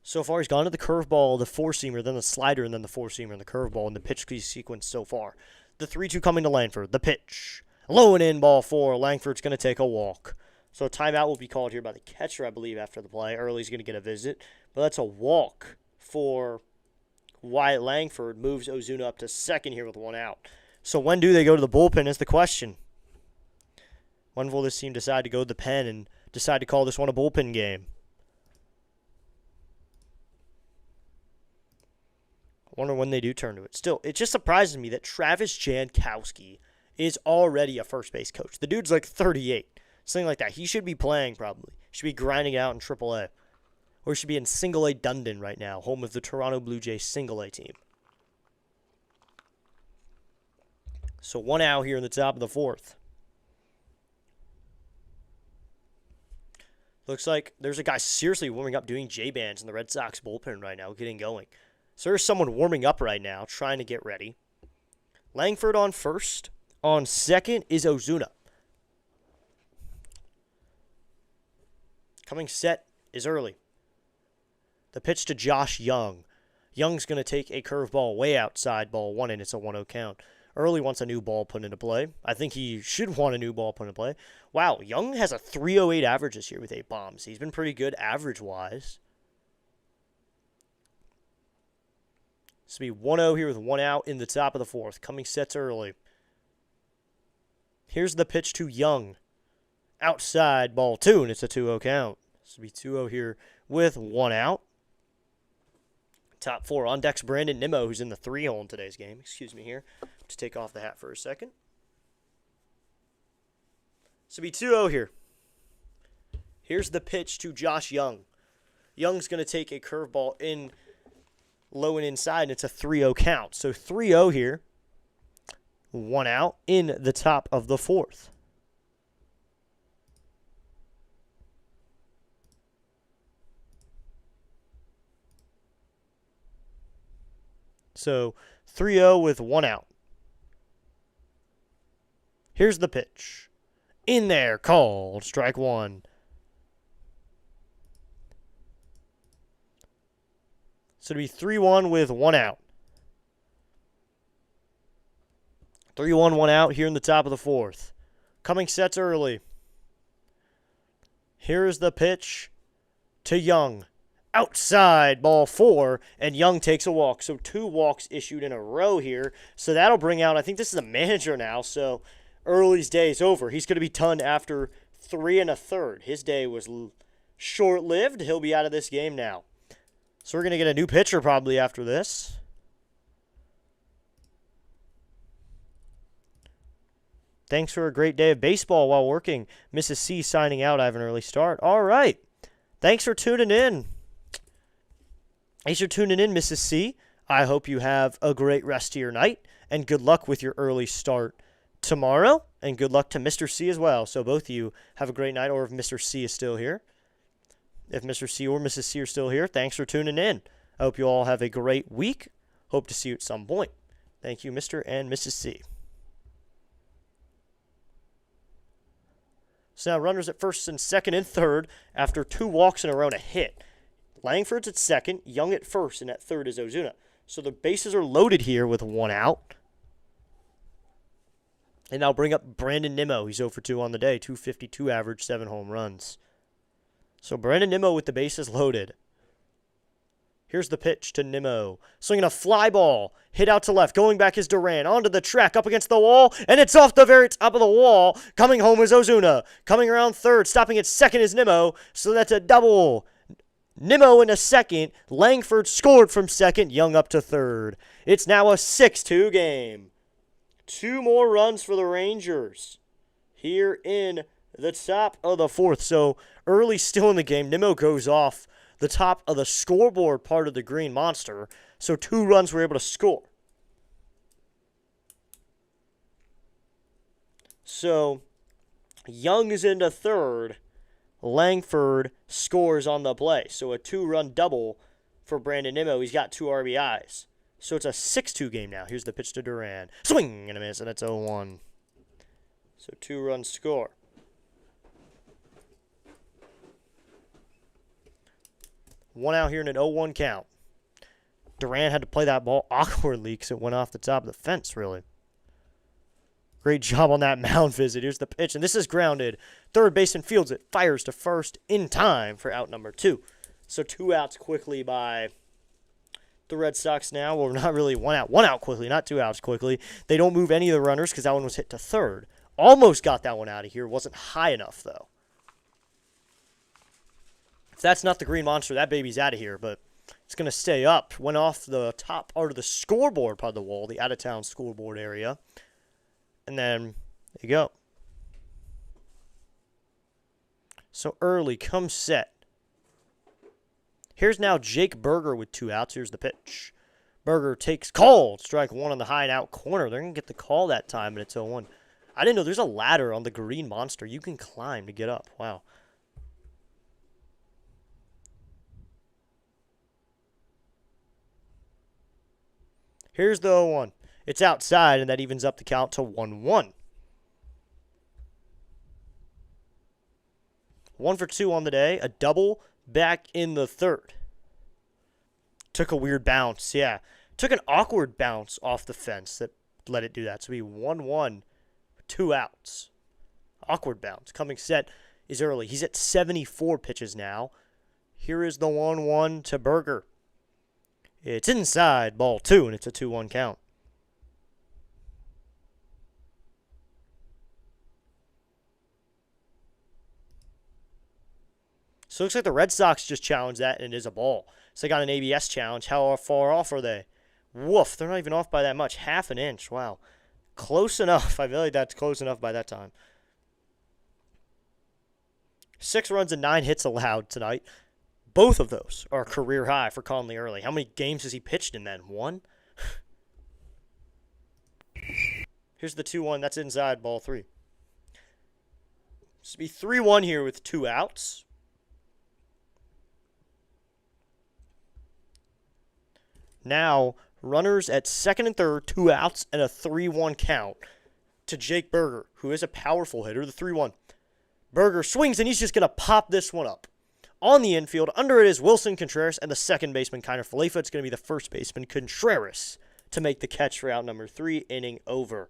Speaker 1: So far, he's gone to the curveball, the 4-seamer, then the slider, and then the 4-seamer and the curveball in the pitch sequence so far. The 3-2 coming to Langford. The pitch. Low and in, ball 4. Langford's going to take a walk. So a timeout will be called here by the catcher, I believe, after the play. Early's going to get a visit. But that's a walk for Wyatt Langford. Moves Ozuna up to second here with 1 out. So when do they go to the bullpen is the question. When will this team decide to go to the pen and decide to call this one a bullpen game? I wonder when they do turn to it. Still, it just surprises me that Travis Jankowski is already a first base coach. The dude's like 38. Something like that. He should be playing probably. Should be grinding out in AAA. Or he should be in Single A Dundon right now, home of the Toronto Blue Jays Single A team. So 1 out here in the top of the 4th. Looks like there's a guy seriously warming up doing J-bands in the Red Sox bullpen right now, getting going. So there's someone warming up right now, trying to get ready. Langford on first. On second is Ozuna. Coming set is Early. The pitch to Josh Young. Young's going to take a curveball way outside, ball 1, and it's a 1-0 count. Early wants a new ball put into play. I think he should want a new ball put into play. Wow, Young has a 308 average this year with 8 bombs. He's been pretty good average-wise. This will be 1-0 here with 1 out in the top of the 4th. Coming sets Early. Here's the pitch to Young. Outside, ball 2, and it's a 2-0 count. This will be 2-0 here with 1 out. Top 4 on deck's Brandon Nimmo, who's in the 3-hole in today's game. Excuse me here. Just take off the hat for a second. This will be 2-0 here. Here's the pitch to Josh Young. Young's going to take a curveball in low and inside, and it's a 3-0 count. So 3-0 here. 1 out in the top of the 4th. So 3-0 with 1 out. Here's the pitch. In there, called. Strike 1. So it'll be 3-1 with 1 out. 3-1, 1 out here in the top of the 4th. Coming sets Early. Here's the pitch to Young. Outside, ball 4, and Young takes a walk. So 2 walks issued in a row here. So that'll bring out, I think this is a manager now, so Early's day is over. He's going to be done after 3 1/3. His day was short-lived. He'll be out of this game now. So we're going to get a new pitcher probably after this. Thanks for a great day of baseball while working. Mrs. C signing out. I have an early start. All right. Thanks for tuning in. Thanks for tuning in, Mrs. C. I hope you have a great rest of your night, and good luck with your early start tomorrow, and good luck to Mr. C as well. So both of you have a great night, or if Mr. C is still here. If Mr. C or Mrs. C are still here, thanks for tuning in. I hope you all have a great week. Hope to see you at some point. Thank you, Mr. and Mrs. C. So now runners at first and second and third after 2 walks in a row and a hit. Langford's at second, Young at first, and at third is Ozuna. So the bases are loaded here with 1 out. And I'll bring up Brandon Nimmo. He's 0 for 2 on the day, 252 average, 7 home runs. So Brandon Nimmo with the bases loaded. Here's the pitch to Nimmo. Swinging a fly ball. Hit out to left. Going back is Duran. Onto the track. Up against the wall. And it's off the very top of the wall. Coming home is Ozuna. Coming around third. Stopping at second is Nimmo. So that's a double. Nimmo in a second. Langford scored from second. Young up to third. It's now a 6-2 game. 2 more runs for the Rangers here in the top of the 4th. So early still in the game. Nimmo goes off the top of the scoreboard part of the Green Monster. So 2 runs were able to score. So Young is into third. Langford scores on the play. So a 2-run double for Brandon Nimmo. He's got 2 RBIs. So it's a 6-2 game now. Here's the pitch to Duran. Swing and a miss, and it's 0-1. So 2-run score. One out here in an 0-1 count. Duran had to play that ball awkwardly because it went off the top of the fence, really. Great job on that mound visit. Here's the pitch, and this is grounded. Third baseman fields it, fires to first in time for out number 2. So 2 outs quickly by the Red Sox now. Well, not really 1 out. 1 out quickly, not 2 outs quickly. They don't move any of the runners because that one was hit to third. Almost got that one out of here. Wasn't high enough, though. If that's not the Green Monster, that baby's out of here, but it's going to stay up. Went off the top part of the scoreboard part of the wall, the out-of-town scoreboard area. And then, there you go. So early, come set. Here's now Jake Berger with 2 outs. Here's the pitch. Berger takes called. Strike 1 on the high and out corner. They're going to get the call that time, and it's 0-1. I didn't know there's a ladder on the Green Monster. You can climb to get up. Wow. Here's the 0-1. It's outside, and that evens up the count to 1-1. 1 for 2 on the day. A double back in the third. Took a weird bounce, yeah. Took an awkward bounce off the fence that let it do that. So be 1-1, 2 outs. Awkward bounce. Coming set is early. He's at 74 pitches now. Here is the 1-1 to Berger. It's inside, ball 2, and it's a 2-1 count. So it looks like the Red Sox just challenged that, and it is a ball. So they got an ABS challenge. How far off are they? Woof, they're not even off by that much. Half an inch, wow. Close enough. I feel like that's close enough by that time. 6 runs and 9 hits allowed tonight. Both of those are career high for Conley Early. How many games has he pitched in then? 1? Here's the 2-1. That's inside, ball 3. This will be 3-1 here with 2 outs. Now, runners at second and third, 2 outs, and a 3-1 count to Jake Berger, who is a powerful hitter, the 3-1. Berger swings, and he's just going to pop this one up. On the infield, under it is Wilson Contreras and the second baseman, Kiner Falefa. It's going to be the first baseman, Contreras, to make the catch for out number 3, inning over.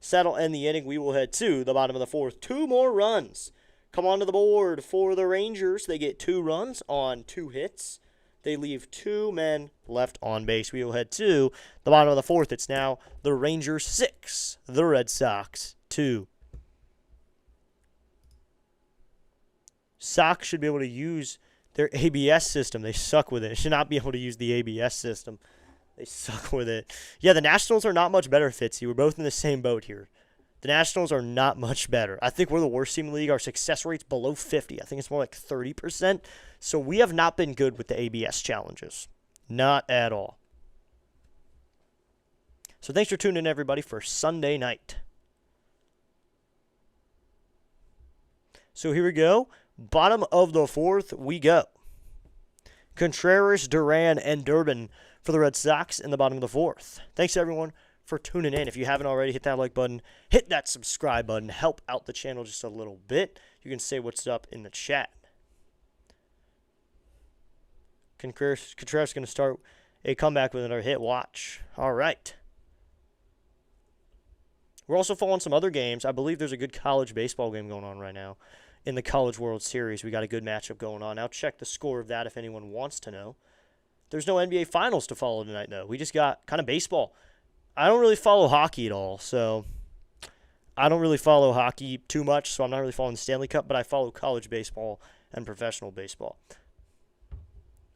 Speaker 1: That'll end the inning. We will head to the bottom of the 4th. 2 more runs come onto the board for the Rangers. They get 2 runs on 2 hits. They leave 2 men left on base. We will head to the bottom of the 4th. It's now the Rangers 6, the Red Sox 2. Sox should be able to use their ABS system. They suck with it. They should not be able to use the ABS system. They suck with it. Yeah, the Nationals are not much better, Fitzy. We're both in the same boat here. The Nationals are not much better. I think we're the worst team in the league. Our success rate's below 50. I think it's more like 30%. So we have not been good with the ABS challenges. Not at all. So thanks for tuning in, everybody, for Sunday night. So here we go. Bottom of the fourth, we go. Contreras, Duran, and Durbin for the Red Sox in the bottom of the fourth. Thanks, everyone, for tuning in. If you haven't already, hit that like button. Hit that subscribe button. Help out the channel just a little bit. You can say what's up in the chat. Contreras is going to start a comeback with another hit. Watch. All right. We're also following some other games. I believe there's a good college baseball game going on right now in the College World Series. We got a good matchup going on. I'll check the score of that if anyone wants to know. There's no NBA Finals to follow tonight, though. We just got kind of baseball. I don't really follow hockey at all, so I don't really follow hockey too much, so I'm not really following the Stanley Cup, but I follow college baseball and professional baseball.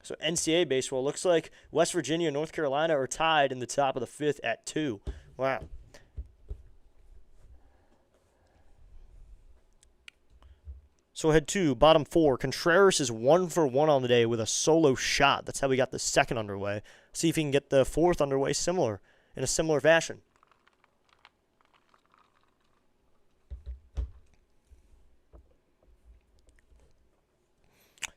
Speaker 1: So NCAA baseball, looks like West Virginia and North Carolina are tied in the top of the fifth at 2. Wow. So head to bottom 4. Contreras is 1 for 1 on the day with a solo shot. That's how we got the second underway. See if he can get the fourth underway in a similar fashion.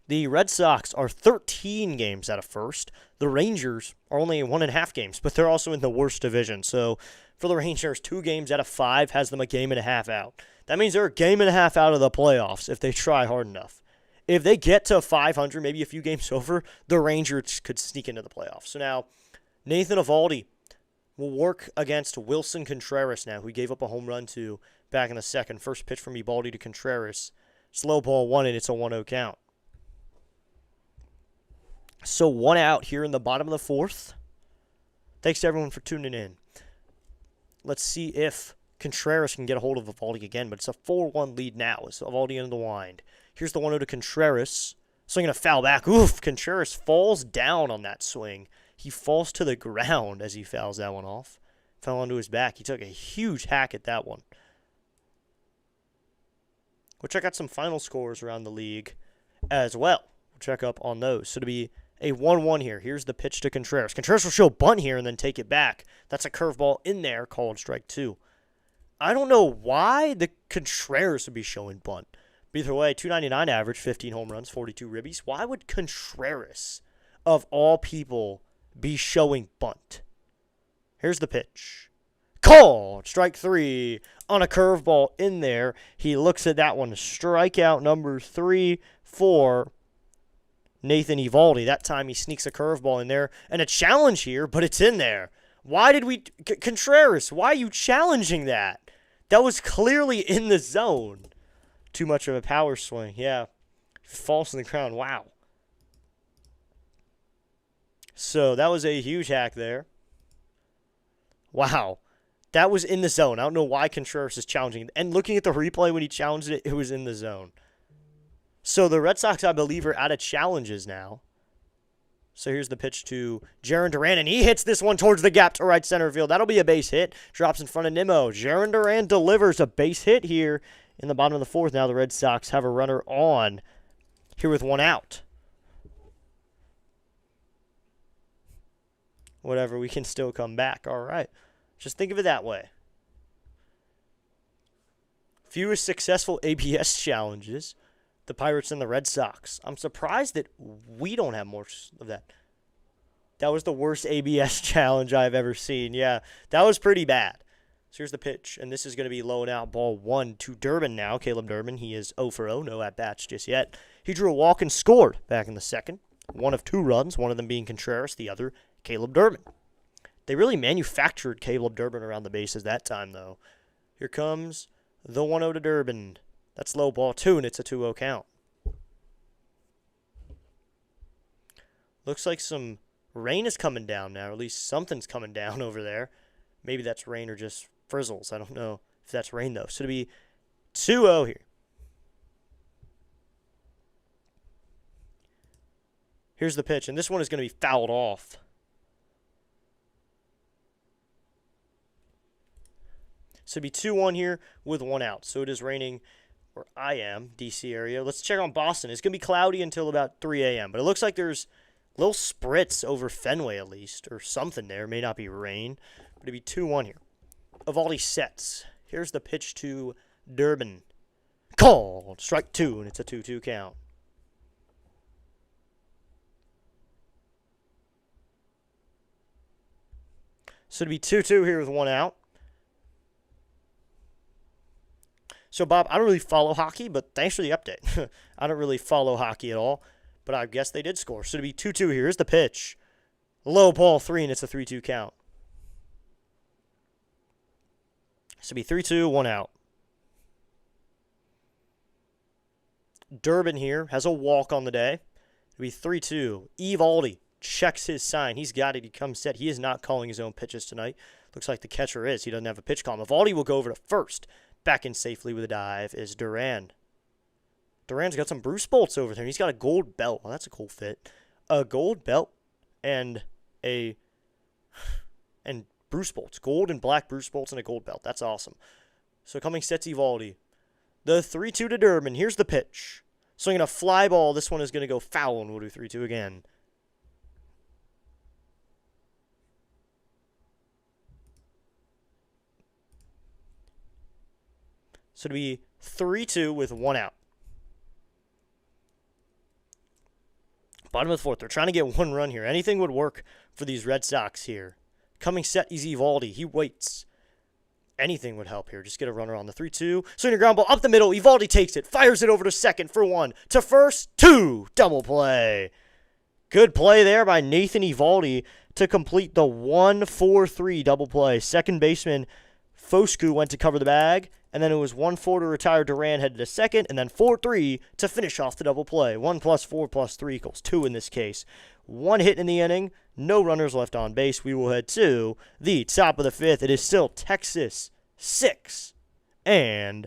Speaker 1: The Red Sox are 13 games out of first. The Rangers are only 1.5 games, but they're also in the worst division. So for the Rangers, 2 games out of 5 has them a game and a half out. That means they're a game and a half out of the playoffs if they try hard enough. If they get to 500, maybe a few games over, the Rangers could sneak into the playoffs. So now, Nathan Eovaldi will work against Wilson Contreras now, who he gave up a home run to back in the second. First pitch from Eovaldi to Contreras. Slow ball 1, and it's a 1-0 count. So 1 out here in the bottom of the fourth. Thanks to everyone for tuning in. Let's see if Contreras can get a hold of Eovaldi again, but it's a 4-1 lead now. It's Eovaldi into the wind. Here's the 1-0 to Contreras. Swinging a foul back. Oof, Contreras falls down on that swing. He falls to the ground as he fouls that one off. Fell onto his back. He took a huge hack at that one. We'll check out some final scores around the league as well. We'll check up on those. So to be a 1-1 here. Here's the pitch to Contreras. Contreras will show bunt here and then take it back. That's a curveball in there called strike 2. I don't know why the Contreras would be showing bunt. But either way, 299 average, 15 home runs, 42 ribbies. Why would Contreras, of all people, be showing bunt? Here's the pitch. Called! Strike 3 on a curveball in there. He looks at that one. Strikeout number 3 for Nathan Eovaldi. That time he sneaks a curveball in there. And a challenge here, but it's in there. Why did we... Contreras, why are you challenging that? That was clearly in the zone. Too much of a power swing. Yeah. Falls to the ground. Wow. So that was a huge hack there. Wow. That was in the zone. I don't know why Contreras is challenging. And looking at the replay when he challenged it, it was in the zone. So the Red Sox, I believe, are out of challenges now. So here's the pitch to Jarren Duran, and he hits this one towards the gap to right center field. That'll be a base hit. Drops in front of Nimmo. Jarren Duran delivers a base hit here in the bottom of the fourth. Now the Red Sox have a runner on here with 1 out. Whatever, we can still come back. All right. Just think of it that way. Fewest successful ABS challenges. The Pirates and the Red Sox. I'm surprised that we don't have more of that. That was the worst ABS challenge I've ever seen. Yeah, that was pretty bad. So here's the pitch, and this is going to be low and out. Ball 1 to Durbin now. Caleb Durbin, he is 0 for 0. No at-bats just yet. He drew a walk and scored back in the second. 1 of 2 runs, one of them being Contreras, the other Caleb Durbin. They really manufactured Caleb Durbin around the bases that time, though. Here comes the 1-0 to Durbin. That's low ball 2, and it's a 2-0 count. Looks like some rain is coming down now, or at least something's coming down over there. Maybe that's rain or just frizzles. I don't know if that's rain, though. So it'll be 2-0 here. Here's the pitch, and this one is going to be fouled off. So it'd be 2-1 here with 1 out. So it is raining where I am, D.C. area. Let's check on Boston. It's going to be cloudy until about 3 a.m., but it looks like there's little spritz over Fenway at least, or something there. It may not be rain, but it'd be 2-1 here. Evaldi sets. Here's the pitch to Duran. Called. Strike 2, and it's a 2-2 count. So it'd be 2-2 here with 1 out. So, Bob, I don't really follow hockey, but thanks for the update. I don't really follow hockey at all, but I guess they did score. So it'd be 2-2 here. Here's the pitch. Low ball 3, and it's a 3-2 count. So it'd be 3-2, 1 out. Duran here has a walk on the day. It'd be 3-2. Evaldi checks his sign. He's got it. He comes set. He is not calling his own pitches tonight. Looks like the catcher is. He doesn't have a pitch column. Evaldi will go over to first. Back in safely with a dive is Duran. Duran's got some Bruce bolts over there. He's got a gold belt. Well, that's a cool fit. A gold belt and Bruce bolts. Gold and black Bruce bolts and a gold belt. That's awesome. So coming sets Evaldi. The 3-2 to Duran. Here's the pitch. Swinging a fly ball. This one is going to go foul, and we'll do 3-2 again. So it'd be 3-2 with 1 out. Bottom of the 4th. They're trying to get 1 run here. Anything would work for these Red Sox here. Coming set is Evaldi. He waits. Anything would help here. Just get a runner on the 3-2. Swinging a ground ball up the middle. Evaldi takes it. Fires it over to second for 1. To first, 2. Double play. Good play there by Nathan Evaldi to complete the 1-4-3 double play. Second baseman Foscue went to cover the bag. And then it was 1-4 to retire Duran, headed to second, and then 4-3 to finish off the double play. 1 + 4 + 3 = 2 in this case. 1 hit in the inning, no runners left on base. We will head to the top of the 5th. It is still Texas 6 and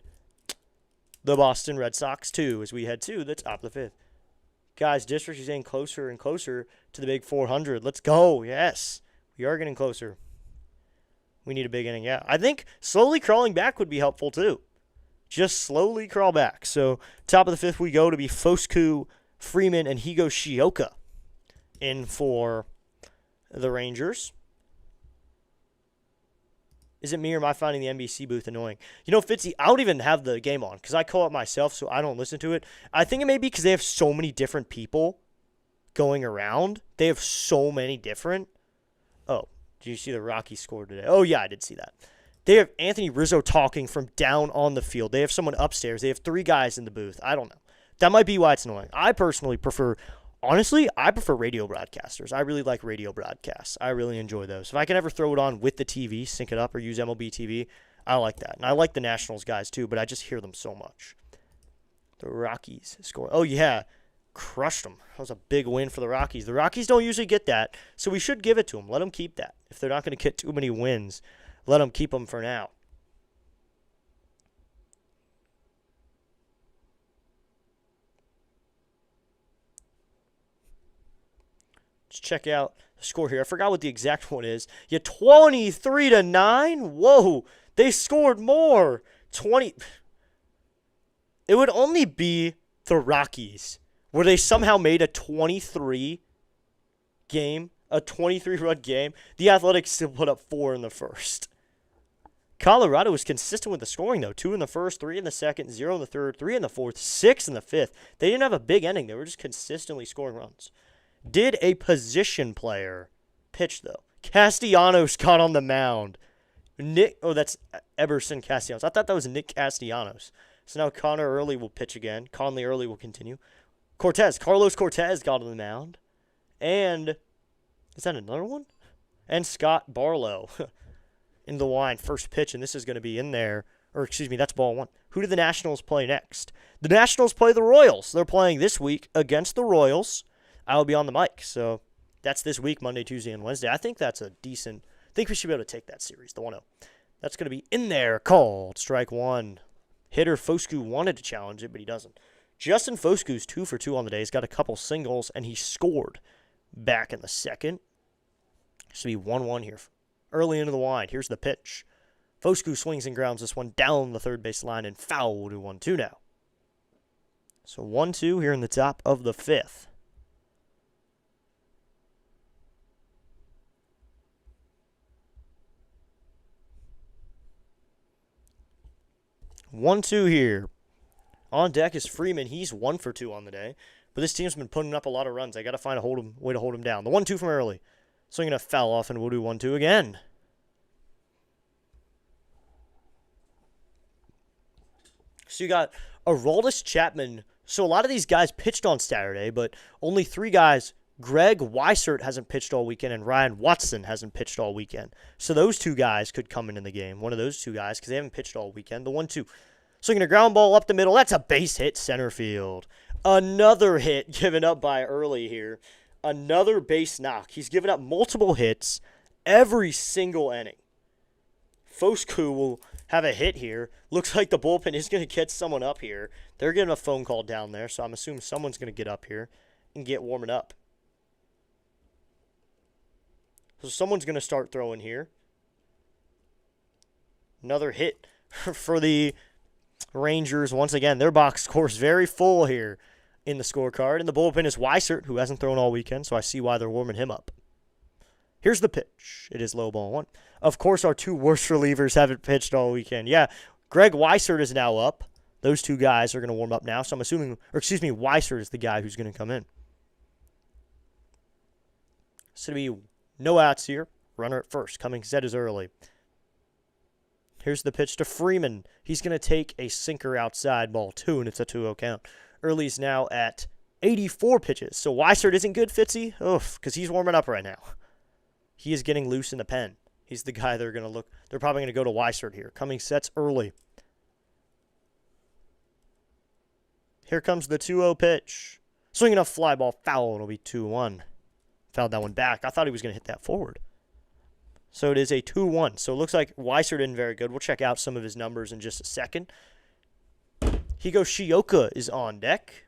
Speaker 1: the Boston Red Sox 2 as we head to the top of the 5th. Guys, district is getting closer and closer to the big 400. Let's go. Yes, we are getting closer. We need a big inning, yeah. I think slowly crawling back would be helpful, too. Just slowly crawl back. So, top of the 5th we go to be Foscue, Freeman, and Higashioka in for the Rangers. Is it me or am I finding the NBC booth annoying? You know, Fitzy, I don't even have the game on because I call it myself, so I don't listen to it. I think it may be because they have so many different people going around. They have so many different. Oh. Did you see the Rockies score today? Oh, yeah, I did see that. They have Anthony Rizzo talking from down on the field. They have someone upstairs. They have 3 guys in the booth. I don't know. That might be why it's annoying. I personally prefer, honestly, radio broadcasters. I really like radio broadcasts. I really enjoy those. If I can ever throw it on with the TV, sync it up, or use MLB TV, I like that. And I like the Nationals guys, too, but I just hear them so much. The Rockies score. Oh, yeah. Crushed them. That was a big win for the Rockies. The Rockies don't usually get that, so we should give it to them. Let them keep that. If they're not going to get too many wins, let them keep them for now. Let's check out the score here. I forgot what the exact one is. Yeah, 23-9. Whoa, they scored more. 20. It would only be the Rockies where they somehow made a 23-run game. The Athletics still put up 4 in the first. Colorado was consistent with the scoring, though. 2 in the first, 3 in the second, 0 in the third, 3 in the fourth, 6 in the fifth. They didn't have a big inning. They were just consistently scoring runs. Did a position player pitch, though? Castellanos got on the mound. That's Eberson Castellanos. I thought that was Nick Castellanos. So now Connor Early will pitch again. Conley Early will continue. Carlos Cortez got on the mound. And is that another one? And Scott Barlow in the line, first pitch, and this is going to be in there. Or, excuse me, that's ball 1. Who do the Nationals play next? The Nationals play the Royals. They're playing this week against the Royals. I will be on the mic, so that's this week, Monday, Tuesday, and Wednesday. I think that's a decent – I think we should be able to take that series, the 1-0. That's going to be in there, called strike 1. Hitter Foscue wanted to challenge it, but he doesn't. Justin Foscu's 2 for 2 on the day. He's got a couple singles, and he scored back in the second. Should be 1-1 here. Early into the wind. Here's the pitch. Foscu swings and grounds this one down the third base line and foul to 1-2 now. So 1-2 here in the top of the fifth. One, two here. On deck is Freeman. He's 1 for 2 on the day. But this team's been putting up a lot of runs. I got to find a way to hold him down. The 1-2 from early. So I'm going to foul off, and we'll do 1-2 again. So you got Aroldis Chapman. So a lot of these guys pitched on Saturday, but only 3 guys. Greg Weissert hasn't pitched all weekend, and Ryan Watson hasn't pitched all weekend. So those 2 guys could come in the game. One of those 2 guys, because they haven't pitched all weekend. The 1-2. Swinging a ground ball up the middle. That's a base hit center field. Another hit given up by early here. Another base knock. He's given up multiple hits every single inning. Foscu will have a hit here. Looks like the bullpen is going to get someone up here. They're getting a phone call down there, so I'm assuming someone's going to get up here and get warming up. So someone's going to start throwing here. Another hit for the Rangers. Once again, their box score is very full here in the scorecard. And the bullpen is Weissert, who hasn't thrown all weekend, so I see why they're warming him up. Here's the pitch. It is low ball 1. Of course, our 2 worst relievers haven't pitched all weekend. Yeah, Greg Weissert is now up. Those 2 guys are going to warm up now, so I'm assuming, Weissert is the guy who's going to come in. So to be no outs here. Runner at first. Coming set is early. Here's the pitch to Freeman. He's going to take a sinker outside, ball 2, and it's a 2-0 count. Early's now at 84 pitches. So Weissert isn't good, Fitzy? Oof, because he's warming up right now. He is getting loose in the pen. He's the guy they're going to look. They're probably going to go to Weissert here. Coming sets early. Here comes the 2-0 pitch. Swinging a fly ball foul. It'll be 2-1. Fouled that one back. I thought he was going to hit that forward. So it is a 2-1. So it looks like Weissert isn't very good. We'll check out some of his numbers in just a second. Higashioka is on deck.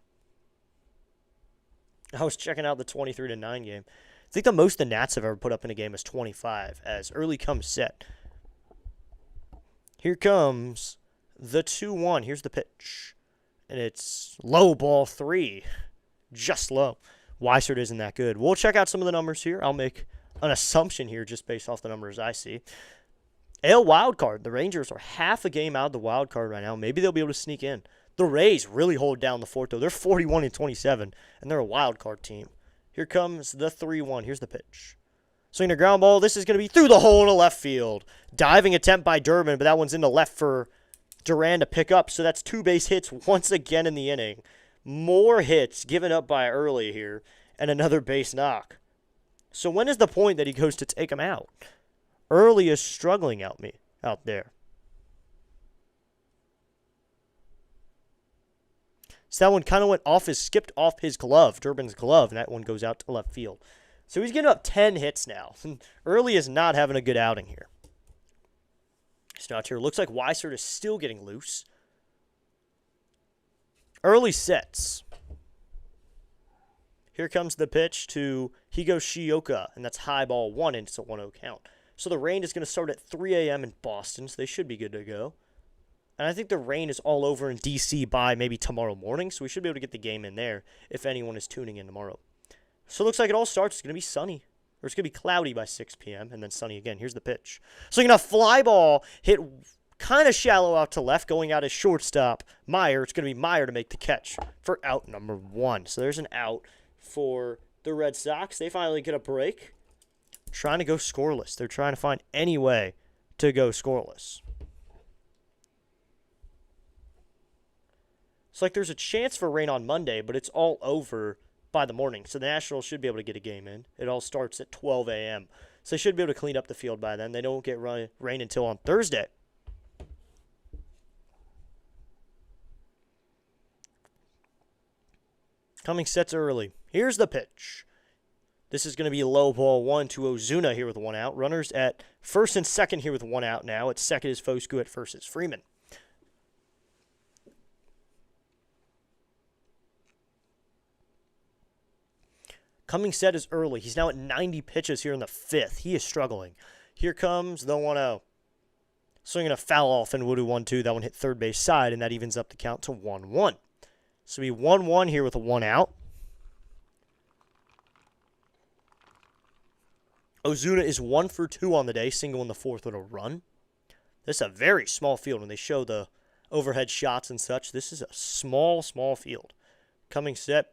Speaker 1: I was checking out the 23-9 game. I think the most the Nats have ever put up in a game is 25, as early comes set. Here comes the 2-1. Here's the pitch. And it's low ball 3. Just low. Weissert isn't that good. We'll check out some of the numbers here. I'll make an assumption here just based off the numbers I see. AL wild card. The Rangers are half a game out of the wild card right now. Maybe they'll be able to sneak in. The Rays really hold down the fort, though. They're 41-27, and they're a wild card team. Here comes the 3-1. Here's the pitch. Swinging a ground ball. This is going to be through the hole in the left field. Diving attempt by Duran, but that one's in the left for Duran to pick up. So that's 2 base hits once again in the inning. More hits given up by early here, and another base knock. So when is the point that he goes to take him out? Early is struggling out there. So that one kind of skipped off his glove, Durbin's glove, and that one goes out to left field. So he's getting up 10 hits now. Early is not having a good outing here. So out here, looks like Weissert is still getting loose. Early sets. Here comes the pitch to Higashioka, and that's high ball 1, and it's a 1-0 count. So the rain is going to start at 3 a.m. in Boston, so they should be good to go. And I think the rain is all over in D.C. by maybe tomorrow morning, so we should be able to get the game in there if anyone is tuning in tomorrow. So it looks like it all starts. It's going to be sunny, or it's going to be cloudy by 6 p.m., and then sunny again. Here's the pitch. So you're going to fly ball, hit kind of shallow out to left, going out as shortstop. Meyer, it's going to be Meyer to make the catch for out number 1. So there's an out for the Red Sox. They finally get a break. Trying to go scoreless. They're trying to find any way to go scoreless. It's like there's a chance for rain on Monday, but it's all over by the morning. So the Nationals should be able to get a game in. It all starts at 12 a.m. So they should be able to clean up the field by then. They don't get rain until on Thursday. Coming sets early. Here's the pitch. This is going to be low ball 1 to Ozuna here with 1 out. Runners at first and second here with 1 out now. At second is Foscu. At first is Freeman. Coming set is early. He's now at 90 pitches here in the fifth. He is struggling. Here comes the 1-0. Swinging a foul off and we'll do 1-2. That one hit third base side, and that evens up the count to 1-1. So we 1-1 here with a 1 out. Ozuna is 1 for 2 on the day, single in the fourth with a run. This is a very small field when they show the overhead shots and such. This is a small field. Coming set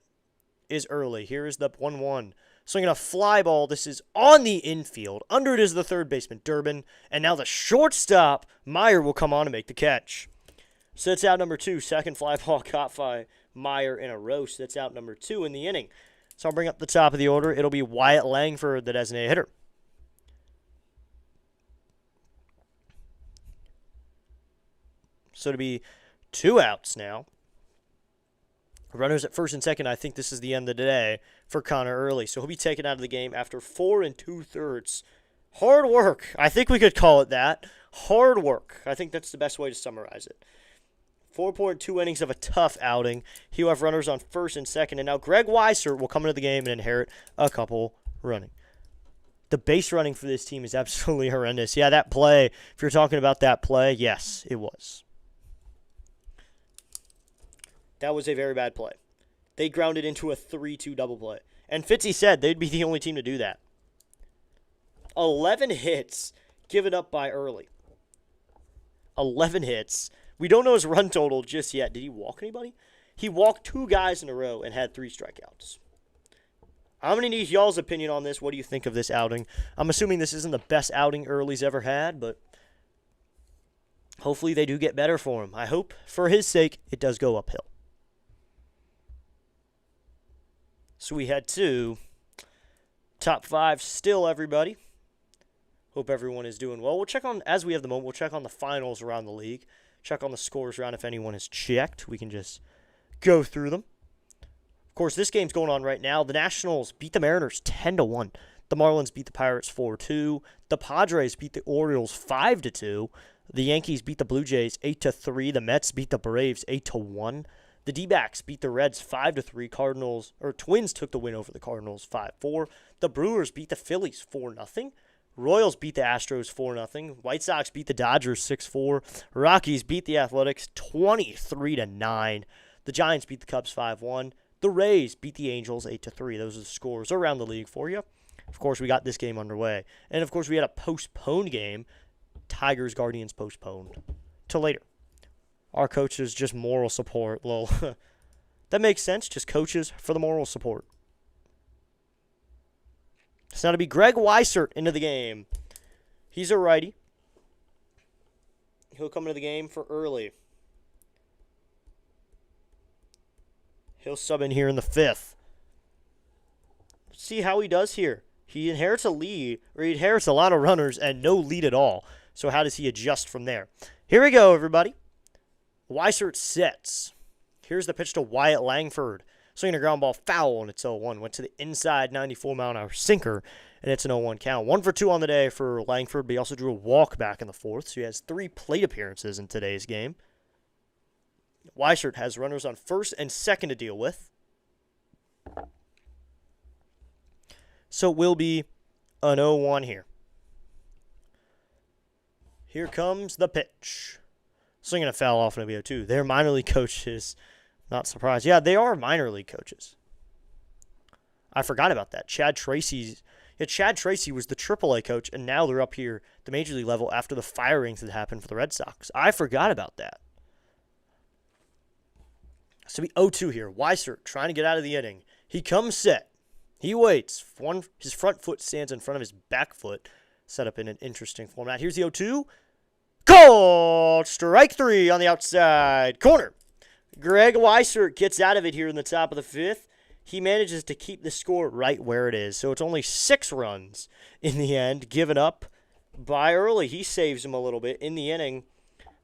Speaker 1: is early. Here is the 1-1. Swinging a fly ball. This is on the infield. Under it is the third baseman, Duran. And now the shortstop, Meyer, will come on and make the catch. So that's out number 2. Second fly ball caught by Meyer in a row. So that's out number 2 in the inning. So I'll bring up the top of the order. It'll be Wyatt Langford, the designated hitter. So to be 2 outs now. Runners at first and second. I think this is the end of the day for Connor Early. So he'll be taken out of the game after 4 2/3. Hard work. I think we could call it that. Hard work. I think that's the best way to summarize it. 4.2 innings of a tough outing. He'll have runners on first and second. And now Greg Weiser will come into the game and inherit a couple running. The base running for this team is absolutely horrendous. Yeah, that play, if you're talking about that play, yes, it was. That was a very bad play. They grounded into a 3-2 double play. And Fitzy said they'd be the only team to do that. 11 hits given up by Early. 11 hits. We don't know his run total just yet. Did he walk anybody? He walked 2 guys in a row and had 3 strikeouts. I'm going to need y'all's opinion on this. What do you think of this outing? I'm assuming this isn't the best outing Early's ever had, but hopefully they do get better for him. I hope, for his sake, it does go uphill. So we had 2. Top 5 still, everybody. Hope everyone is doing well. We'll check on, as we have the moment, we'll check on the finals around the league. Check on the scores around if anyone has checked. We can just go through them. Of course, this game's going on right now. The Nationals beat the Mariners 10-1. The Marlins beat the Pirates 4-2. The Padres beat the Orioles 5-2. The Yankees beat the Blue Jays 8-3. The Mets beat the Braves 8-1. The D-backs beat the Reds 5-3. Twins took the win over the Cardinals 5-4. The Brewers beat the Phillies 4-0. Royals beat the Astros 4-0. White Sox beat the Dodgers 6-4. Rockies beat the Athletics 23-9. The Giants beat the Cubs 5-1. The Rays beat the Angels 8-3. Those are the scores around the league for you. Of course, we got this game underway. And, of course, we had a postponed game. Tigers-Guardians postponed to later. Our coaches, just moral support. Lol. That makes sense. Just coaches for the moral support. So now to be Greg Weissert into the game. He's a righty. He'll come into the game for Early. He'll sub in here in the 5th. See how he does here. He inherits a lead, or he inherits a lot of runners and no lead at all. So how does he adjust from there? Here we go, everybody. Weissert sets. Here's the pitch to Wyatt Langford. Swinging a ground ball foul, and it's 0-1. Went to the inside 94-mile-an-hour sinker, and it's an 0-1 count. 1 for 2 on the day for Langford, but he also drew a walk back in the 4th, so he has 3 plate appearances in today's game. Weissert has runners on first and second to deal with. So it will be an 0-1 here. Here comes the pitch. Swinging a foul off in a VO2. They're minor league coaches. Not surprised. Yeah, they are minor league coaches. I forgot about that. Chad Tracy was the AAA coach, and now they're up here at the major league level after the firings that happened for the Red Sox. I forgot about that. So we 0-2 here. Weissert trying to get out of the inning. He comes set. He waits. His front foot stands in front of his back foot, set up in an interesting format. Here's the 0-2. Called strike 3 on the outside corner. Greg Weissert gets out of it here in the top of the 5th. He manages to keep the score right where it is. So it's only 6 runs in the end, given up by Early. He saves him a little bit. In the inning,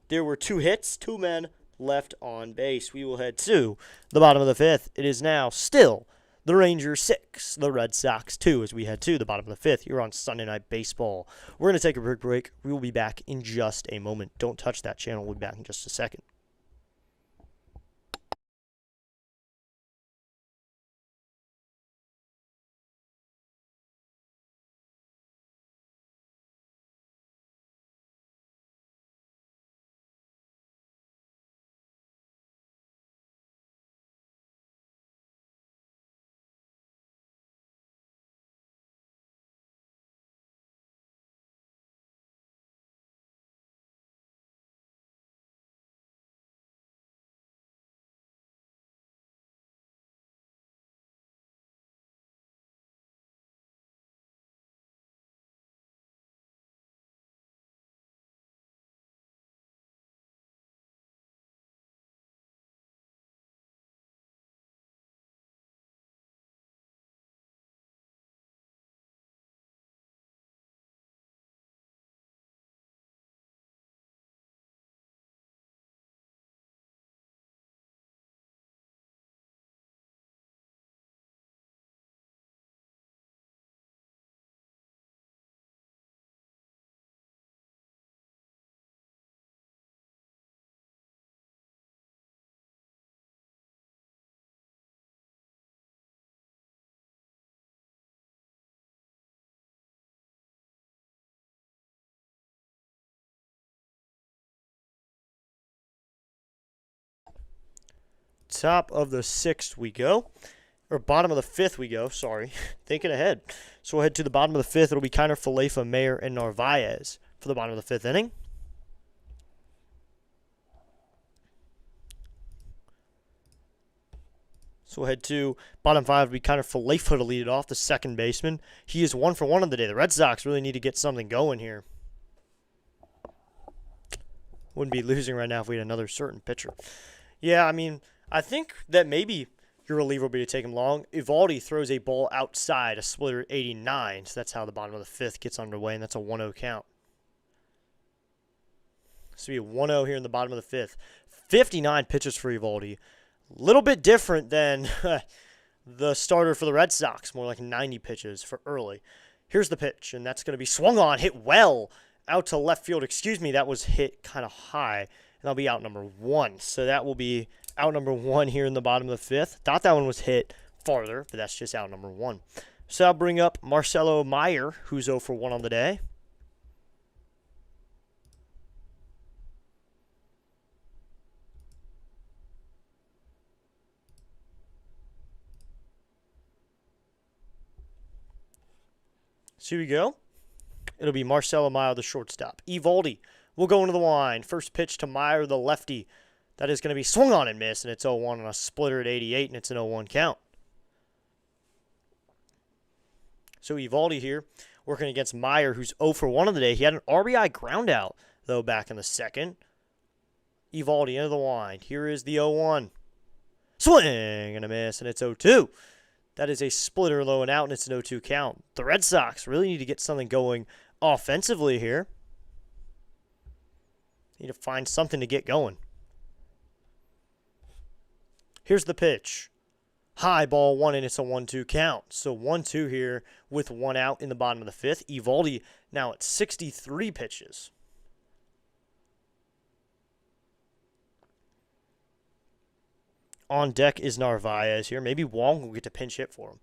Speaker 1: there were 2 hits, 2 men left on base. We will head to the bottom of the 5th. It is now still the Rangers 6, the Red Sox 2, as we head to the bottom of the 5th here on Sunday Night Baseball. We're going to take a quick break. We will be back in just a moment. Don't touch that channel. We'll be back in just a second. Top of the sixth we go. Or bottom of the fifth we go, sorry. Thinking ahead. So we'll head to the bottom of the fifth. It'll be Kiner Falefa, Mayer, and Narvaez for the bottom of the fifth inning. So we'll head to bottom five. It'll be Kiner Falefa to lead it off, the second baseman. He is 1 for 1 on the day. The Red Sox really need to get something going here. Wouldn't be losing right now if we had another certain pitcher. Yeah, I mean, I think that maybe your reliever will be to take him long. Eovaldi throws a ball outside, a splitter at 89. So that's how the bottom of the fifth gets underway, and that's a 1-0 count. So we have 1-0 here in the bottom of the fifth. 59 pitches for Eovaldi. A little bit different than the starter for the Red Sox, more like 90 pitches for early. Here's the pitch, and that's going to be swung on, hit well out to left field. Excuse me, that was hit kind of high, and that'll be out number 1. So that will be out number 1 here in the bottom of the fifth. Thought that one was hit farther, but that's just out number 1. So I'll bring up Marcelo Mayer, who's 0 for 1 on the day. So here we go. It'll be Marcelo Mayer, the shortstop. Eovaldi will go into the line. First pitch to Mayer, the lefty. That is going to be swung on and missed, and it's 0-1 on a splitter at 88, and it's an 0-1 count. So Eovaldi here working against Mayer, who's 0 for 1 on the day. He had an RBI ground out, though, back in the second. Eovaldi into the line. Here is the 0-1. Swing and a miss, and it's 0-2. That is a splitter low and out, and it's an 0-2 count. The Red Sox really need to get something going offensively here. Need to find something to get going. Here's the pitch. High ball 1, and it's a 1-2 count. So 1-2 here with 1 out in the bottom of the fifth. Eovaldi now at 63 pitches. On deck is Narvaez here. Maybe Wong will get to pinch hit for him.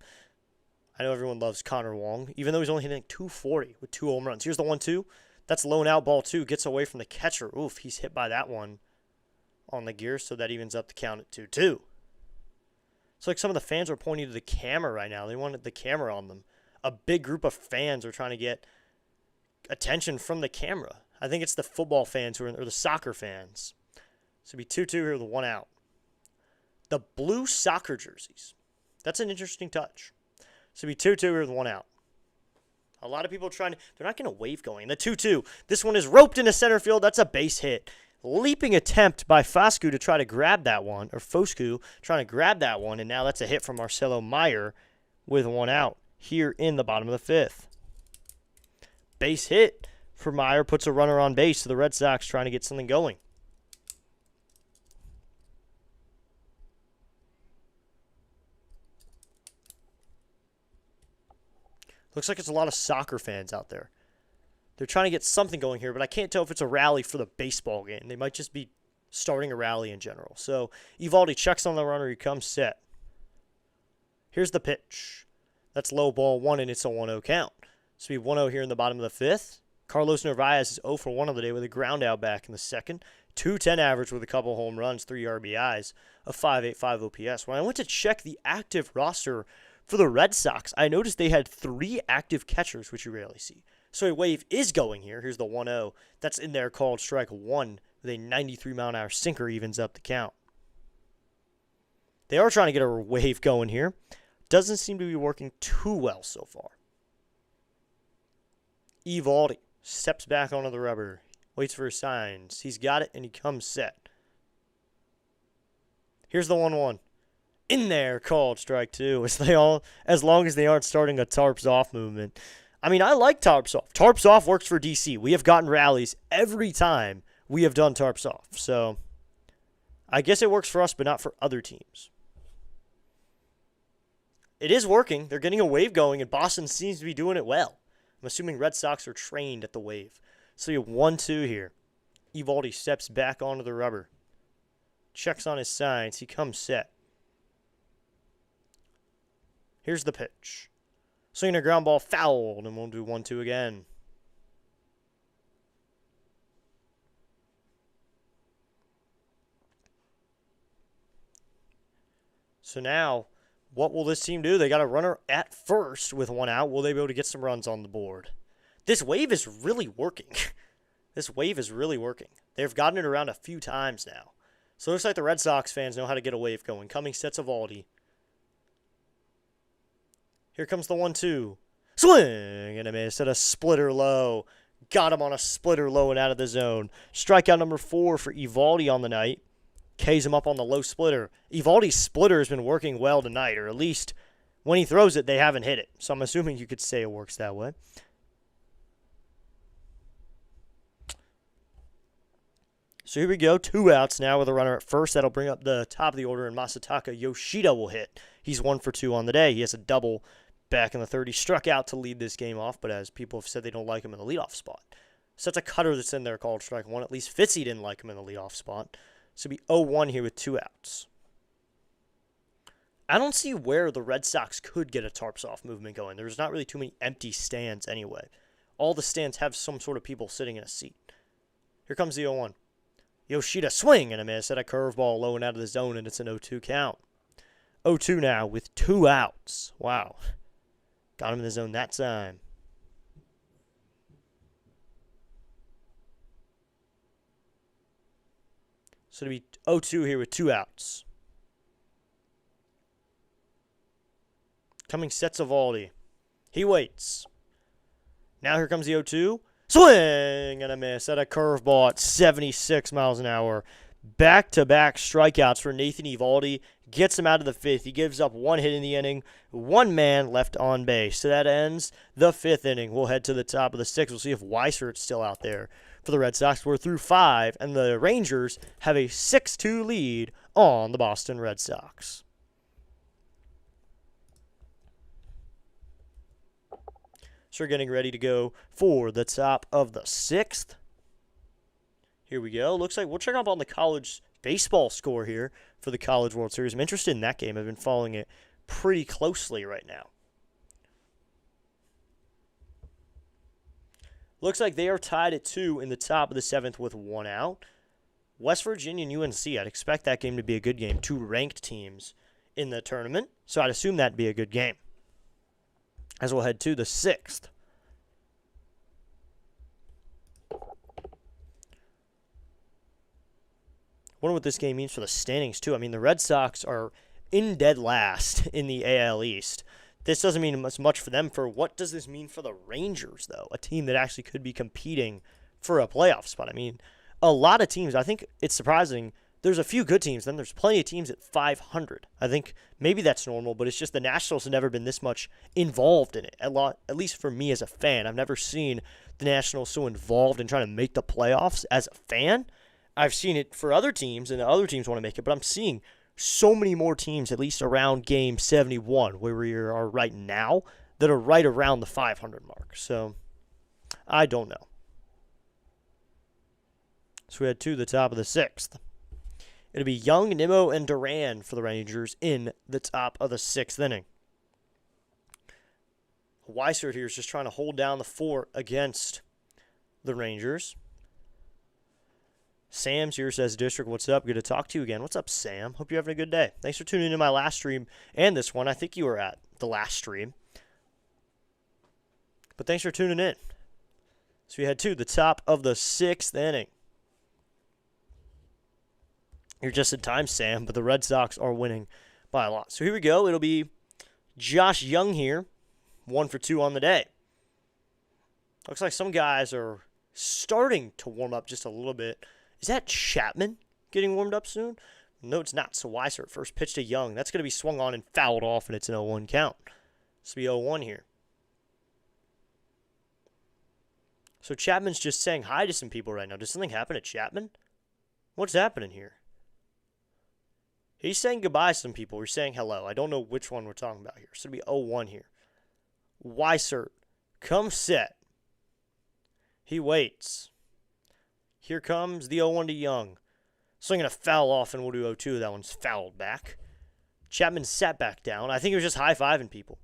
Speaker 1: I know everyone loves Connor Wong, even though he's only hitting 240 with 2 home runs. Here's the 1-2. That's low and out, ball 2. Gets away from the catcher. Oof, he's hit by that one on the gear, so that evens up the count at 2-2. It's like some of the fans are pointing to the camera right now. They wanted the camera on them. A big group of fans are trying to get attention from the camera. I think it's the football fans or the soccer fans. So it'll be 2-2 here with 1 out. The blue soccer jerseys. That's an interesting touch. So it'll be 2-2 here with 1 out. A lot of people they're not going to wave going. The 2-2. This one is roped into center field. That's a base hit. Leaping attempt by Foscu to try to grab that one, or Foscu trying to grab that one, and now that's a hit from Marcelo Mayer with 1 out here in the bottom of the fifth. Base hit for Mayer puts a runner on base, so the Red Sox trying to get something going. Looks like it's a lot of soccer fans out there. They're trying to get something going here, but I can't tell if it's a rally for the baseball game. They might just be starting a rally in general. So Eovaldi checks on the runner. He comes set. Here's the pitch. That's low ball 1, and it's a 1-0 count. So we have 1-0 here in the bottom of the fifth. Carlos Narvaez is 0 for 1 on the day with a ground out back in the second. 210 average with a couple home runs, 3 RBIs, a 5.85 OPS. When I went to check the active roster for the Red Sox, I noticed they had 3 active catchers, which you rarely see. So a wave is going here. Here's the 1-0. That's in there called strike 1 with a 93-mile-an-hour sinker evens up the count. They are trying to get a wave going here. Doesn't seem to be working too well so far. Eovaldi steps back onto the rubber. Waits for his signs. He's got it, and he comes set. Here's the 1-1. In there called strike 2. As long as they aren't starting a tarps off movement. I mean, I like tarps off. Tarps off works for DC. We have gotten rallies every time we have done tarps off. So I guess it works for us, but not for other teams. It is working. They're getting a wave going, and Boston seems to be doing it well. I'm assuming Red Sox are trained at the wave. So you have 1-2 here. Eovaldi steps back onto the rubber. Checks on his signs. He comes set. Here's the pitch. Swinging a ground ball fouled, and we'll do 1-2 again. So now, what will this team do? They got a runner at first with 1 out. Will they be able to get some runs on the board? This wave is really working. This wave is really working. They've gotten it around a few times now. So it looks like the Red Sox fans know how to get a wave going. Coming sets of Aldi. Here comes the 1-2. Swing and a miss at a splitter low. Got him on a splitter low and out of the zone. Strikeout number 4 for Evaldi on the night. K's him up on the low splitter. Evaldi's splitter has been working well tonight, or at least when he throws it, they haven't hit it. So I'm assuming you could say it works that way. So here we go, 2 outs now with a runner at first. That'll bring up the top of the order, and Masataka Yoshida will hit. He's 1 for 2 on the day. He has a double back in the third. He struck out to lead this game off, but as people have said, they don't like him in the leadoff spot. So that's a cutter that's in there called strike 1. At least Fitzy didn't like him in the leadoff spot. So it'll be 0-1 here with 2 outs. I don't see where the Red Sox could get a tarps off movement going. There's not really too many empty stands anyway. All the stands have some sort of people sitting in a seat. Here comes the 0-1. Yoshida swing and a miss at a curveball low and out of the zone, and it's an 0-2 count. 0-2 now with 2 outs. Wow. Got him in the zone that time. So it'll be 0-2 here with 2 outs. Coming sets of Aldi. He waits. Now here comes the 0-2. Swing and a miss at a curveball at 76 miles an hour. Back-to-back strikeouts for Nathan Evaldi. Gets him out of the 5th. He gives up 1 hit in the inning. 1 man left on base. So that ends the 5th inning. We'll head to the top of the 6th. We'll see if Weisert's still out there for the Red Sox. We're through 5, and the Rangers have a 6-2 lead on the Boston Red Sox. So we're getting ready to go for the top of the 6th. Here we go. Looks like we'll check up on the college baseball score here for the College World Series. I'm interested in that game. I've been following it pretty closely right now. Looks like they are tied at 2 in the top of the 7th with 1 out. West Virginia and UNC, I'd expect that game to be a good game. 2 ranked teams in the tournament, so I'd assume that'd be a good game. As we'll head to the 6th. Wonder what this game means for the standings, too. I mean, the Red Sox are in dead last in the AL East. This doesn't mean much for them. For what does this mean for the Rangers, though? A team that actually could be competing for a playoff spot. I mean, a lot of teams, I think it's surprising. There's a few good teams, then there's plenty of teams at 500. I think maybe that's normal, but it's just the Nationals have never been this much involved in it. At least for me as a fan. I've never seen the Nationals so involved in trying to make the playoffs as a fan. I've seen it for other teams, and the other teams want to make it, but I'm seeing so many more teams, at least around game 71, where we are right now, that are right around the 500 mark. So, I don't know. So we head to the top of the 6th. It'll be Young, Nimmo, and Duran for the Rangers in the top of the 6th inning. Weissert here is just trying to hold down the fort against the Rangers. Sam's here, says District, what's up? Good to talk to you again. What's up, Sam? Hope you're having a good day. Thanks for tuning in to my last stream and this one. I think you were at the last stream. But thanks for tuning in. So we head to the top of the 6th inning. You're just in time, Sam, but the Red Sox are winning by a lot. So here we go. It'll be Josh Young here, 1 for 2 on the day. Looks like some guys are starting to warm up just a little bit. Is that Chapman getting warmed up soon? No, it's not. So Weiser, first pitch to Young. That's going to be swung on and fouled off, and it's an 0-1 count. This will be 0-1 here. So Chapman's just saying hi to some people right now. Did something happen to Chapman? What's happening here? He's saying goodbye to some people. We're saying hello. I don't know which one we're talking about here. So it'll be 0-1 here. Weissert comes set. He waits. Here comes the 0-1 to Young. Swinging a foul off, and we'll do 0-2. That one's fouled back. Chapman sat back down. I think he was just high-fiving people.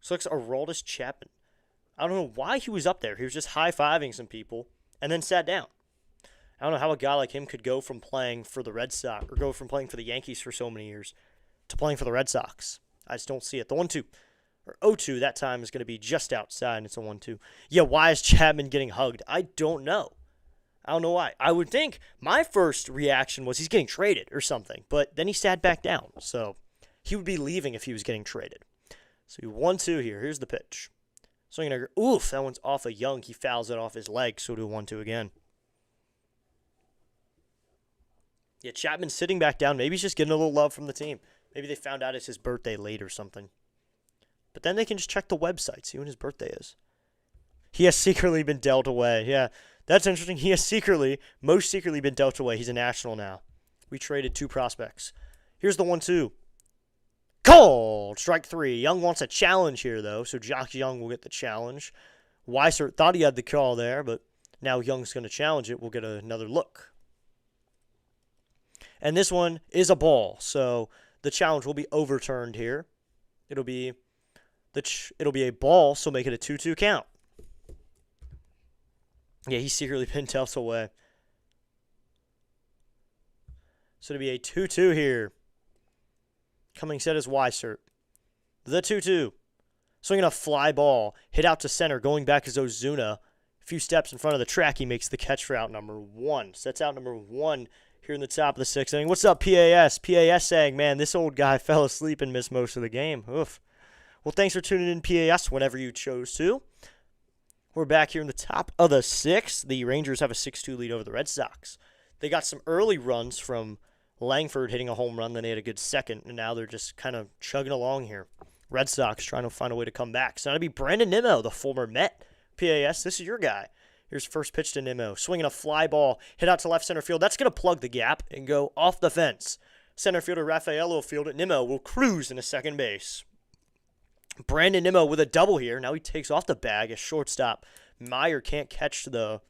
Speaker 1: So looks Aroldis Chapman. I don't know why he was up there. He was just high-fiving some people and then sat down. I don't know how a guy like him could go from playing for the Red Sox or go from playing for the Yankees for so many years to playing for the Red Sox. I just don't see it. The 1-2 or 0-2 that time is going to be just outside, and it's a 1-2. Yeah, why is Chapman getting hugged? I don't know. I don't know why. I would think my first reaction was he's getting traded or something, but then he sat back down. So he would be leaving if he was getting traded. So 1-2 here. Here's the pitch. Swinging a oof, that one's off of Young. He fouls it off his leg, so do 1-2 again. Yeah, Chapman's sitting back down. Maybe he's just getting a little love from the team. Maybe they found out it's his birthday late or something. But then they can just check the website, see when his birthday is. He has secretly been dealt away. Yeah, that's interesting. He has most secretly been dealt away. He's a national now. We traded 2 prospects. Here's the 1-2. Called! Strike 3. Young wants a challenge here, though, so Jock Young will get the challenge. Weiser thought he had the call there, but now Young's going to challenge it. We'll get another look. And this one is a ball, so the challenge will be overturned here. It'll be a ball, so make it a 2-2 count. Yeah, he's secretly been dealt away. So it'll be a 2-2 here. Coming set is Weissert. The 2-2. Swinging a fly ball. Hit out to center. Going back is Ozuna. A few steps in front of the track. He makes the catch for out number 1. Sets out number 1 here in the top of the 6th inning. What's up, PAS? PAS saying, man, this old guy fell asleep and missed most of the game. Oof. Well, thanks for tuning in, PAS, whenever you chose to. We're back here in the top of the 6th. The Rangers have a 6-2 lead over the Red Sox. They got some early runs from Langford hitting a home run, then they had a good second, and now they're just kind of chugging along here. Red Sox trying to find a way to come back. So that'll be Brandon Nimmo, the former Met. PAS, this is your guy. Here's first pitch to Nimmo. Swinging a fly ball, hit out to left center field. That's going to plug the gap and go off the fence. Center fielder Rafael will field it. Nimmo will cruise into second base. Brandon Nimmo with a double here. Now he takes off the bag as shortstop. Meyer can't catch the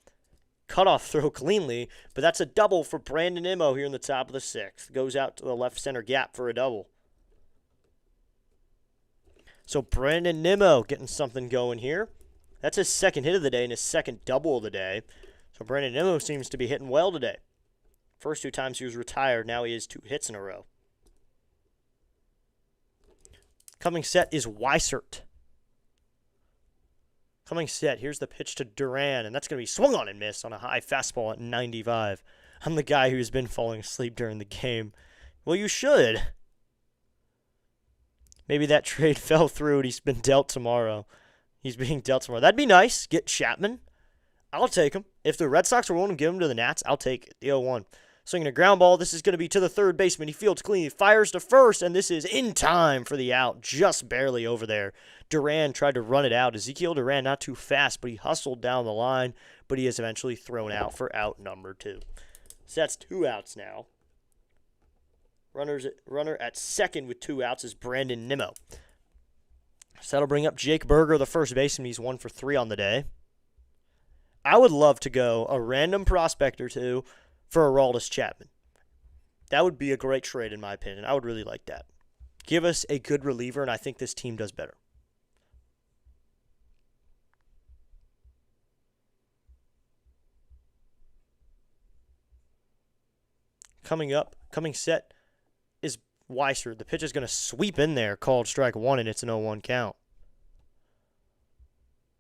Speaker 1: cutoff throw cleanly, but that's a double for Brandon Nimmo here in the top of the 6th. Goes out to the left center gap for a double. So Brandon Nimmo getting something going here. That's his second hit of the day and his second double of the day. So Brandon Nimmo seems to be hitting well today. First 2 times he was retired, now he has 2 hits in a row. Coming set is Weissert. Coming set, here's the pitch to Duran, and that's going to be swung on and missed on a high fastball at 95. I'm the guy who's been falling asleep during the game. Well, you should. Maybe that trade fell through and he's been dealt tomorrow. He's being dealt tomorrow. That'd be nice. Get Chapman. I'll take him. If the Red Sox are willing to give him to the Nats, I'll take it. The 0-1. Swinging a ground ball. This is going to be to the third baseman. He fields clean. He fires to first, and this is in time for the out. Just barely over there. Duran tried to run it out. Ezekiel Duran not too fast, but he hustled down the line, but he is eventually thrown out for out number 2. So that's 2 outs now. Runner at second with 2 outs is Brandon Nimmo. So that'll bring up Jake Berger, the first baseman. He's 1 for 3 on the day. I would love to go a random prospect or 2 for Aroldis Chapman. That would be a great trade in my opinion. I would really like that. Give us a good reliever, and I think this team does better. Coming set is Weiser. The pitch is going to sweep in there, called strike 1, and it's an 0-1 count.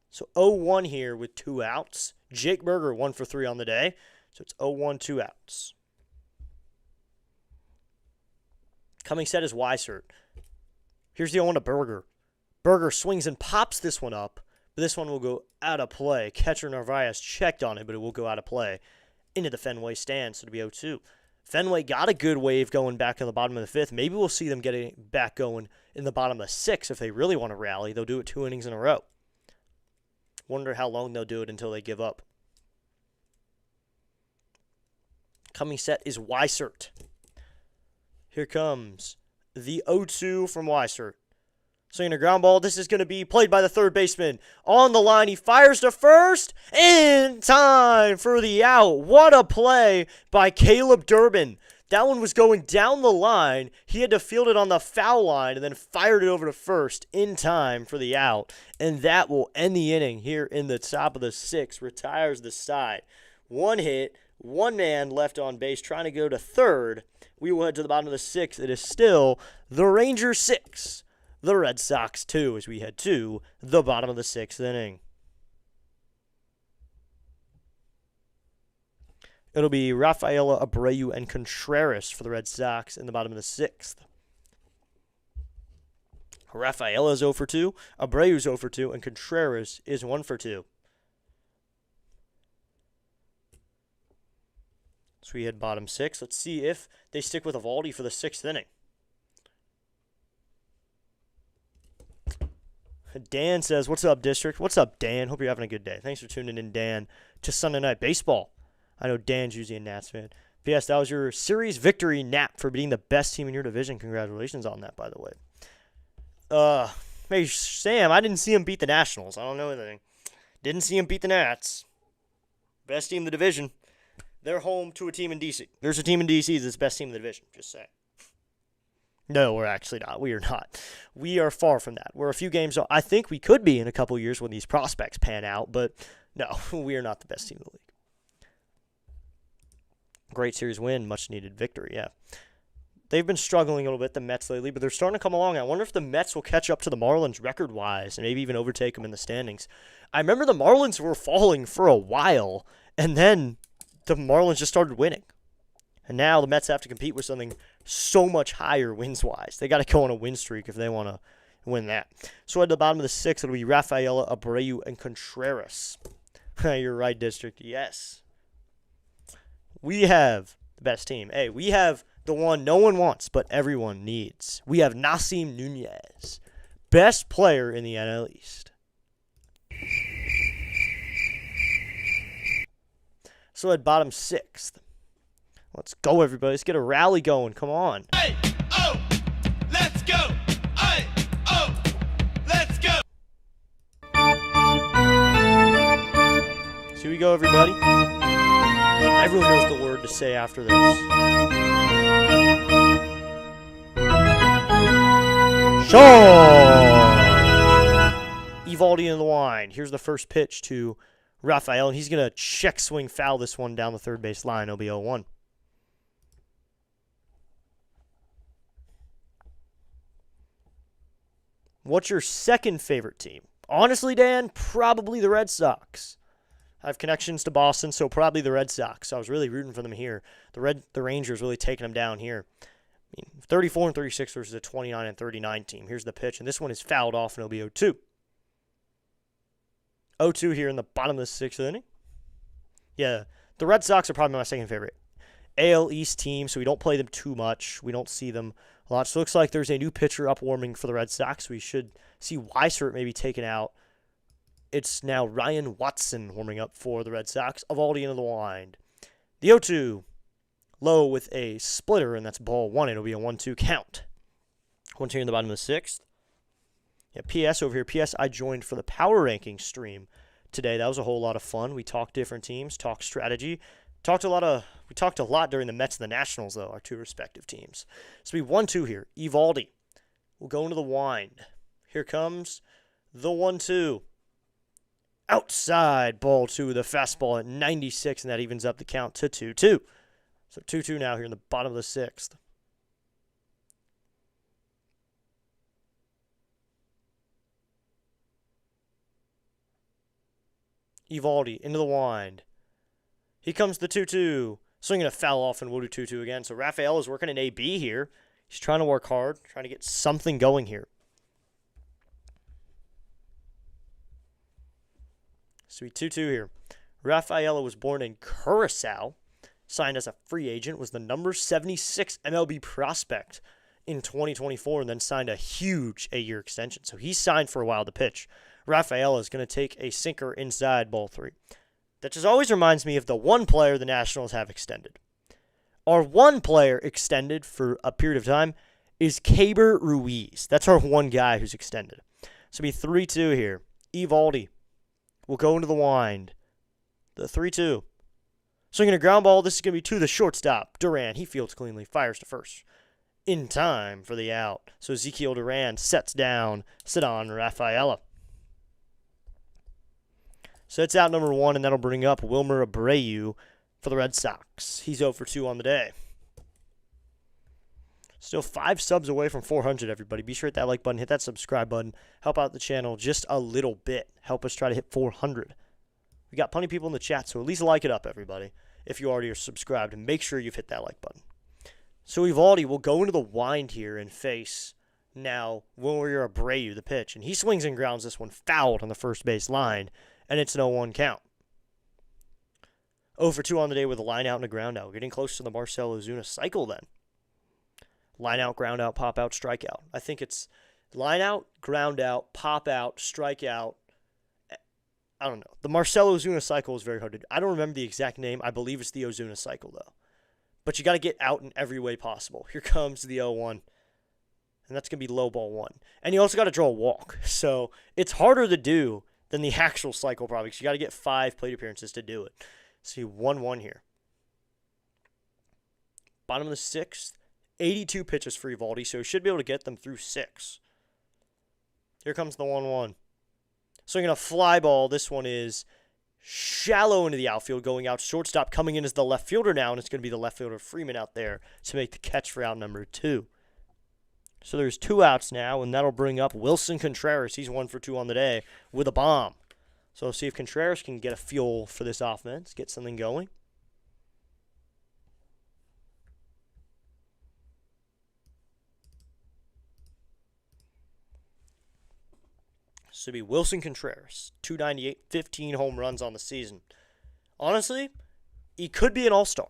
Speaker 1: So 0-1 here with 2 outs. Jake Berger 1 for 3 on the day. So it's 0-1, 2 outs. Coming set is Weissert. Here's the 0-1 to Berger. Berger swings and pops this one up, but this one will go out of play. Catcher Narvaez checked on it, but it will go out of play into the Fenway stand, so it'll be 0-2. Fenway got a good wave going back in the bottom of the 5th. Maybe we'll see them getting back going in the bottom of the 6th if they really want to rally. They'll do it 2 innings in a row. Wonder how long they'll do it until they give up. Coming set is Weissert. Here comes the 0-2 from Weissert. Swinging a ground ball. This is going to be played by the third baseman. On the line, he fires to first. In time for the out. What a play by Caleb Durbin. That one was going down the line. He had to field it on the foul line and then fired it over to first in time for the out. And that will end the inning here in the top of the 6th. Retires the side. 1 hit, One man left on base trying to go to third. We will head to the bottom of the sixth. It is still the Rangers 6, the Red Sox 2 as we head to the bottom of the sixth inning. It'll be Rafaela, Abreu, and Contreras for the Red Sox in the bottom of the sixth. Rafaela's 0 for 2, Abreu's 0 for 2, and Contreras is 1 for 2. So we hit bottom six. Let's see if they stick with Eovaldi for the sixth inning. Dan says, "What's up, District?" What's up, Dan? Hope you're having a good day. Thanks for tuning in, Dan, to Sunday Night Baseball. I know Dan's usually a Nats fan. P.S. That was your series victory nap for beating the best team in your division. Congratulations on that, by the way. Hey, Sam, I didn't see him beat the Nationals. I don't know anything. Didn't see him beat the Nats. Best team in the division. They're home to a team in D.C. There's a team in D.C. that's the best team in the division. Just saying. No, we're actually not. We are not. We are far from that. We're a few games. I think we could be in a couple years when these prospects pan out, but no, we are not the best team in the league. Great series win, much needed victory, yeah. They've been struggling a little bit, the Mets, lately, but they're starting to come along. I wonder if the Mets will catch up to the Marlins record-wise and maybe even overtake them in the standings. I remember the Marlins were falling for a while, and then the Marlins just started winning. And now the Mets have to compete with something so much higher wins-wise. They got to go on a win streak if they want to win that. So at the bottom of the sixth, it'll be Rafaela, Abreu, and Contreras. You're right, District. Yes. We have the best team. Hey, we have the one no one wants, but everyone needs. We have Nasim Nunez, best player in the NL East. So at bottom sixth, let's go, everybody. Let's get a rally going. Come on.
Speaker 2: Hey, oh, let's go. Hey, oh, let's go.
Speaker 1: So here we go, everybody. Everyone knows the word to say after this. Charge! Eovaldi in the line. Here's the first pitch to Rafael, and he's going to check swing foul this one down the third base line. It'll be 0-1. What's your second favorite team? Honestly, Dan, probably the Red Sox. I have connections to Boston, so probably the Red Sox. So I was really rooting for them here. The Rangers really taking them down here. I mean, 34 and 36 versus a 29 and 39 team. Here's the pitch, and this one is fouled off, and it'll be 0-2. 0-2 here in the bottom of the sixth inning. Yeah, the Red Sox are probably my second favorite AL East team, so we don't play them too much. We don't see them a lot. So it looks like there's a new pitcher up warming for the Red Sox. We should see Weissert maybe taken out. It's now Ryan Watson warming up for the Red Sox. Eovaldi into the wind. The 0-2 low with a splitter, and that's ball one. It'll be a 1-2 count. 1-2 in the bottom of the sixth. Yeah, P.S. over here. P.S. I joined for the power ranking stream today. That was a whole lot of fun. We talked different teams, talked strategy. We talked a lot during the Mets and the Nationals, though, our two respective teams. So we 1-2 here. Eovaldi will go into the wind. Here comes the 1-2. Outside ball two, the fastball at 96, and that evens up the count to 2-2. So 2-2 now here in the bottom of the sixth. Eovaldi into the wind. Here comes the 2-2. Swinging a foul off, and we'll do 2-2 again. So Rafael is working an AB here. He's trying to work hard, trying to get something going here. So we 2-2 here. Rafaela was born in Curacao, signed as a free agent, was the number 76 MLB prospect in 2024, and then signed a huge 8-year extension. So he signed for a while to pitch. Rafaela is going to take a sinker inside ball three. That just always reminds me of the one player the Nationals have extended. Our one player extended for a period of time is Keibert Ruiz. That's our one guy who's extended. So it'll be 3-2 here. Eovaldi will go into the wind. The 3-2. Swinging a ground ball. This is going to be to the shortstop. Duran, he fields cleanly, fires to first. In time for the out. So Ezekiel Duran sets down Ceddanne Rafaela. So that's out number one, and that'll bring up Wilmer Abreu for the Red Sox. He's 0 for 2 on the day. Still 5 subs away from 400, everybody. Be sure to hit that like button, hit that subscribe button. Help out the channel just a little bit. Help us try to hit 400. We got plenty of people in the chat, so at least like it up, everybody, if you already are subscribed. And make sure you've hit that like button. So Eovaldi will go into the wind here and face now Wilyer Abreu, the pitch. And he swings and grounds this one fouled on the first base line, and it's an 0-1 count. 0 for 2 on the day with a line out and a ground out. Getting close to the Marcell Ozuna cycle then. Line out, ground out, pop out, strikeout. I think it's line out, ground out, pop out, strikeout. I don't know. The Marcell Ozuna cycle is very hard to do. I don't remember the exact name. I believe it's the Ozuna cycle, though. But you got to get out in every way possible. Here comes the 0-1. And that's going to be low ball 1. And you also got to draw a walk. So it's harder to do than the actual cycle, probably, because you got to get 5 plate appearances to do it. See, 1-1 here. Bottom of the 6th. 82 pitches for Eovaldi, so he should be able to get them through 6. Here comes the 1-1. Swinging a fly ball. This one is shallow into the outfield, going out shortstop, coming in as the left fielder now, and it's going to be the left fielder Freeman out there to make the catch for out number 2. So there's 2 outs now, and that'll bring up Wilson Contreras. He's 1 for 2 on the day with a bomb. So we'll see if Contreras can get a feel for this offense, get something going. This would be Wilson Contreras, 298, 15 home runs on the season. Honestly, he could be an all-star.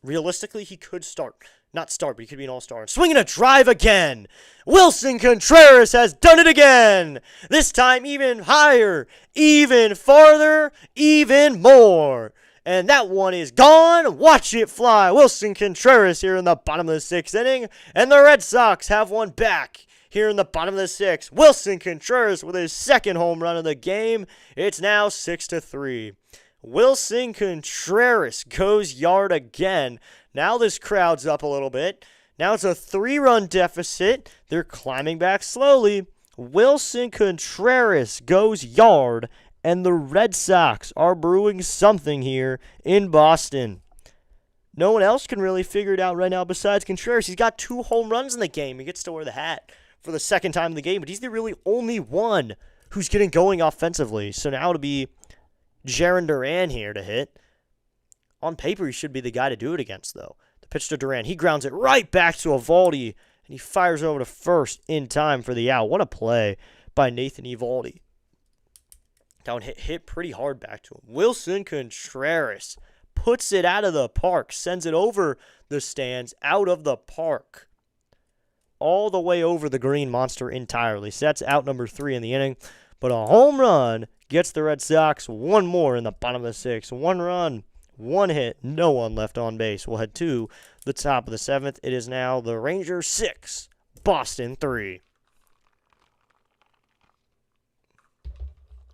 Speaker 1: Realistically, he could start. Not start, but he could be an all-star. Swinging a drive again. Wilson Contreras has done it again. This time even higher, even farther, even more. And that one is gone. Watch it fly. Wilson Contreras here in the bottom of the 6th inning. And the Red Sox have one back. Here in the bottom of the 6th, Wilson Contreras with his 2nd home run of the game. It's now 6-3. Wilson Contreras goes yard again. Now this crowd's up a little bit. Now it's a 3-run deficit. They're climbing back slowly. Wilson Contreras goes yard, and the Red Sox are brewing something here in Boston. No one else can really figure it out right now besides Contreras. He's got 2 home runs in the game. He gets to wear the hat for the 2nd time in the game, but he's the really only one who's getting going offensively. So now it'll be Jarren Duran here to hit. On paper, he should be the guy to do it against, though. The pitch to Duran. He grounds it right back to Eovaldi, and he fires over to first in time for the out. What a play by Nathan Eovaldi. That one hit pretty hard back to him. Wilson Contreras puts it out of the park, sends it over the stands, out of the park, all the way over the green monster entirely. So that's out number 3 in the inning. But a home run gets the Red Sox one more in the bottom of the 6th. 1 run, 1 hit, no one left on base. We'll head to the top of the 7th. It is now the Rangers 6, Boston 3.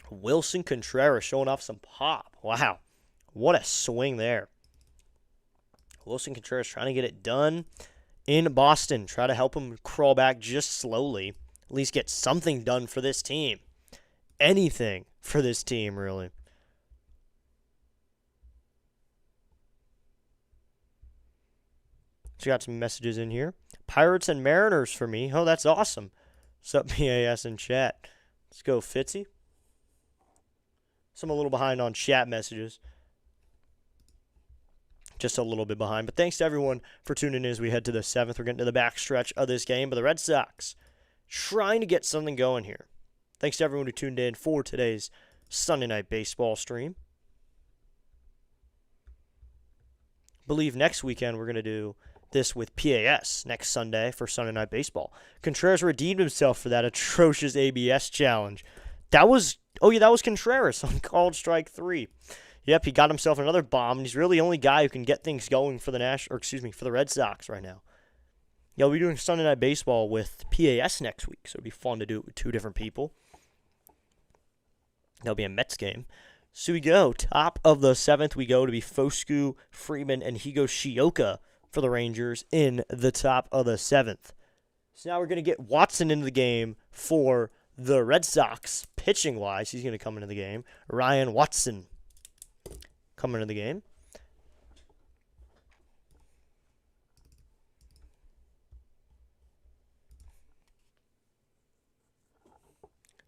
Speaker 1: Wilson Contreras showing off some pop. Wow, what a swing there. Wilson Contreras trying to get it done in Boston. Try to help him crawl back just slowly. At least get something done for this team. Anything for this team, really. So got some messages in here. Pirates and Mariners for me. Oh, that's awesome. What's up, BAS in chat? Let's go, Fitzy. So I'm a little behind on chat messages. Just a little bit behind. But thanks to everyone for tuning in as we head to the 7th. We're getting to the back stretch of this game. But the Red Sox trying to get something going here. Thanks to everyone who tuned in for today's Sunday Night Baseball stream. Believe next weekend we're going to do this with PAS next Sunday for Sunday Night Baseball. Contreras redeemed himself for that atrocious ABS challenge. That was Contreras on called strike 3. Yep, he got himself another bomb, and he's really the only guy who can get things going for the Red Sox right now. Yeah, we'll be doing Sunday Night Baseball with PAS next week, so it'll be fun to do it with 2 different people. That'll be a Mets game. So we go, top of the 7th, we go to be Foscue, Freeman, and Higashioka for the Rangers in the top of the 7th. So now we're going to get Watson into the game for the Red Sox, pitching-wise. He's going to come into the game. Ryan Watson coming into the game.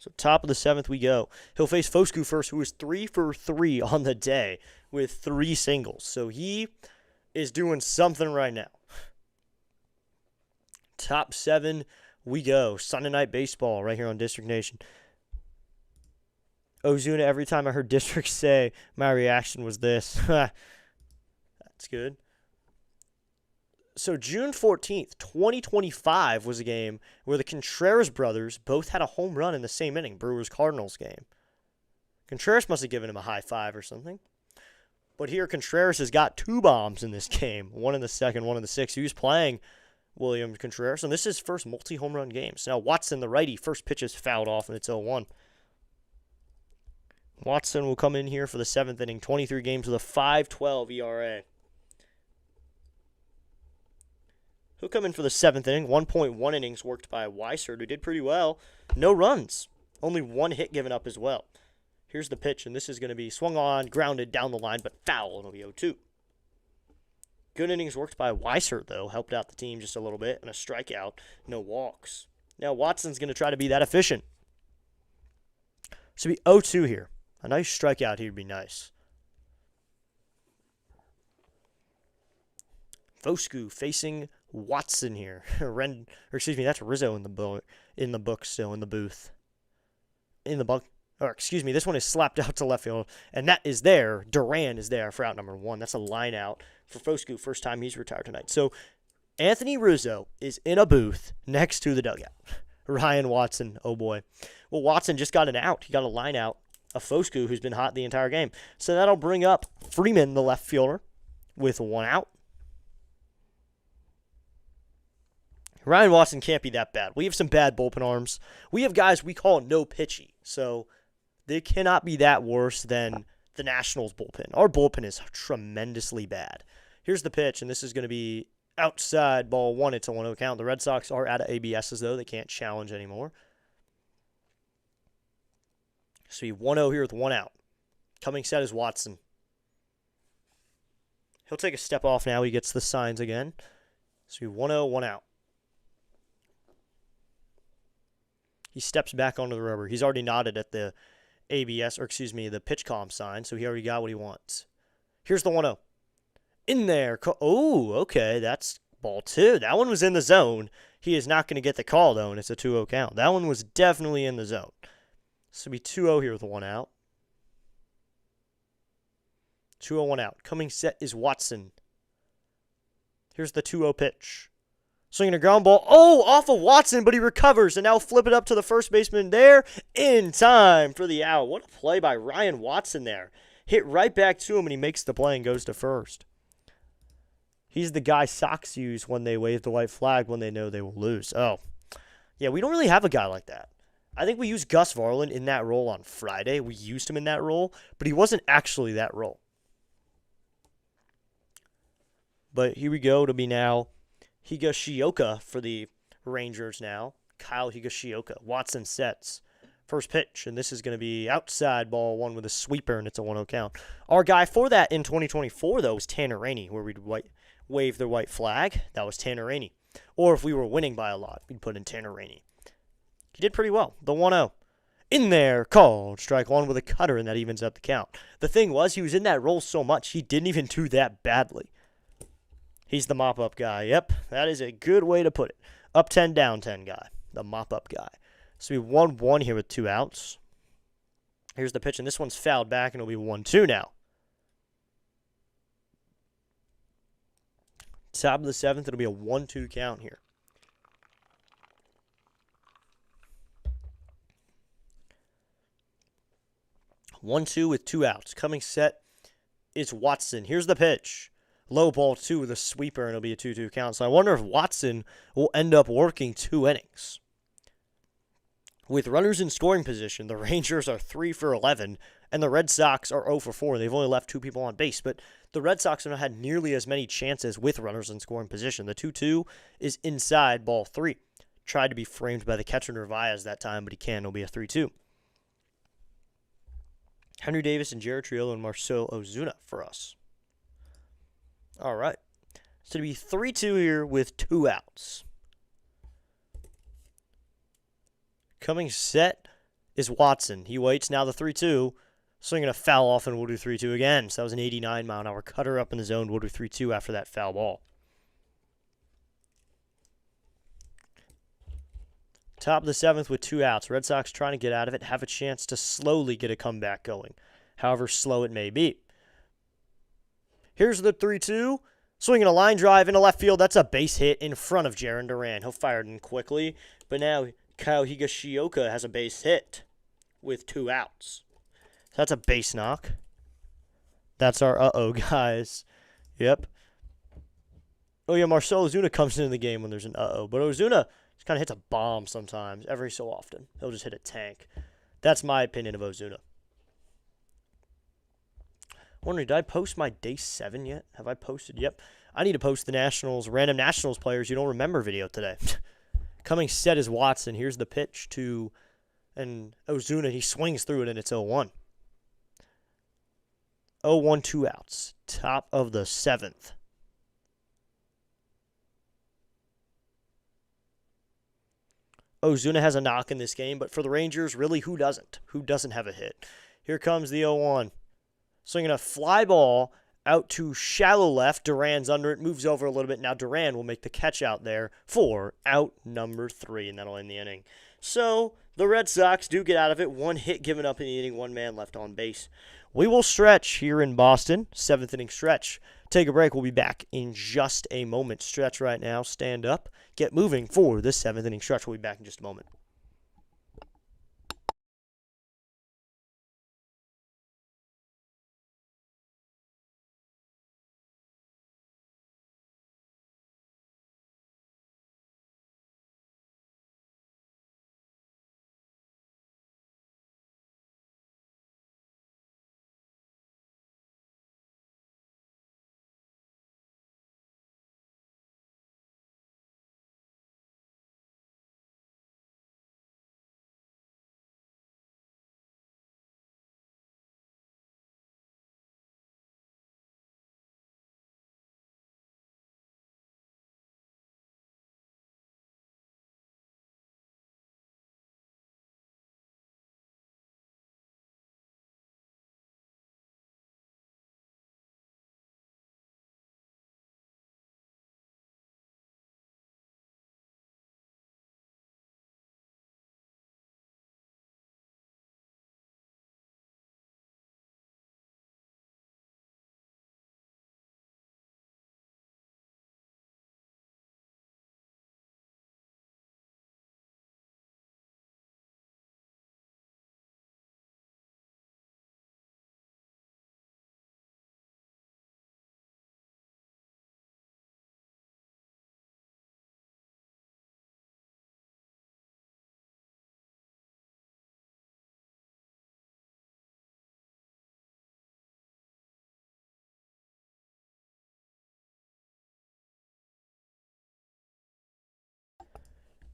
Speaker 1: So top of the 7th we go. He'll face Foscue first, who is 3 for 3 on the day with 3 singles. So he is doing something right now. Top 7 we go. Sunday Night Baseball right here on District Nation. Ozuna, every time I heard District say, my reaction was this. That's good. So June 14th, 2025 was a game where the Contreras brothers both had a home run in the same inning, Brewers-Cardinals game. Contreras must have given him a high five or something. But here Contreras has got 2 bombs in this game, one in the 2nd, one in the 6th. He was playing William Contreras, and this is his first multi-home run game. So now Watson, the righty, first pitch is fouled off, and it's 0-1. Watson will come in here for the 7th inning, 23 games with a 5.12 ERA. He'll come in for the 7th inning, 1.1 innings worked by Weissert, who did pretty well. No runs, only 1 hit given up as well. Here's the pitch, and this is going to be swung on, grounded down the line, but foul. It'll be 0-2. Good innings worked by Weissert, though. Helped out the team just a little bit, and a strikeout, no walks. Now Watson's going to try to be that efficient. So it'll be 0-2 here. A nice strikeout here would be nice. Foscue facing Watson here. That's Rizzo in the book still, in the booth. This one is slapped out to left field, and that is there. Duran is there for out number 1. That's a line out for Foscue, first time he's retired tonight. So Anthony Rizzo is in a booth next to the dugout. Ryan Watson, oh boy. Well, Watson just got an out. He got a line out of Foscue, who's been hot the entire game. So that'll bring up Freeman, the left fielder, with 1 out. Ryan Watson can't be that bad. We have some bad bullpen arms. We have guys we call no pitchy. So they cannot be that worse than the Nationals bullpen. Our bullpen is tremendously bad. Here's the pitch, and this is going to be outside, ball 1. It's a 1-0 count. The Red Sox are out of ABSs, though. They can't challenge anymore. So we 1-0 here with 1 out. Coming set is Watson. He'll take a step off now. He gets the signs again. So we 1-0, 1 out. He steps back onto the rubber. He's already nodded at the the pitch column sign, so he already got what he wants. Here's the 1-0. In there. Oh, okay, that's ball 2. That one was in the zone. He is not going to get the call, though, and it's a 2-0 count. That one was definitely in the zone. So it'll be 2-0 here with 1 out. 2-0, 1 out. Coming set is Watson. Here's the 2-0 pitch. Swinging a ground ball. Oh, off of Watson, but he recovers. And now flip it up to the first baseman there in time for the out. What a play by Ryan Watson there. Hit right back to him, and he makes the play and goes to first. He's the guy Sox use when they wave the white flag when they know they will lose. Oh, yeah, we don't really have a guy like that. I think we used Gus Varlin in that role on Friday. We used him in that role, but he wasn't actually that role. But here we go to be now Higashioka for the Rangers now. Kyle Higashioka. Watson sets. First pitch, and this is going to be outside, ball 1 with a sweeper, and it's a 1-0 count. Our guy for that in 2024, though, was Tanner Rainey, where we'd wave the white flag. That was Tanner Rainey. Or if we were winning by a lot, we'd put in Tanner Rainey. He did pretty well. The 1-0. In there, called. Strike 1 with a cutter, and that evens up the count. The thing was, he was in that role so much, he didn't even do that badly. He's the mop-up guy. Yep, that is a good way to put it. Up 10, down 10 guy. The mop-up guy. So we 1-1 here with 2 outs. Here's the pitch, and this one's fouled back, and it'll be 1-2 now. Top of the 7th, it'll be a 1-2 count here. One, 2 with 2 outs. Coming set is Watson. Here's the pitch. Low ball 2 with a sweeper, and it'll be a 2-2 count. So I wonder if Watson will end up working 2 innings. With runners in scoring position, the Rangers are 3 for 11, and the Red Sox are 0 for 4. They've only left 2 people on base, but the Red Sox have not had nearly as many chances with runners in scoring position. The 2-2 is inside ball 3. Tried to be framed by the catcher Narvaez that time, but he can. It'll be a 3-2. Henry Davis and Jared Triolo and Marcell Ozuna for us. All right. So it'll be 3-2 here with 2 outs. Coming set is Watson. He waits. Now the 3-2. Swinging a foul off, and we'll do 3-2 again. So that was an 89-mile-an-hour cutter up in the zone. We'll do 3-2 after that foul ball. Top of the 7th with 2 outs. Red Sox trying to get out of it, have a chance to slowly get a comeback going, however slow it may be. Here's the 3-2. Swinging a line drive into left field. That's a base hit in front of Jarren Duran. He'll fire it in quickly. But now Kyle Higashioka has a base hit with 2 outs. So that's a base knock. That's our uh-oh, guys. Yep. Oh, yeah, Marcell Ozuna comes into the game when there's an uh-oh. But Ozuna just kind of hits a bomb sometimes, every so often. He'll just hit a tank. That's my opinion of Ozuna. Wondering, did I post my day 7 yet? Have I posted? Yep. I need to post the Nationals, random Nationals players you don't remember video today. Coming set is Watson. Here's the pitch to and Ozuna. He swings through it, and it's 0-1. 0-1, 2 outs. Top of the 7th. Ozuna has a knock in this game, but for the Rangers, really, who doesn't? Who doesn't have a hit? Here comes the 0-1. Swinging a fly ball out to shallow left. Duran's under it, moves over a little bit. Now Duran will make the catch out there for out number 3, and that'll end the inning. So the Red Sox do get out of it. 1 hit given up in the inning, 1 man left on base. We will stretch here in Boston, 7th inning stretch. Take a break. We'll be back in just a moment. Stretch right now. Stand up. Get moving for the 7th inning stretch. We'll be back in just a moment.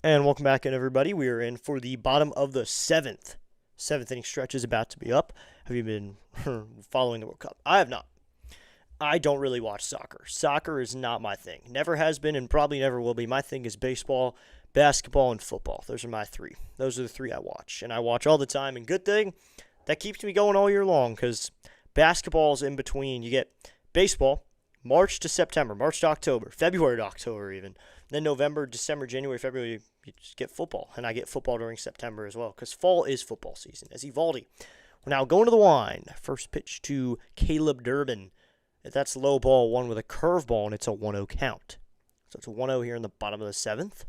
Speaker 1: And welcome back in, everybody. We are in for the bottom of the 7th. 7th inning stretch is about to be up. Have you been following the World Cup? I have not. I don't really watch soccer. Soccer is not my thing. Never has been and probably never will be. My thing is baseball, basketball, and football. Those are my 3. Those are the 3 I watch. And I watch all the time. And good thing, that keeps me going all year long because basketball is in between. You get baseball, March to September, March to October, February to October even. Then November, December, January, February, you just get football. And I get football during September as well because fall is football season. As Evaldi, we're now going to the wind. First pitch to Caleb Durbin. That's low ball, 1 with a curveball, and it's a 1-0 count. So it's a 1-0 here in the bottom of the 7th.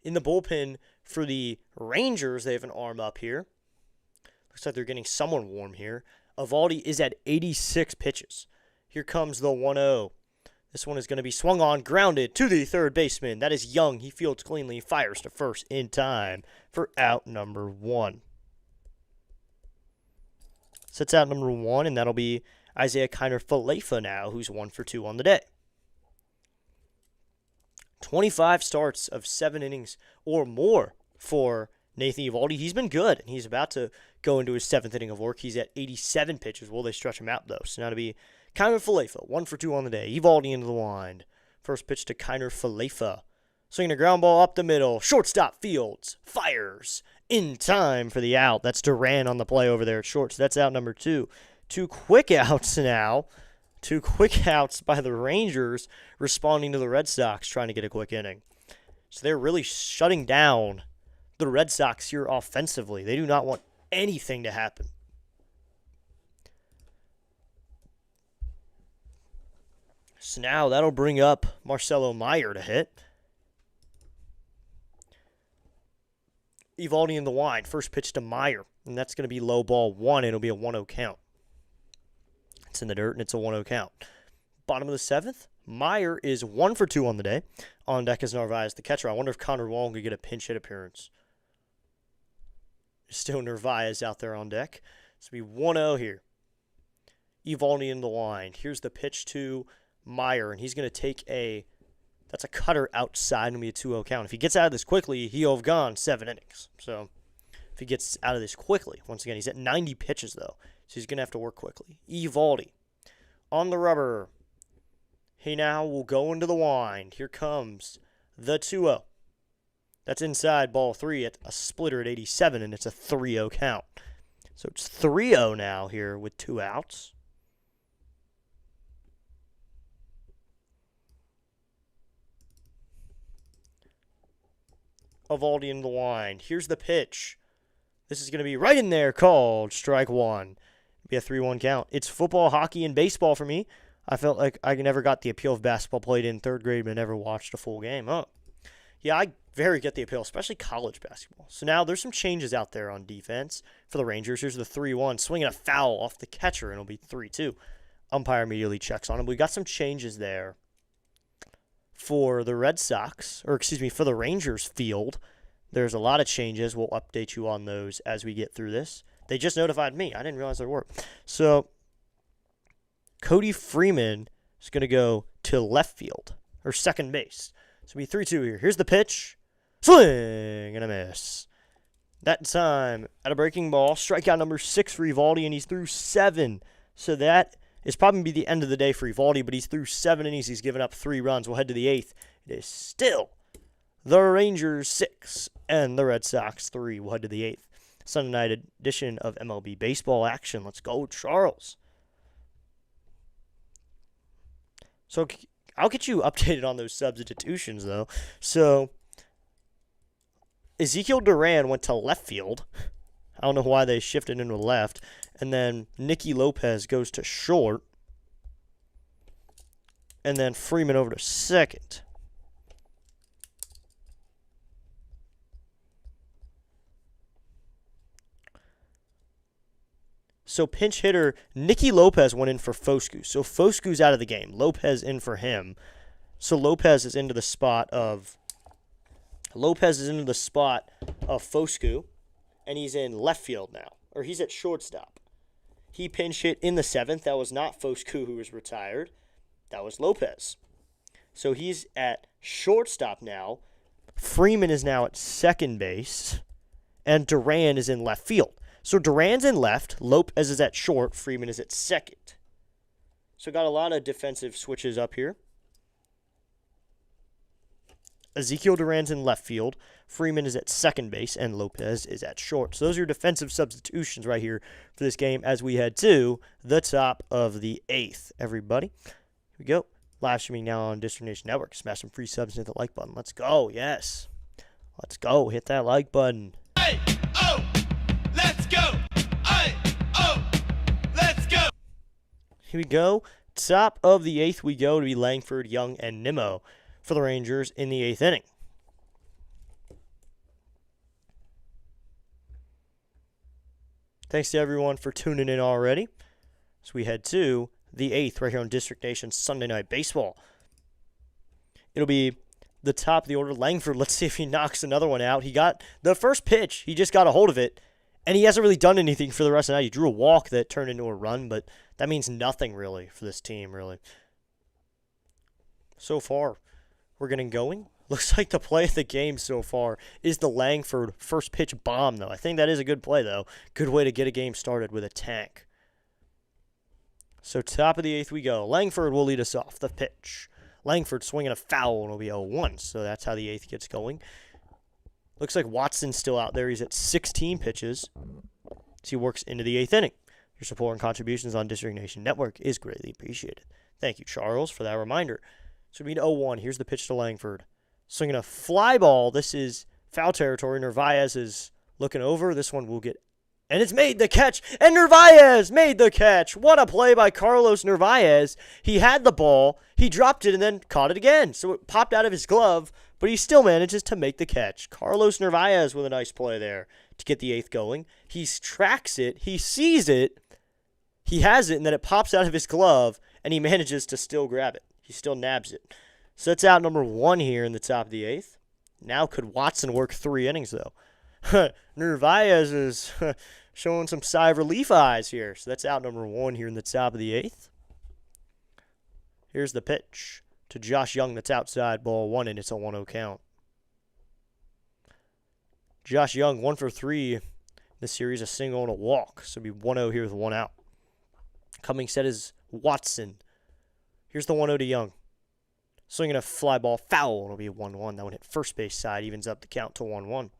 Speaker 1: In the bullpen for the Rangers, they have an arm up here. Looks like they're getting someone warm here. Evaldi is at 86 pitches. Here comes the 1-0. This one is going to be swung on, grounded to the third baseman. That is Young. He fields cleanly, fires to first in time for out number 1. Sets out number 1, and that'll be Isaiah Kiner-Falefa now, who's 1 for 2 on the day. 25 starts of 7 innings or more for Nathan Evaldi. He's been good, and he's about to go into his 7th inning of work. He's at 87 pitches. Will they stretch him out, though? So now to be Kiner-Falefa, 1 for 2 on the day. Evaldi into the wind. First pitch to Kiner-Falefa. Swinging a ground ball up the middle. Shortstop Fields fires in time for the out. That's Duran on the play over there at short. So that's out number 2. 2 quick outs now. 2 quick outs by the Rangers responding to the Red Sox trying to get a quick inning. So they're really shutting down the Red Sox here offensively. They do not want anything to happen. So now that'll bring up Marcelo Meyer to hit. Evaldi in the line. First pitch to Meyer. And that's going to be low ball 1. It'll be a 1-0 count. It's in the dirt, and it's a 1-0 count. Bottom of the 7th. Meyer is 1 for 2 on the day. On deck is Narvaez, the catcher. I wonder if Connor Wong could get a pinch hit appearance. Still Narvaez out there on deck. It's going to be 1-0 here. Evaldi in the line. Here's the pitch to Meyer, and he's going to take that's a cutter outside, and it'll be a 2-0 count. If he gets out of this quickly, he'll have gone 7 innings. So if he gets out of this quickly, once again, he's at 90 pitches, though, so he's going to have to work quickly. Evaldi on the rubber. He now will go into the wind. Here comes the 2-0. That's inside ball 3 at a splitter at 87, and it's a 3-0 count. So it's 3-0 now here with 2 outs. Evaldi in the line. Here's the pitch. This is going to be right in there, called strike 1. Be a 3-1 count. It's football, hockey, and baseball for me. I felt like I never got the appeal of basketball played in 3rd grade, but never watched a full game. Oh, yeah, I very get the appeal, especially college basketball. So now there's some changes out there on defense for the Rangers. Here's the 3-1, swinging a foul off the catcher, and it'll be 3-2. Umpire immediately checks on him. We got some changes there for the Red Sox, for the Rangers field. There's a lot of changes. We'll update you on those as we get through this. They just notified me. I didn't realize there were. So Cody Freeman is going to go to left field, or second base. So it'll be 3-2 here. Here's the pitch. Swing and a miss. That time at a breaking ball. Strikeout number 6 for Evaldi, and he's through 7. So that is probably be the end of the day for Evaldi, but he's through 7 innings. He's given up 3 runs. We'll head to the 8th. It is still the Rangers 6 and the Red Sox 3. We'll head to the 8th. Sunday night edition of MLB baseball action. Let's go, Charles. So I'll get you updated on those substitutions, though. So Ezekiel Duran went to left field. I don't know why they shifted into left. And then Nicky Lopez goes to short. And then Freeman over to second. So pinch hitter Nicky Lopez went in for Foscue. So Foscue's out of the game. Lopez in for him. So Lopez is into the spot of Foscue, and he's in left field now, or he's at shortstop. He pinch hit in the 7th. That was not Foscue, who was retired. That was Lopez. So he's at shortstop now. Freeman is now at second base, and Duran is in left field. So Duran's in left, Lopez is at short, Freeman is at second. So got a lot of defensive switches up here. Ezekiel Duran's in left field, Freeman is at second base, and Lopez is at short. So those are your defensive substitutions right here for this game as we head to the top of the 8th, everybody. Here we go. Live streaming now on District Nation Network. Smash some free subs and hit the like button. Let's go, yes. Let's go. Hit that like button.
Speaker 2: Hey, oh, let's go. Hey, oh, let's go.
Speaker 1: Here we go. Top of the 8th we go to be Langford, Young, and Nimmo for the Rangers in the 8th inning. Thanks to everyone for tuning in already. So we head to the 8th right here on District Nation Sunday Night Baseball. It'll be the top of the order. Langford, let's see if he knocks another one out. He got the first pitch. He just got a hold of it, and he hasn't really done anything for the rest of the night. He drew a walk that turned into a run, but that means nothing really for this team, really. So far, we're getting going. Looks like the play of the game so far is the Langford first pitch bomb, though. I think that is a good play, though. Good way to get a game started with a tank. So top of the 8th we go. Langford will lead us off. The pitch. Langford swinging a foul, and it'll be 0-1. So that's how the 8th gets going. Looks like Watson's still out there. He's at 16 pitches. So he works into the 8th inning. Your support and contributions on District Nation Network is greatly appreciated. Thank you, Charles, for that reminder. So we need 0-1. Here's the pitch to Langford. Swinging a fly ball. This is foul territory. Narvaez is looking over. This one will get... And it's made the catch. And Narvaez made the catch. What a play by Carlos Narvaez. He had the ball. He dropped it and then caught it again. So it popped out of his glove, but he still manages to make the catch. Carlos Narvaez with a nice play there to get the 8th going. He tracks it. He sees it. He has it, and then it pops out of his glove, and he manages to still grab it. He still nabs it. So that's out number 1 here in the top of the 8th. Now could Watson work 3 innings, though? Narvaez is showing some sigh of relief eyes here. So that's out number 1 here in the top of the 8th. Here's the pitch to Josh Young. That's outside, ball 1, and it's a 1-0 count. Josh Young, 1 for 3 in this series, a single and a walk. So it'll be 1-0 here with 1 out. Coming set is Watson. Here's the 1-0 to Young. Swinging a fly ball foul. It'll be a 1-1. That one hit first base side. Evens up the count to 1-1.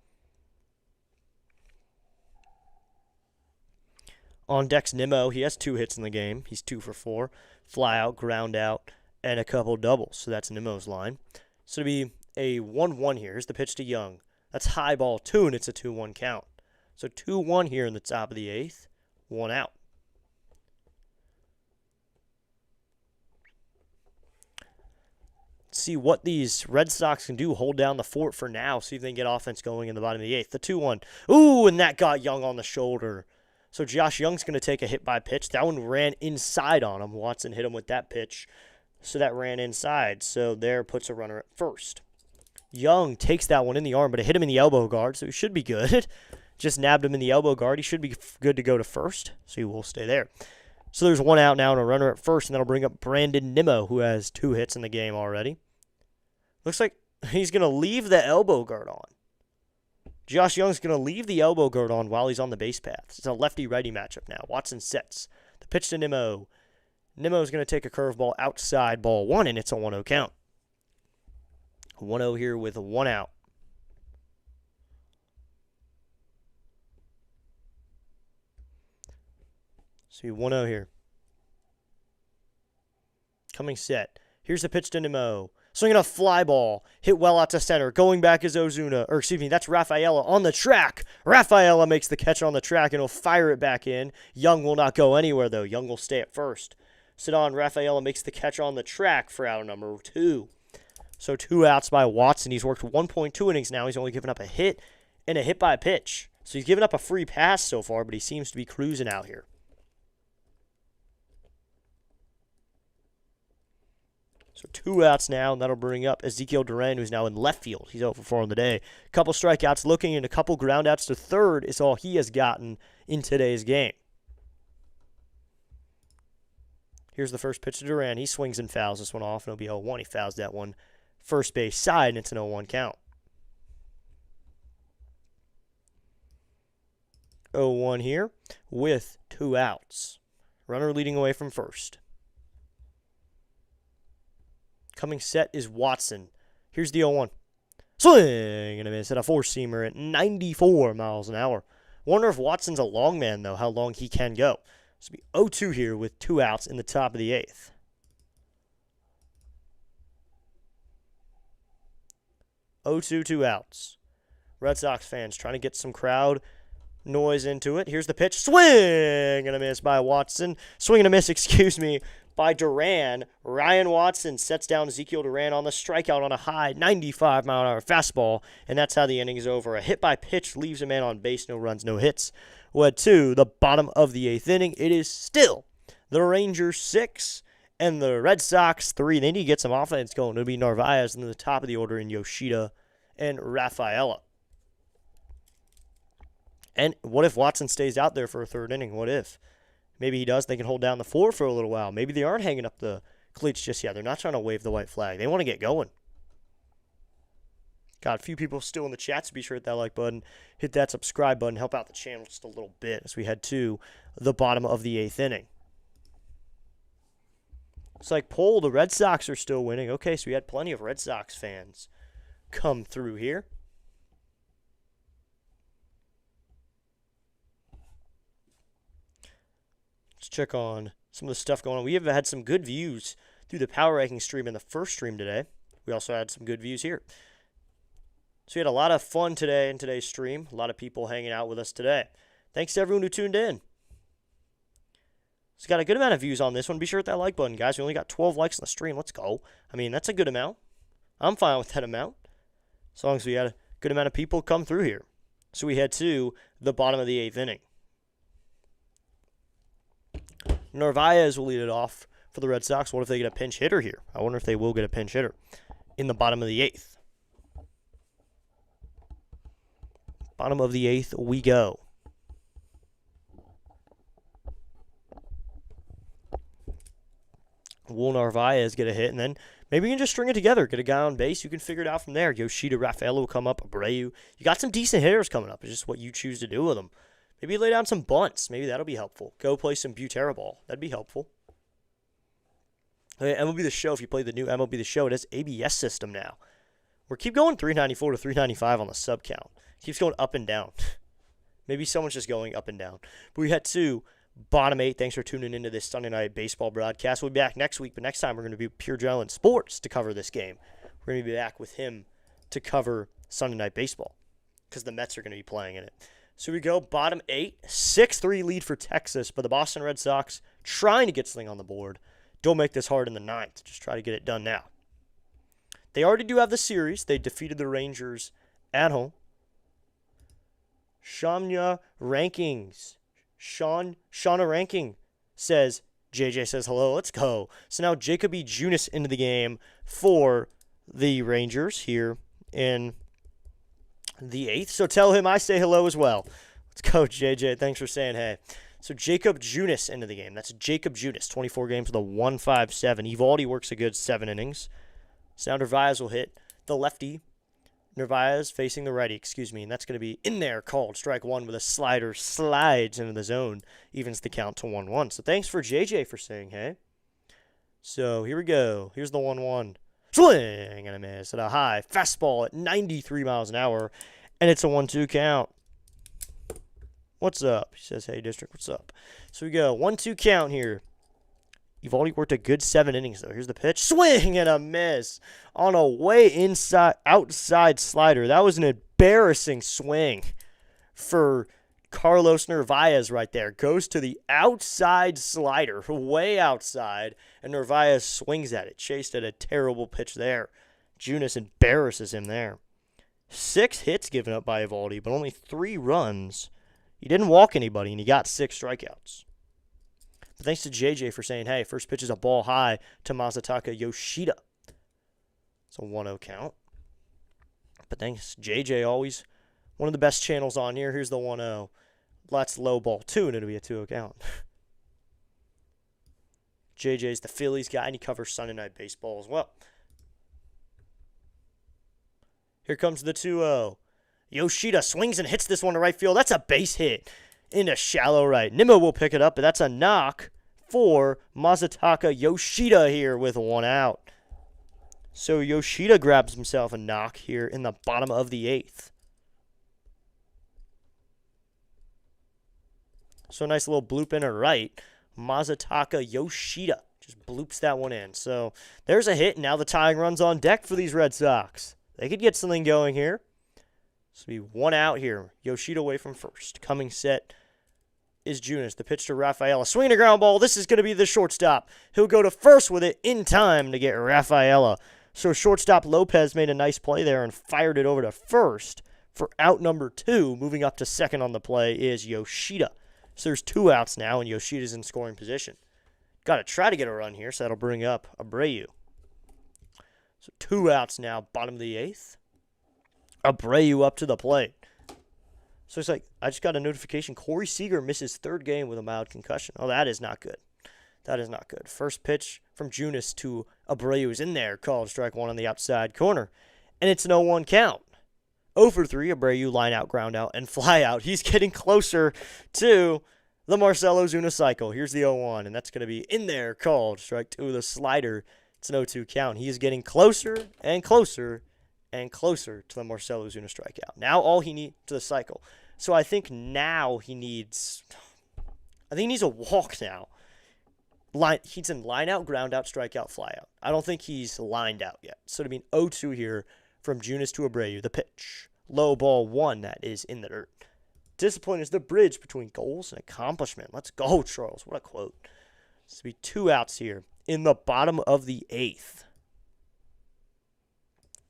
Speaker 1: On deck's Nimmo. He has 2 hits in the game. He's 2 for 4. Fly out, ground out, and a couple doubles. So that's Nimmo's line. So it'll be a 1-1 here. Here's the pitch to Young. That's high ball 2, and it's a 2-1 count. So 2-1 here in the top of the 8th. 1 out. See what these Red Sox can do. Hold down the fort for now. See if they can get offense going in the bottom of the 8th. The 2-1. Ooh, and that got Young on the shoulder. So Josh Young's going to take a hit by pitch. That one ran inside on him. Watson hit him with that pitch. So that ran inside. So there puts a runner at first. Young takes that one in the arm, but it hit him in the elbow guard, so he should be good. Just nabbed him in the elbow guard. He should be good to go to first, so he will stay there. So there's 1 out now and a runner at first, and that'll bring up Brandon Nimmo, who has 2 hits in the game already. Looks like he's going to leave the elbow guard on. Josh Young's going to leave the elbow guard on while he's on the base path. It's a lefty-righty matchup now. Watson sets. The pitch to Nimmo. Nimmo's going to take a curveball outside, ball 1, and it's a 1-0 count. 1-0 here with 1 out. So 1-0 here. Coming set. Here's the pitch to Nimmo. Swinging a fly ball. Hit well out to center. Going back is Ozuna. Or excuse me, that's Rafaela on the track. Rafaela makes the catch on the track and he'll fire it back in. Young will not go anywhere though. Young will stay at first. Sidon Rafaela makes the catch on the track for out number 2. So 2 outs by Watson. He's worked 1.2 innings now. He's only given up a hit and a hit by pitch. So he's given up a free pass so far, but he seems to be cruising out here. So 2 outs now, and that'll bring up Ezekiel Duran, who's now in left field. He's 0 for 4 on the day. A couple strikeouts looking, and a couple groundouts to third is all he has gotten in today's game. Here's the first pitch to Duran. He swings and fouls this one off, and it'll be 0-1. He fouls that one first base side, and it's an 0-1 count. 0-1 here with 2 outs. Runner leading away from first. Coming set is Watson. Here's the 0-1. Swing and a miss at a 4-seamer at 94 miles an hour. Wonder if Watson's a long man, though, how long he can go. So it'll be 0-2 here with 2 outs in the top of the 8th. 0-2, 2 outs. Red Sox fans trying to get some crowd noise into it. Here's the pitch. Swing and a miss by Watson. Swing and a miss, excuse me, by Duran. Ryan Watson sets down Ezekiel Duran on the strikeout on a high 95-mile-an-hour fastball, and that's how the inning is over. A hit by pitch leaves a man on base, no runs, no hits. Well, to the bottom of the 8th inning, it is still the Rangers 6 and the Red Sox 3. They need to get some offense going. It'll be Narvaez in the top of the order in Yoshida and Rafaela. And what if Watson stays out there for a 3rd inning? What if? Maybe he does. They can hold down the fort for a little while. Maybe they aren't hanging up the cleats just yet. They're not trying to wave the white flag. They want to get going. Got a few people still in the chat, so be sure to hit that like button. Hit that subscribe button. Help out the channel just a little bit as we head to the bottom of the 8th inning. It's like, poll, the Red Sox are still winning. Okay, so we had plenty of Red Sox fans come through here. Let's check on some of the stuff going on. We have had some good views through the power ranking stream and the first stream today. We also had some good views here. So we had a lot of fun today in today's stream. A lot of people hanging out with us today. Thanks to everyone who tuned in. It's got a good amount of views on this one. Be sure to hit that like button, guys. We only got 12 likes on the stream. Let's go. I mean, that's a good amount. I'm fine with that amount, as long as we had a good amount of people come through here. So we head to the bottom of the 8th inning. Narvaez will lead it off for the Red Sox. What if they get a pinch hitter here? I wonder if they will get a pinch hitter in the bottom of the 8th. Bottom of the 8th we go. Will Narvaez get a hit, and then maybe you can just string it together. Get a guy on base. You can figure it out from there. Yoshida, Rafaela will come up. Abreu. You got some decent hitters coming up. It's just what you choose to do with them. Maybe lay down some bunts. Maybe that'll be helpful. Go play some Butera ball. That'd be helpful. MLB The Show, if you play the new MLB The Show, it has ABS system now. We're keep going 394 to 395 on the sub count. Keeps going up and down. Maybe someone's just going up and down. But we had to bottom 8. Thanks for tuning into this Sunday Night Baseball broadcast. We'll be back next week, but next time we're going to be Pure Gentleman Sports to cover this game. We're going to be back with him to cover Sunday Night Baseball because the Mets are going to be playing in it. So we go bottom 8, 6-3 lead for Texas, but the Boston Red Sox trying to get something on the board. Don't make this hard in the 9th. Just try to get it done now. They already do have the series. They defeated the Rangers at home. Shauna Ranking says, JJ says hello, let's go. So now Jacob E. Junis into the game for the Rangers here in the 8th. So tell him I say hello as well. Let's go, JJ. Thanks for saying hey. So Jacob Junis into the game. That's Jacob Junis, 24 games with a 1.57. Evaldi works a good 7 innings. So now Narvaez will hit the lefty. Narvaez facing the righty, and that's going to be in there, called strike one with a slider, slides into the zone, evens the count to 1-1. So thanks for JJ for saying hey. So here we go. Here's the 1-1. Swing and a miss at a high fastball at 93 miles an hour, and it's a 1-2 count. What's up? He says, hey, District, what's up? So we go 1-2 count here. You've already worked a good 7 innings, though. Here's the pitch. Swing and a miss on a way outside slider. That was an embarrassing swing for Carlos Narvaez right there. Goes to the outside slider, way outside, and Narvaez swings at it. Chased at a terrible pitch there. Junis embarrasses him there. 6 hits given up by Evaldi, but only 3 runs. He didn't walk anybody, and he got 6 strikeouts. But thanks to JJ for saying, hey, first pitch is a ball high to Masataka Yoshida. It's a 1-0 count. But thanks, JJ, always one of the best channels on here. Here's the 1-0. That's low ball 2, and it'll be a 2-0 count. JJ's the Phillies guy, and he covers Sunday Night Baseball as well. Here comes the 2-0. Yoshida swings and hits this one to right field. That's a base hit into shallow right. Nimmo will pick it up, but that's a knock for Masataka Yoshida here with 1 out. So Yoshida grabs himself a knock here in the bottom of the 8th. So a nice little bloop in to right. Masataka Yoshida just bloops that one in. So there's a hit, and now the tying run's on deck for these Red Sox. They could get something going here. So be 1 out here. Yoshida away from first. Coming set is Junis. The pitch to Rafaela. Swing a ground ball. This is going to be the shortstop. He'll go to first with it in time to get Rafaela. So shortstop Lopez made a nice play there and fired it over to first for out number 2. Moving up to second on the play is Yoshida. So there's 2 outs now, and Yoshida's in scoring position. Got to try to get a run here, so that'll bring up Abreu. So 2 outs now, bottom of the 8th. Abreu up to the plate. So it's like, I just got a notification. Corey Seager misses 3rd game with a mild concussion. Oh, that is not good. That is not good. First pitch from Junis to Abreu is in there. Called strike 1 on the outside corner. And it's an 0-1 count. 0 for 3, Abreu line out, ground out, and fly out. He's getting closer to the Marcell Ozuna cycle. Here's the 0-1, and that's going to be in there, called. Strike 2 with a slider. It's an 0-2 count. He is getting closer and closer and closer to the Marcell Ozuna strikeout. Now all he needs to the cycle. So I think now he needs a walk now. He's in line out, ground out, strikeout, fly out. I don't think he's lined out yet. So it'll be an 0-2 here from Junis to Abreu. The pitch. Low ball 1, that is in the dirt. Discipline is the bridge between goals and accomplishment. Let's go, Charles. What a quote. This will be 2 outs here in the bottom of the 8th.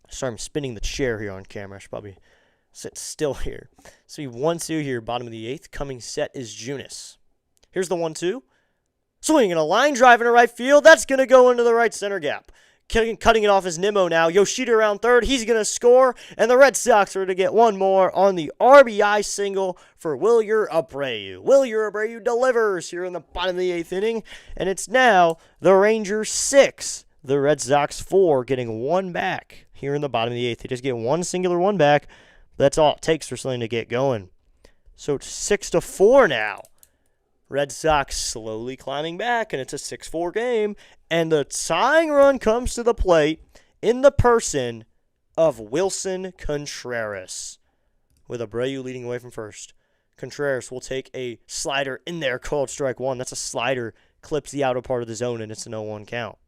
Speaker 1: Sorry, I'm spinning the chair here on camera. I should probably sit still here. So we 1-2 here, bottom of the 8th. Coming set is Junis. Here's the 1-2. Swinging a line drive into right field. That's going to go into the right center gap. Cutting it off is Nimmo now. Yoshida around third. He's going to score. And the Red Sox are to get one more on the RBI single for Wilyer Abreu. Wilyer Abreu delivers here in the bottom of the 8th inning. And it's now the Rangers 6. The Red Sox 4, getting 1 back here in the bottom of the 8th. They just get 1 singular 1 back. That's all it takes for something to get going. So it's 6-4 now. Red Sox slowly climbing back, and it's a 6-4 game. And the tying run comes to the plate in the person of Wilson Contreras, with Abreu leading away from first. Contreras will take a slider in there, called strike 1. That's a slider, clips the outer part of the zone, and it's an 0-1 count.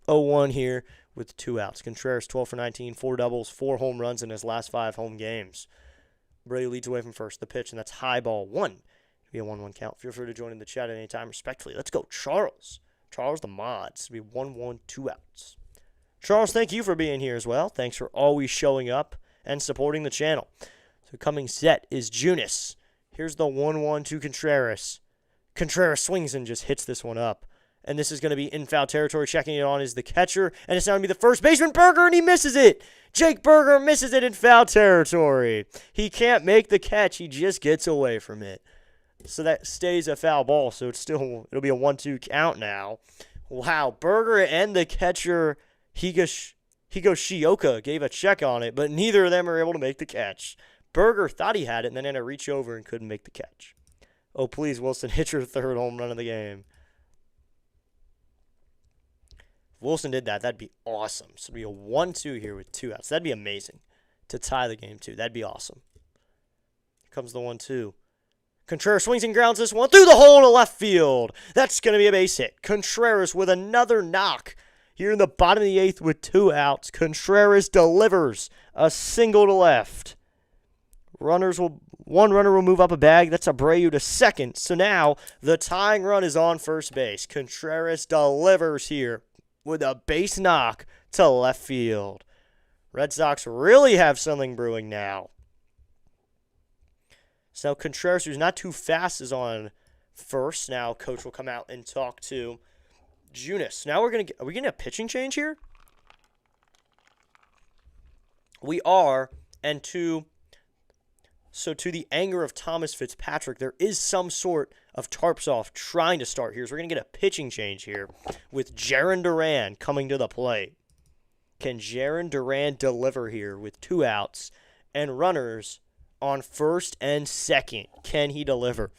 Speaker 1: 0-1 here with 2 outs. Contreras 12 for 19, 4 doubles, 4 home runs in his last 5 home games. Abreu leads away from first. The pitch, and that's high ball 1. Be a 1-1 count. Feel free to join in the chat at any time respectfully. Let's go, Charles. Charles the mods. It'll be 1-1, 2 outs. Charles, thank you for being here as well. Thanks for always showing up and supporting the channel. So coming set is Junis. Here's the 1-1 to Contreras. Contreras swings and just hits this one up. And this is going to be in foul territory. Checking it on is the catcher. And it's now going to be the first baseman, Berger, and he misses it. Jake Berger misses it in foul territory. He can't make the catch. He just gets away from it. So that stays a foul ball. So it'll be a 1-2 count now. Wow, Berger and the catcher Higashioka gave a check on it, but neither of them are able to make the catch. Berger thought he had it and then had to reach over and couldn't make the catch. Oh, please, Wilson, hit your 3rd home run of the game. If Wilson did that, that'd be awesome. So it'd be a 1-2 here with 2 outs. That'd be amazing to tie the game, too. That'd be awesome. Here comes the 1-2. Contreras swings and grounds this one through the hole to left field. That's going to be a base hit. Contreras with another knock here in the bottom of the 8th with 2 outs. Contreras delivers a single to left. One runner will move up a bag. That's Abreu to second. So now the tying run is on first base. Contreras delivers here with a base knock to left field. Red Sox really have something brewing now. So Contreras, who's not too fast, is on first. Now coach will come out and talk to Junis. Now are we getting a pitching change here? We are, and to the anger of Thomas Fitzpatrick, there is some sort of tarps off trying to start here. So we're going to get a pitching change here with Jarren Duran coming to the plate. Can Jarren Duran deliver here with 2 outs and runners on first and second? Can he deliver?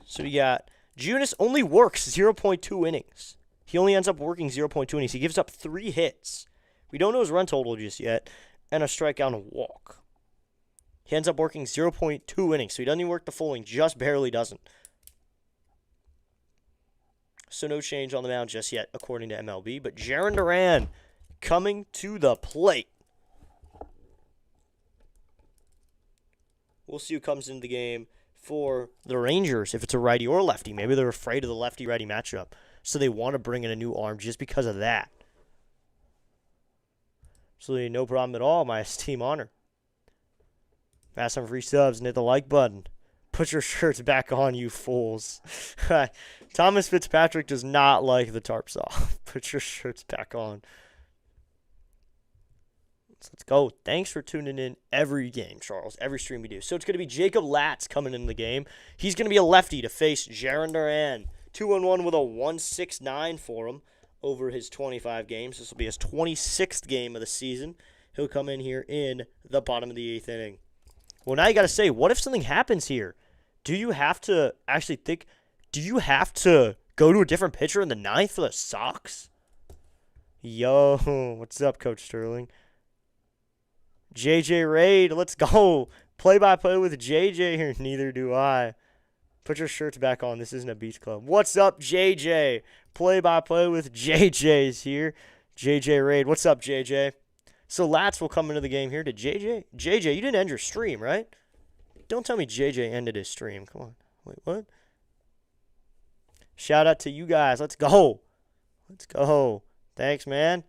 Speaker 1: So we got Junis only works 0.2 innings. He only ends up working 0.2 innings. He gives up 3 hits. We don't know his run total just yet. And a strikeout and a walk. He ends up working 0.2 innings. So he doesn't even work the full inning. Just barely doesn't. So no change on the mound just yet, according to MLB. But Jarren Duran coming to the plate. We'll see who comes into the game for the Rangers, if it's a righty or lefty. Maybe they're afraid of the lefty-righty matchup, so they want to bring in a new arm just because of that. Absolutely no problem at all, my esteemed honor. Pass some free subs and hit the like button. Put your shirts back on, you fools. Thomas Fitzpatrick does not like the tarps off. Put your shirts back on. Let's go. Thanks for tuning in every game, Charles. Every stream we do. So it's going to be Jacob Latz coming in the game. He's going to be a lefty to face Jarren Duran. 2-1-1 with a 1.69 for him over his 25 games. This will be his 26th game of the season. He'll come in here in the bottom of the 8th inning. Well, now you got to say, what if something happens here? Do you have to actually think, do you have to go to a different pitcher in the ninth for the Sox? Yo, what's up, Coach Sterling? JJ Raid, let's go. Play-by-play with JJ here. Neither do I. Put your shirts back on. This isn't a beach club. What's up, JJ? Play-by-play with JJ's here. JJ Raid, what's up, JJ? So Lats will come into the game here. Did JJ? JJ, you didn't end your stream, right? Don't tell me JJ ended his stream. Come on. Wait, what? Shout out to you guys. Let's go. Let's go. Thanks, man.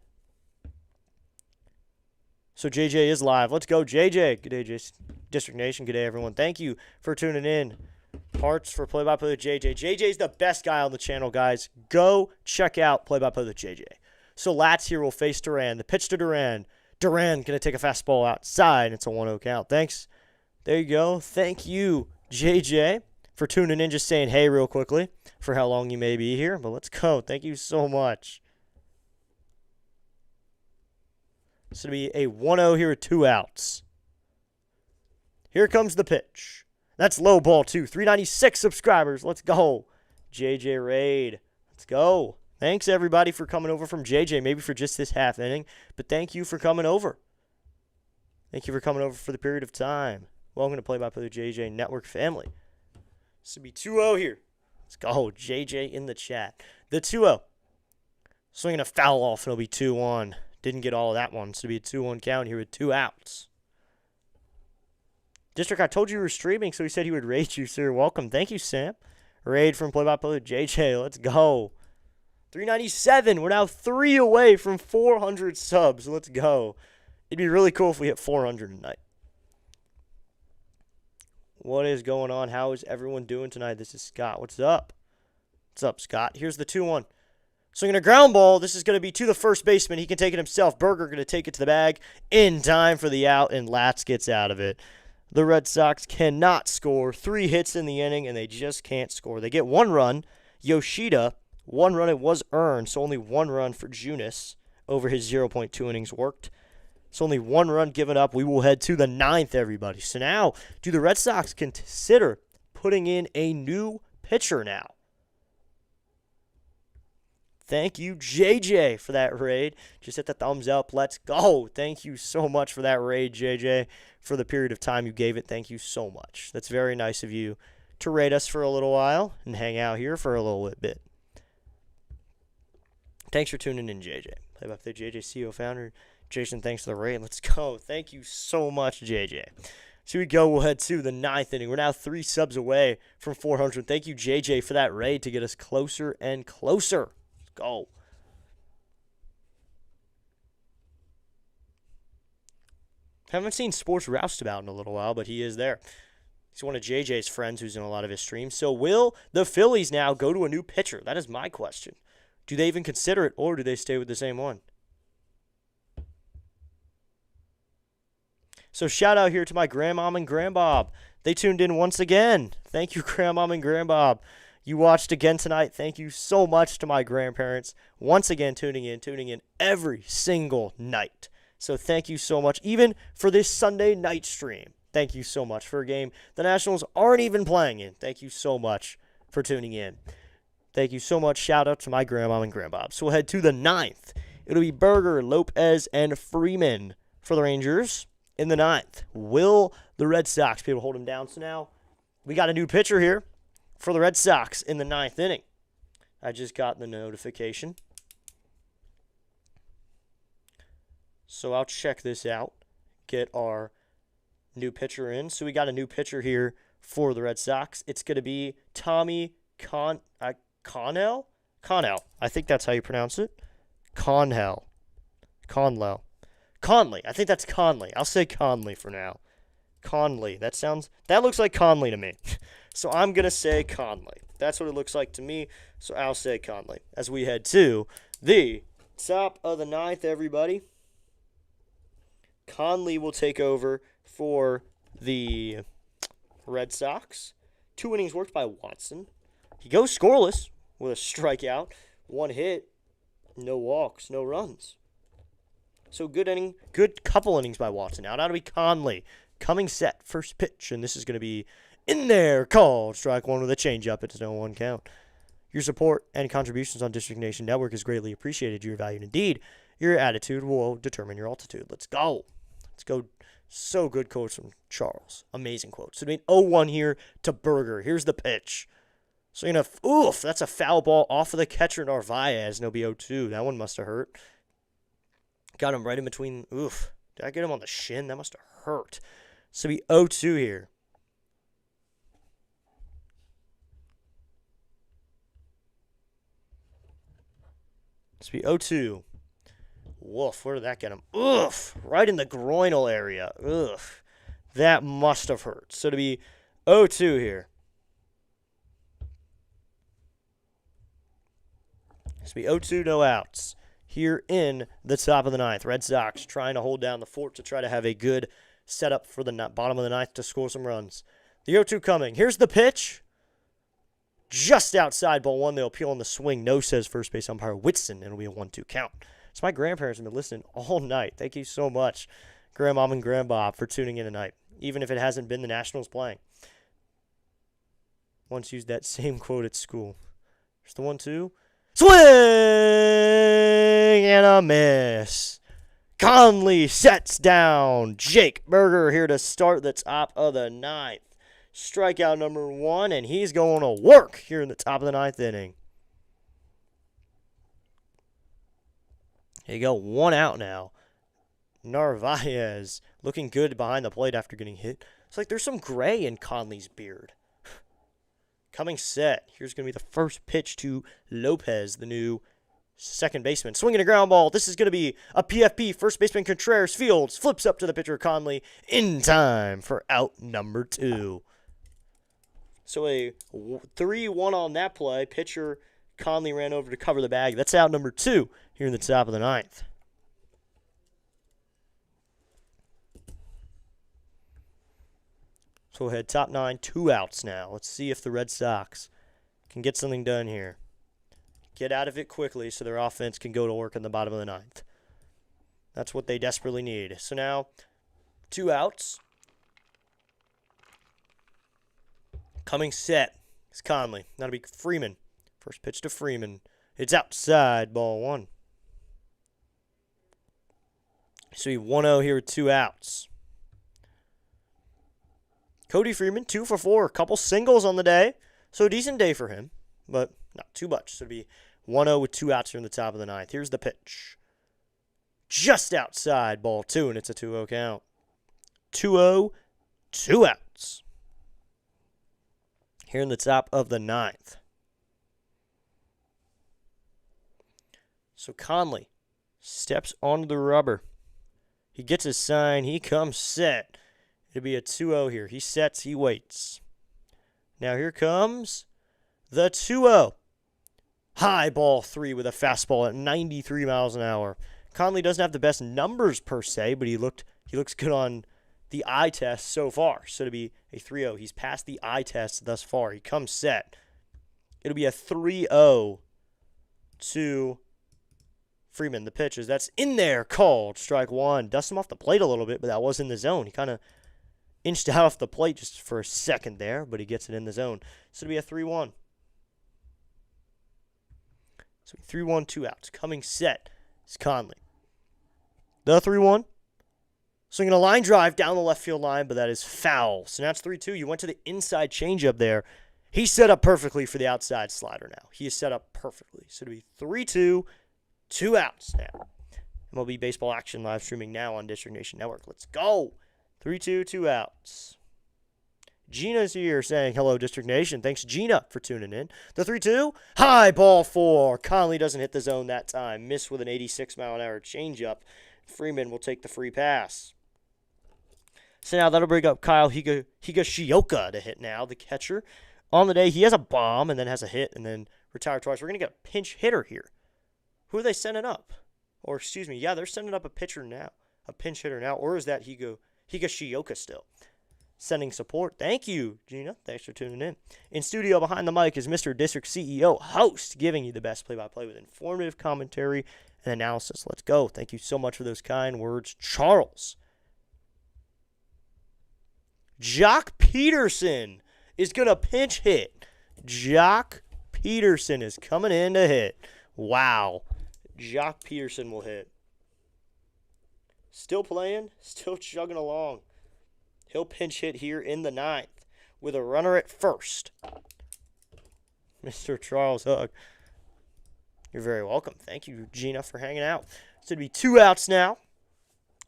Speaker 1: So JJ is live. Let's go, JJ. Good day, District Nation. Good day, everyone. Thank you for tuning in. Parts for Play-by-Play with JJ. JJ's the best guy on the channel, guys. Go check out Play-by-Play with JJ. So Lats here will face Duran. The pitch to Duran. Duran going to take a fastball outside. It's a 1-0 count. Thanks. There you go. Thank you, JJ, for tuning in. Just saying hey real quickly for how long you may be here. But let's go. Thank you so much. It's going to be a 1-0 here with 2 outs. Here comes the pitch. That's low ball, too. 396 subscribers. Let's go. JJ Raid. Let's go. Thanks, everybody, for coming over from JJ, maybe for just this half inning. But thank you for coming over. Thank you for coming over for the period of time. Welcome to Play-by-Play with JJ Network family. This will be 2-0 here. Let's go. JJ in the chat. The 2-0. Swinging a foul off, and it'll be 2-1. Didn't get all of that one, so it'll be a 2-1 count here with 2 outs. District, I told you were streaming, so he said he would raid you, sir. Welcome. Thank you, Sam. Raid from Play-by-Play with JJ. Let's go. 397. We're now 3 away from 400 subs. Let's go. It'd be really cool if we hit 400 tonight. What is going on? How is everyone doing tonight? This is Scott. What's up? What's up, Scott? Here's the 2-1. Swinging a ground ball. This is going to be to the first baseman. He can take it himself. Berger going to take it to the bag in time for the out, and Lats gets out of it. The Red Sox cannot score. 3 hits in the inning, and they just can't score. They get 1 run. Yoshida, 1 run. It was earned, so only 1 run for Junis over his 0.2 innings worked. So only 1 run given up. We will head to the 9th, everybody. So now, do the Red Sox consider putting in a new pitcher now? Thank you, JJ, for that raid. Just hit the thumbs up. Let's go. Thank you so much for that raid, JJ, for the period of time you gave it. Thank you so much. That's very nice of you to raid us for a little while and hang out here for a little bit. Thanks for tuning in, JJ. Play-by-Play JJ, CEO founder. Jason, thanks for the raid. Let's go. Thank you so much, JJ. So we go. We'll head to the 9th inning. We're now 3 subs away from 400. Thank you, JJ, for that raid to get us closer and closer. Go. Haven't seen Sports Roustabout in a little while, but he is there. He's one of JJ's friends who's in a lot of his streams. So will the Phillies now go to a new pitcher? That is my question. Do they even consider it, or do they stay with the same one? So shout out here to my grandmom and grandbob. They tuned in once again. Thank you, grandmom and grandbob. You watched again tonight. Thank you so much to my grandparents. Once again, tuning in every single night. So thank you so much, even for this Sunday night stream. Thank you so much for a game the Nationals aren't even playing in. Thank you so much for tuning in. Thank you so much. Shout out to my grandma and grandbob. So we'll head to the 9th. It'll be Berger, Lopez, and Freeman for the Rangers in the 9th. Will the Red Sox be able to hold him down? So now we got a new pitcher here for the Red Sox in the 9th inning. I just got the notification. So I'll check this out. Get our new pitcher in. So we got a new pitcher here for the Red Sox. It's going to be Tommy Connell? Connell. I think that's how you pronounce it. Conley. I think that's Conley. I'll say Conley for now. Conley. That looks like Conley to me. So I'm going to say Conley. That's what it looks like to me. So I'll say Conley. As we head to the top of the 9th, everybody. Conley will take over for the Red Sox. 2 innings worked by Watson. He goes scoreless with a strikeout. 1 hit. No walks. No runs. So good inning. Good couple innings by Watson. Now it'll be Conley Coming set, first pitch, and this is going to be in there, called strike one with a changeup. It's no 1 count. Your support and contributions on District Nation Network is greatly appreciated. Your value indeed. Your attitude will determine your altitude. Let's go. Let's go. So good quotes from Charles. Amazing quotes. So, 0-1 here to Berger. Here's the pitch. So, oof, that's a foul ball off of the catcher, Narvaez. No, be 0-2. That one must have hurt. Got him right in between. Oof. Did I get him on the shin? That must have hurt. So, be 0-2 here. It's be 0-2. Woof, where did that get him? Oof, right in the groinal area. Oof, that must have hurt. So to be 0-2 here. It's be 0-2, no outs. Here in the top of the ninth. Red Sox trying to hold down the fort to try to have a good setup for the bottom of the ninth to score some runs. The 0-2 coming. Here's the pitch. Just outside, ball one. They'll appeal on the swing. No, says first base umpire Whitson. It'll be a 1-2 count. So my grandparents have been listening all night. Thank you so much, Grandmom and Grandbob, for tuning in tonight, even if it hasn't been the Nationals playing. Once used that same quote at school. Here's the 1-2. Swing and a miss. Conley sets down Jake Berger here to start the top of the ninth. Strikeout number 1, and he's going to work here in the top of the ninth inning. Here you go, 1 out now. Narvaez looking good behind the plate after getting hit. It's like there's some gray in Conley's beard. Coming set. Here's going to be the first pitch to Lopez, the new second baseman. Swinging a ground ball. This is going to be a PFP. First baseman Contreras Fields flips up to the pitcher Conley in time for out number 2. So a 3-1 on that play. Pitcher Conley ran over to cover the bag. That's out number 2 here in the top of the ninth. So we'll head top 9, 2 outs now. Let's see if the Red Sox can get something done here. Get out of it quickly so their offense can go to work in the bottom of the ninth. That's what they desperately need. So now, 2 outs. Coming set is Conley. That'll be Freeman. First pitch to Freeman. It's outside, ball 1. So we 1-0 here with 2 outs. Cody Freeman, 2 for 4. A couple singles on the day. So a decent day for him, but not too much. So it'll be 1-0 with 2 outs here in the top of the ninth. Here's the pitch. Just outside, ball 2, and it's a 2-0 count. 2-0, 2 outs. Here in the top of the ninth. So Conley steps onto the rubber. He gets his sign. He comes set. It'll be a 2-0 here. He sets. He waits. Now here comes the 2-0. High ball 3 with a fastball at 93 miles an hour. Conley doesn't have the best numbers per se, but he looks good on the eye test so far. So it'll be a 3-0. He's passed the eye test thus far. He comes set. It'll be a 3-0 to Freeman. The pitches. That's in there. Called. Strike 1. Dust him off the plate a little bit, but that was in the zone. He kind of inched out off the plate just for a second there, but he gets it in the zone. So it'll be a 3-1. So 3-1, 2 outs. Coming set is Conley. The 3-1. Swinging a line drive down the left field line, but that is foul. So now it's 3-2. You went to the inside changeup there. He's set up perfectly for the outside slider now. He is set up perfectly. So it'll be 3-2, 2 outs now. MLB Baseball Action live streaming now on District Nation Network. Let's go. 3-2, 2 outs. Gina's here saying hello, District Nation. Thanks, Gina, for tuning in. The 3-2, high ball 4. Conley doesn't hit the zone that time. Missed with an 86-mile-an-hour changeup. Freeman will take the free pass. So now that'll bring up Kyle Higashioka to hit now, the catcher. On the day, he has a bomb and then has a hit and then retired twice. We're going to get a pinch hitter here. Who are they sending up? Or, excuse me, yeah, they're sending up a pitcher now. A pinch hitter now. Or is that Higashioka still? Sending support. Thank you, Gina. Thanks for tuning in. In studio behind the mic is Mr. District CEO, host, giving you the best play-by-play with informative commentary and analysis. Let's go. Thank you so much for those kind words, Charles. Jock Peterson is going to pinch hit. Jock Peterson is coming in to hit. Wow. Jock Peterson will hit. Still playing, still chugging along. He'll pinch hit here in the 9th with a runner at first. Mr. Charles Hug. You're very welcome. Thank you, Gina, for hanging out. It's going to be 2 outs now.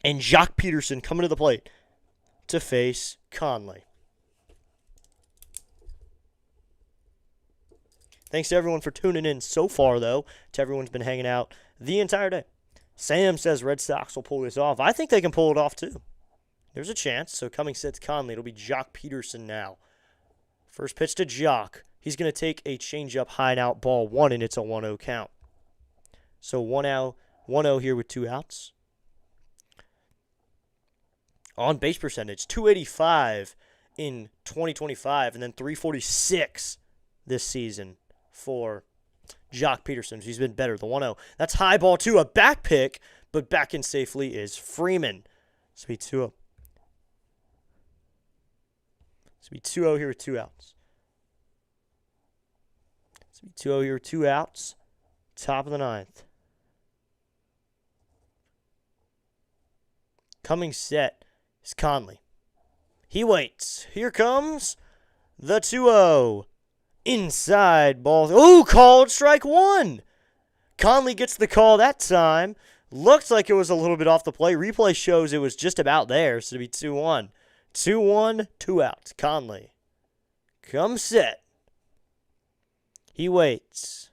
Speaker 1: And Jock Peterson coming to the plate to face Conley. Thanks to everyone for tuning in so far, though. To everyone who's been hanging out the entire day. Sam says Red Sox will pull this off. I think they can pull it off, too. There's a chance. So coming sets Conley. It'll be Jock Peterson now. First pitch to Jock. He's going to take a changeup high and out, ball 1, and it's a 1-0 count. So 1-0 here with 2 outs. On base percentage, 285 in 2025, and then 346 this season for Jock Peterson. He's been better, the 1-0. That's high ball 2, a back pick, but back in safely is Freeman. So be 2-0. So be 2-0 here with 2 outs. So be 2-0 here with 2 outs. Top of the 9th. Coming set is Conley. He waits. Here comes the 2-0. Inside ball. Ooh, called strike 1. Conley gets the call that time. Looks like it was a little bit off the plate. Replay shows it was just about there, so it'll be 2-1. 2-1, 2 outs. Conley comes set. He waits.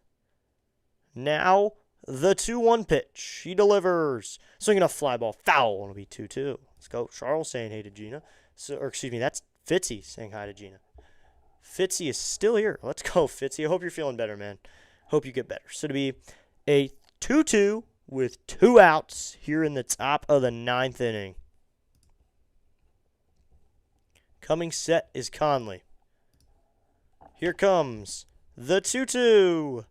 Speaker 1: Now the 2-1 pitch. He delivers. Swinging a fly ball. Foul. It'll be 2-2. Let's go. Charles saying hey to Gina. That's Fitzy saying hi to Gina. Fitzy is still here. Let's go, Fitzy. I hope you're feeling better, man. Hope you get better. So to be a 2-2 with 2 outs here in the top of the 9th inning. Coming set is Conley. Here comes the 2-2.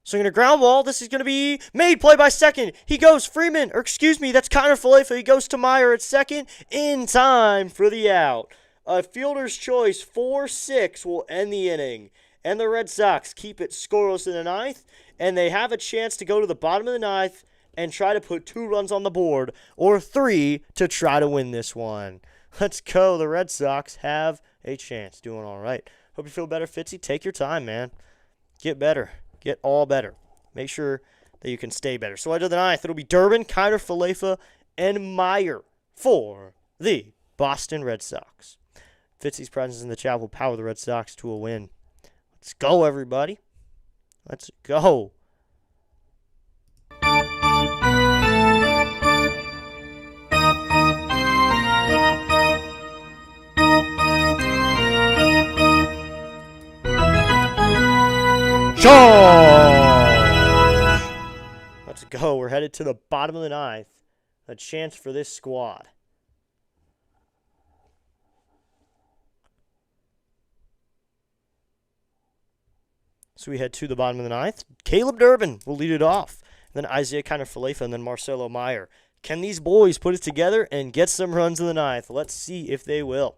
Speaker 1: Swinging a ground ball. This is going to be made play by second. He goes Freeman. That's Connor Falefa. He goes to Meyer at second in time for the out. A fielder's choice 4-6 will end the inning. And the Red Sox keep it scoreless in the 9th. And they have a chance to go to the bottom of the 9th and try to put 2 runs on the board. Or 3 to try to win this one. Let's go. The Red Sox have a chance. Doing all right. Hope you feel better, Fitzy. Take your time, man. Get better. Get all better. Make sure that you can stay better. So into the 9th, it'll be Duran, Kiner, Falefa, and Meyer for the Boston Red Sox. Fitzy's presence in the chat will power the Red Sox to a win. Let's go, everybody. Let's go. Charge! Let's go. We're headed to the bottom of the 9th. A chance for this squad. So we head to the bottom of the 9th. Caleb Durbin will lead it off. Then Isaiah Kiner Falefa and then Marcelo Meyer. Can these boys put it together and get some runs in the 9th? Let's see if they will.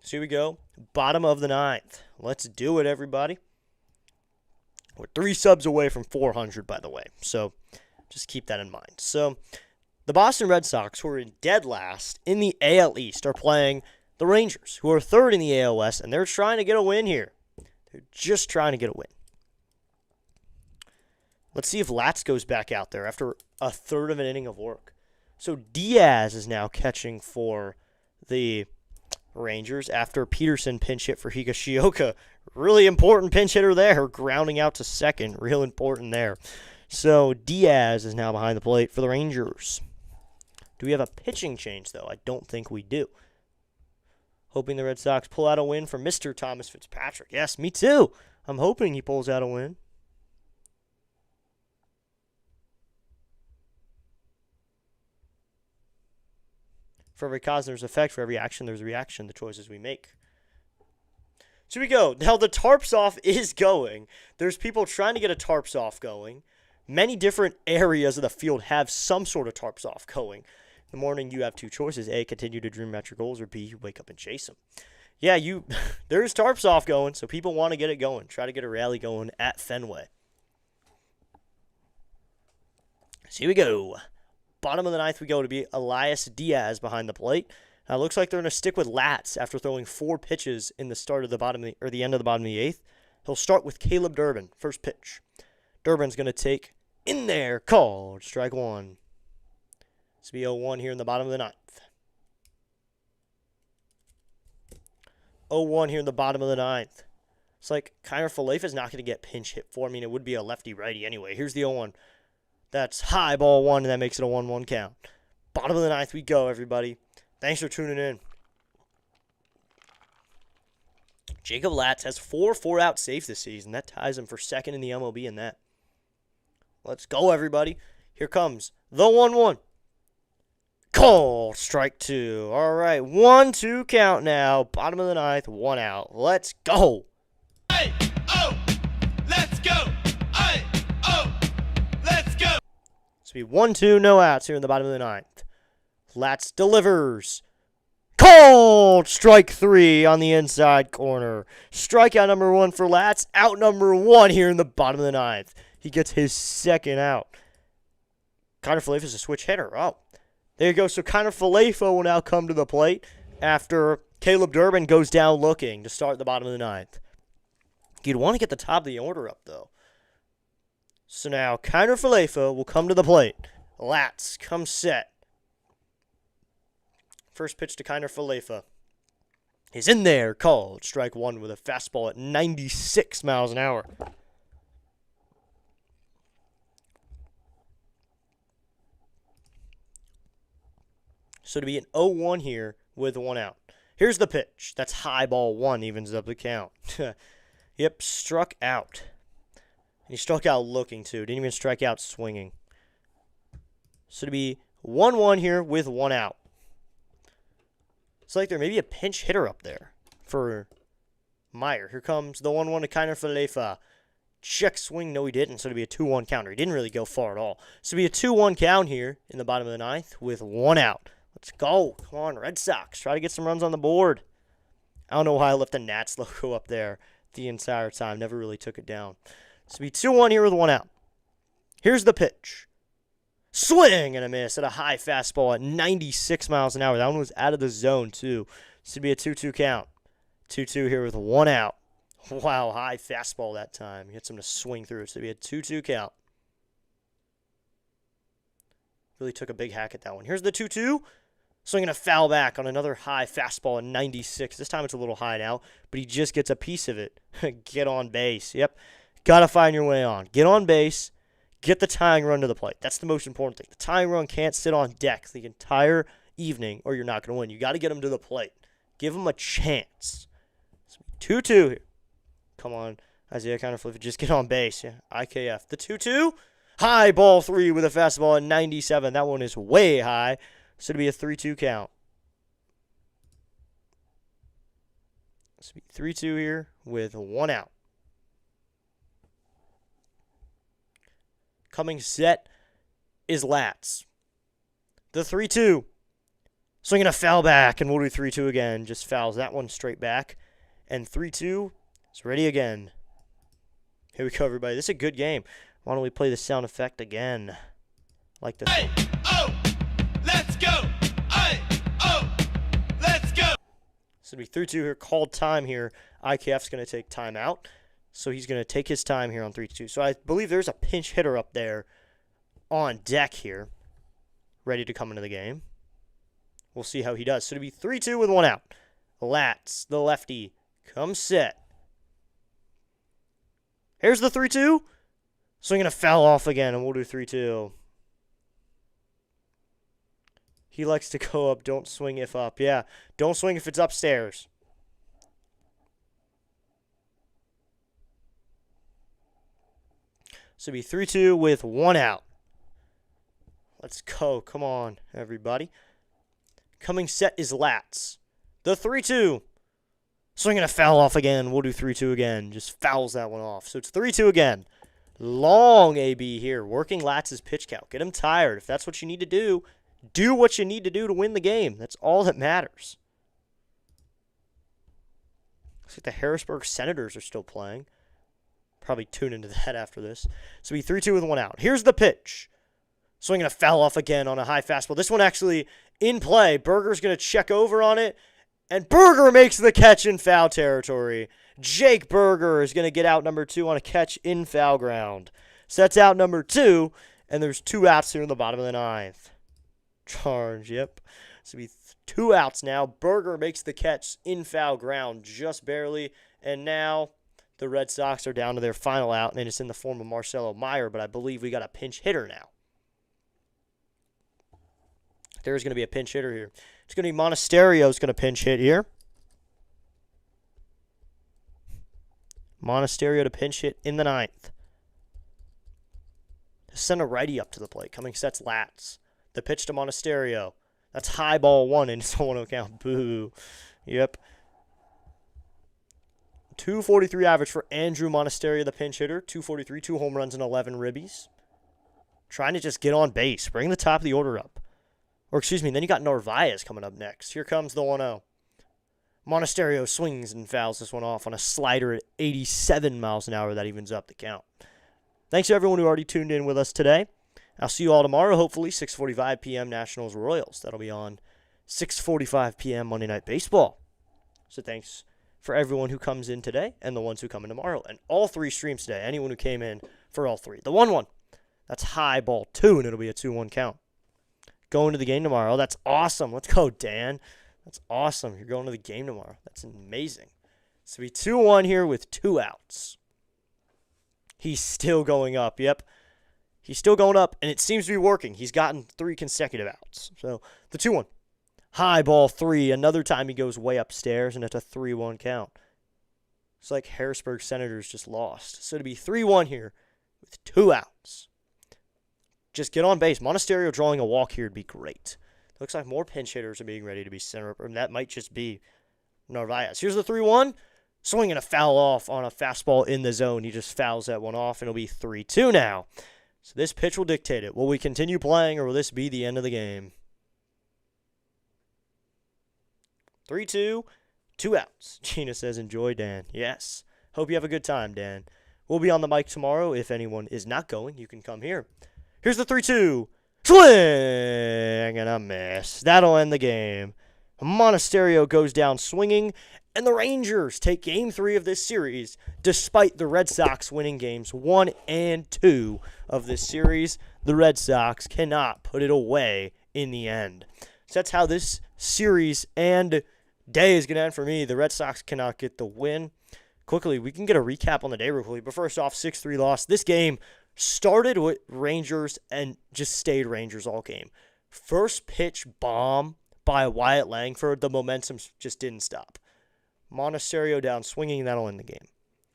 Speaker 1: So here we go. Bottom of the 9th. Let's do it, everybody. We're 3 subs away from 400, by the way. So just keep that in mind. So the Boston Red Sox, who are in dead last in the AL East, are playing the Rangers, who are 3rd in the AL West, and they're trying to get a win here. They're just trying to get a win. Let's see if Latz goes back out there after a 1/3 of an inning of work. So Diaz is now catching for the Rangers after Peterson pinch hit for Higashioka. Really important pinch hitter there, grounding out to second. Real important there. So Diaz is now behind the plate for the Rangers. Do we have a pitching change, though? I don't think we do. Hoping the Red Sox pull out a win for Mr. Thomas Fitzpatrick. Yes, me too. I'm hoping he pulls out a win. For every cause, there's effect. For every action, there's a reaction. The choices we make. So we go. Now the tarps off is going. There's people trying to get a tarps off going. many different areas of the field have some sort of tarps off going. In the morning, you have two choices. A, continue to dream about your goals, or B, you wake up and chase them. Yeah, there's tarps off going, so people want to get it going. Try to get a rally going at Fenway. So here we go. Bottom of the ninth we go to be Elias Diaz behind the plate. Now it looks like they're going to stick with Latz after throwing 4 pitches in the start of the end of the bottom of the 8th. He'll start with Caleb Duran, first pitch. Durbin's going to take in there, called strike 1. This will be 0-1 here in the bottom of the 9th. 0-1 here in the bottom of the 9th. It's like Kiner Falefa's not going to get pinch hit for. I mean, it would be a lefty-righty anyway. Here's the 0-1. That's high, ball 1, and that makes it a 1-1 count. Bottom of the 9th we go, everybody. Thanks for tuning in. Jacob Latz has 4 4-out saves this season. That ties him for second in the MLB in that. Let's go, everybody. Here comes the 1-1. Call, strike 2. All right, 1-2 count now. Bottom of the 9th, 1 out. Let's go.
Speaker 2: Hey, oh, let's go. Hey, oh, let's go.
Speaker 1: This will be 1-2, no outs here in the bottom of the 9th. Latz delivers. Called! Strike 3 on the inside corner. Strikeout number 1 for Latz. Out number 1 here in the bottom of the 9th. He gets his second out. Kiner Falefa's a switch hitter. Oh, there you go. So Kiner Falefa will now come to the plate after Caleb Duran goes down looking to start the bottom of the 9th. You'd want to get the top of the order up, though. So now Kiner Falefa will come to the plate. Latz comes set. First pitch to Kiner Falefa. He's in there, called strike 1 with a fastball at 96 miles an hour. So to be an 0-1 here with 1 out. Here's the pitch. That's high, ball 1, evens up the count. Yep, struck out. And he struck out looking, too. Didn't even strike out swinging. So to be 1-1 here with 1 out. It's like there may be a pinch hitter up there for Meyer. Here comes the 1-1 to Kiner Falefa. Check swing. No, he didn't. So it'll be a 2-1 counter. He didn't really go far at all. So it'll be a 2-1 count here in the bottom of the 9th with 1 out. Let's go. Come on, Red Sox. Try to get some runs on the board. I don't know why I left the Nats logo up there the entire time. Never really took it down. So it'll be 2-1 here with 1 out. Here's the pitch. Swing and a miss at a high fastball at 96 miles an hour. That one was out of the zone, too. This would be a 2-2 count. 2-2 here with 1 out. Wow, high fastball that time. He gets him to swing through it. So it'd be a 2-2 count. Really took a big hack at that one. Here's the 2-2. Swinging a foul back on another high fastball at 96. This time it's a little high now, but he just gets a piece of it. Get on base. Yep. Got to find your way on. Get on base. Get the tying run to the plate. That's the most important thing. The tying run can't sit on deck the entire evening or you're not going to win. You got to get him to the plate. Give him a chance. 2-2 here. Come on, Isaiah Kiner Falefa. Just get on base. Yeah, IKF. The 2-2. High ball 3 with a fastball at 97. That one is way high. So it'll be a 3-2 count. This will be 3-2 here with 1 out. Coming set is Latz. The 3-2. Swinging a foul back, and we'll do 3-2 again. Just fouls that one straight back. And 3-2 is ready again. Here we go, everybody. This is a good game. Why don't we play the sound effect again? Like this.
Speaker 2: Hey, oh, let's go. Hey, oh, let's go.
Speaker 1: So it'll be 3-2 here. Called time here. IKF's going to take time out. So he's going to take his time here on 3-2. So I believe there's a pinch hitter up there on deck here, ready to come into the game. We'll see how he does. So it'll be 3-2 with 1 out. Latz, the lefty, comes set. Here's the 3-2. Swinging a foul off again, and we'll do 3-2. He likes to go up. Don't swing if up. Yeah, don't swing if it's upstairs. So it'll be 3-2 with 1 out. Let's go. Come on, everybody. Coming set is Latz. The 3-2. Swinging a foul off again. We'll do 3-2 again. Just fouls that one off. So it's 3-2 again. Long AB here. Working Latz's pitch count. Get him tired. If that's what you need to do, do what you need to do to win the game. That's all that matters. Looks like the Harrisburg Senators are still playing. Probably tune into that after this. So we 3-2 with one out. Here's the pitch. Swinging a foul off again on a high fastball. This one actually in play. Berger's going to check over on it. And Berger makes the catch in foul territory. Jake Berger is going to get out number 2 on a catch in foul ground. Sets out number 2, and there's 2 outs here in the bottom of the 9th. Charge, yep. So we 2 outs now. Berger makes the catch in foul ground just barely. And now the Red Sox are down to their final out, and it's in the form of Marcelo Meyer, but I believe we got a pinch hitter now. There's going to be a pinch hitter here. It's going to be Monasterio's going to pinch hit here. Monasterio to pinch hit in the 9th. Send a righty up to the plate. Cummings sets Latz. The pitch to Monasterio. That's high ball 1, and it's a 1-0 count. Boo. Yep. 243 average for Andrew Monasterio, the pinch hitter. 243, 2 home runs and 11 ribbies. Trying to just get on base. Bring the top of the order up. Or excuse me, then you got Narvaez coming up next. Here comes the 1-0. Monasterio swings and fouls this one off on a slider at 87 miles an hour. That evens up the count. Thanks to everyone who already tuned in with us today. I'll see you all tomorrow, hopefully, 6:45 p.m. Nationals-Royals. That'll be on 6:45 p.m. Monday Night Baseball. So thanks for everyone who comes in today and the ones who come in tomorrow. And all 3 streams today, anyone who came in for all 3. The 1-1, that's high ball 2, and it'll be a 2-1 count. Going to the game tomorrow. That's awesome. Let's go, Dan. That's awesome. You're going to the game tomorrow. That's amazing. So we 2-1 here with 2 outs. He's still going up. Yep. He's still going up, and it seems to be working. He's gotten 3 consecutive outs. So the 2-1. High ball 3. Another time he goes way upstairs, and it's a 3-1 count. It's like Harrisburg Senators just lost. So to be 3-1 here with 2 outs. Just get on base. Monasterio drawing a walk here would be great. Looks like more pinch hitters are being ready to be center up, and that might just be Narvaez. Here's the 3-1. Swinging a foul off on a fastball in the zone. He just fouls that one off, and it'll be 3-2 now. So this pitch will dictate it. Will we continue playing, or will this be the end of the game? 3-2, 2 outs. Gina says, enjoy, Dan. Yes. Hope you have a good time, Dan. We'll be on the mic tomorrow. If anyone is not going, you can come here. Here's the 3-2. Swing and a miss. That'll end the game. Monasterio goes down swinging, and the Rangers take Game 3 of this series, despite the Red Sox winning Games 1 and 2 of this series. The Red Sox cannot put it away in the end. So that's how this series and day is going to end for me. The Red Sox cannot get the win. Quickly, we can get a recap on the day real quickly. But first off, 6-3 loss. This game started with Rangers and just stayed Rangers all game. First pitch bomb by Wyatt Langford. The momentum just didn't stop. Monasterio down swinging, that'll end the game.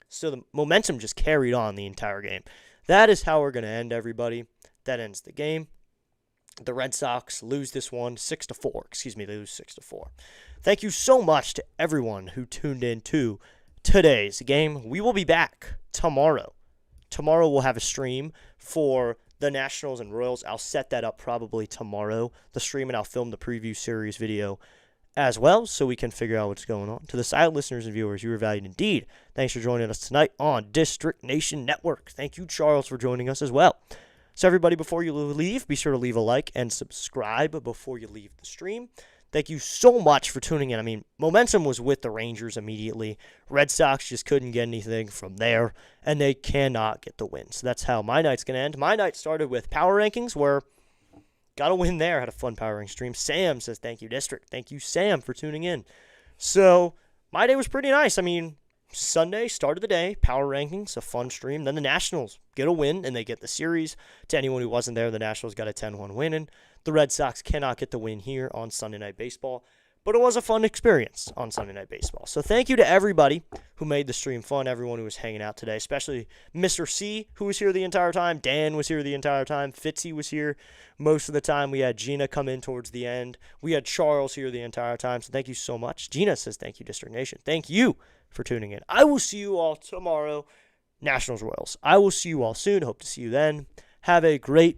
Speaker 1: So the momentum just carried on the entire game. That is how we're going to end, everybody. That ends the game. The Red Sox lose this one 6-4. Excuse me, they lose 6-4. Thank you so much to everyone who tuned in to today's game. We will be back tomorrow. Tomorrow we'll have a stream for the Nationals and Royals. I'll set that up probably tomorrow, the stream, and I'll film the preview series video as well so we can figure out what's going on. To the silent listeners and viewers, you are valued indeed. Thanks for joining us tonight on District Nation Network. Thank you, Charles, for joining us as well. So everybody, before you leave, be sure to leave a like and subscribe before you leave the stream. Thank you so much for tuning in. I mean, momentum was with the Rangers immediately. Red Sox just couldn't get anything from there, and they cannot get the win. So that's how my night's going to end. My night started with power rankings, where got a win there. Had a fun power ranking stream. Sam says, thank you, District. Thank you, Sam, for tuning in. So my day was pretty nice. I mean, Sunday, start of the day, power rankings, a fun stream. Then the Nationals get a win, and they get the series. To anyone who wasn't there, the Nationals got a 10-1 win, and the Red Sox cannot get the win here on Sunday Night Baseball. But it was a fun experience on Sunday Night Baseball. So thank you to everybody who made the stream fun, everyone who was hanging out today, especially Mr. C, who was here the entire time. Dan was here the entire time. Fitzy was here most of the time. We had Gina come in towards the end. We had Charles here the entire time. So thank you so much. Gina says thank you, District Nation. Thank you for tuning in. I will see you all tomorrow. Nationals Royals. I will see you all soon. Hope to see you then. Have a great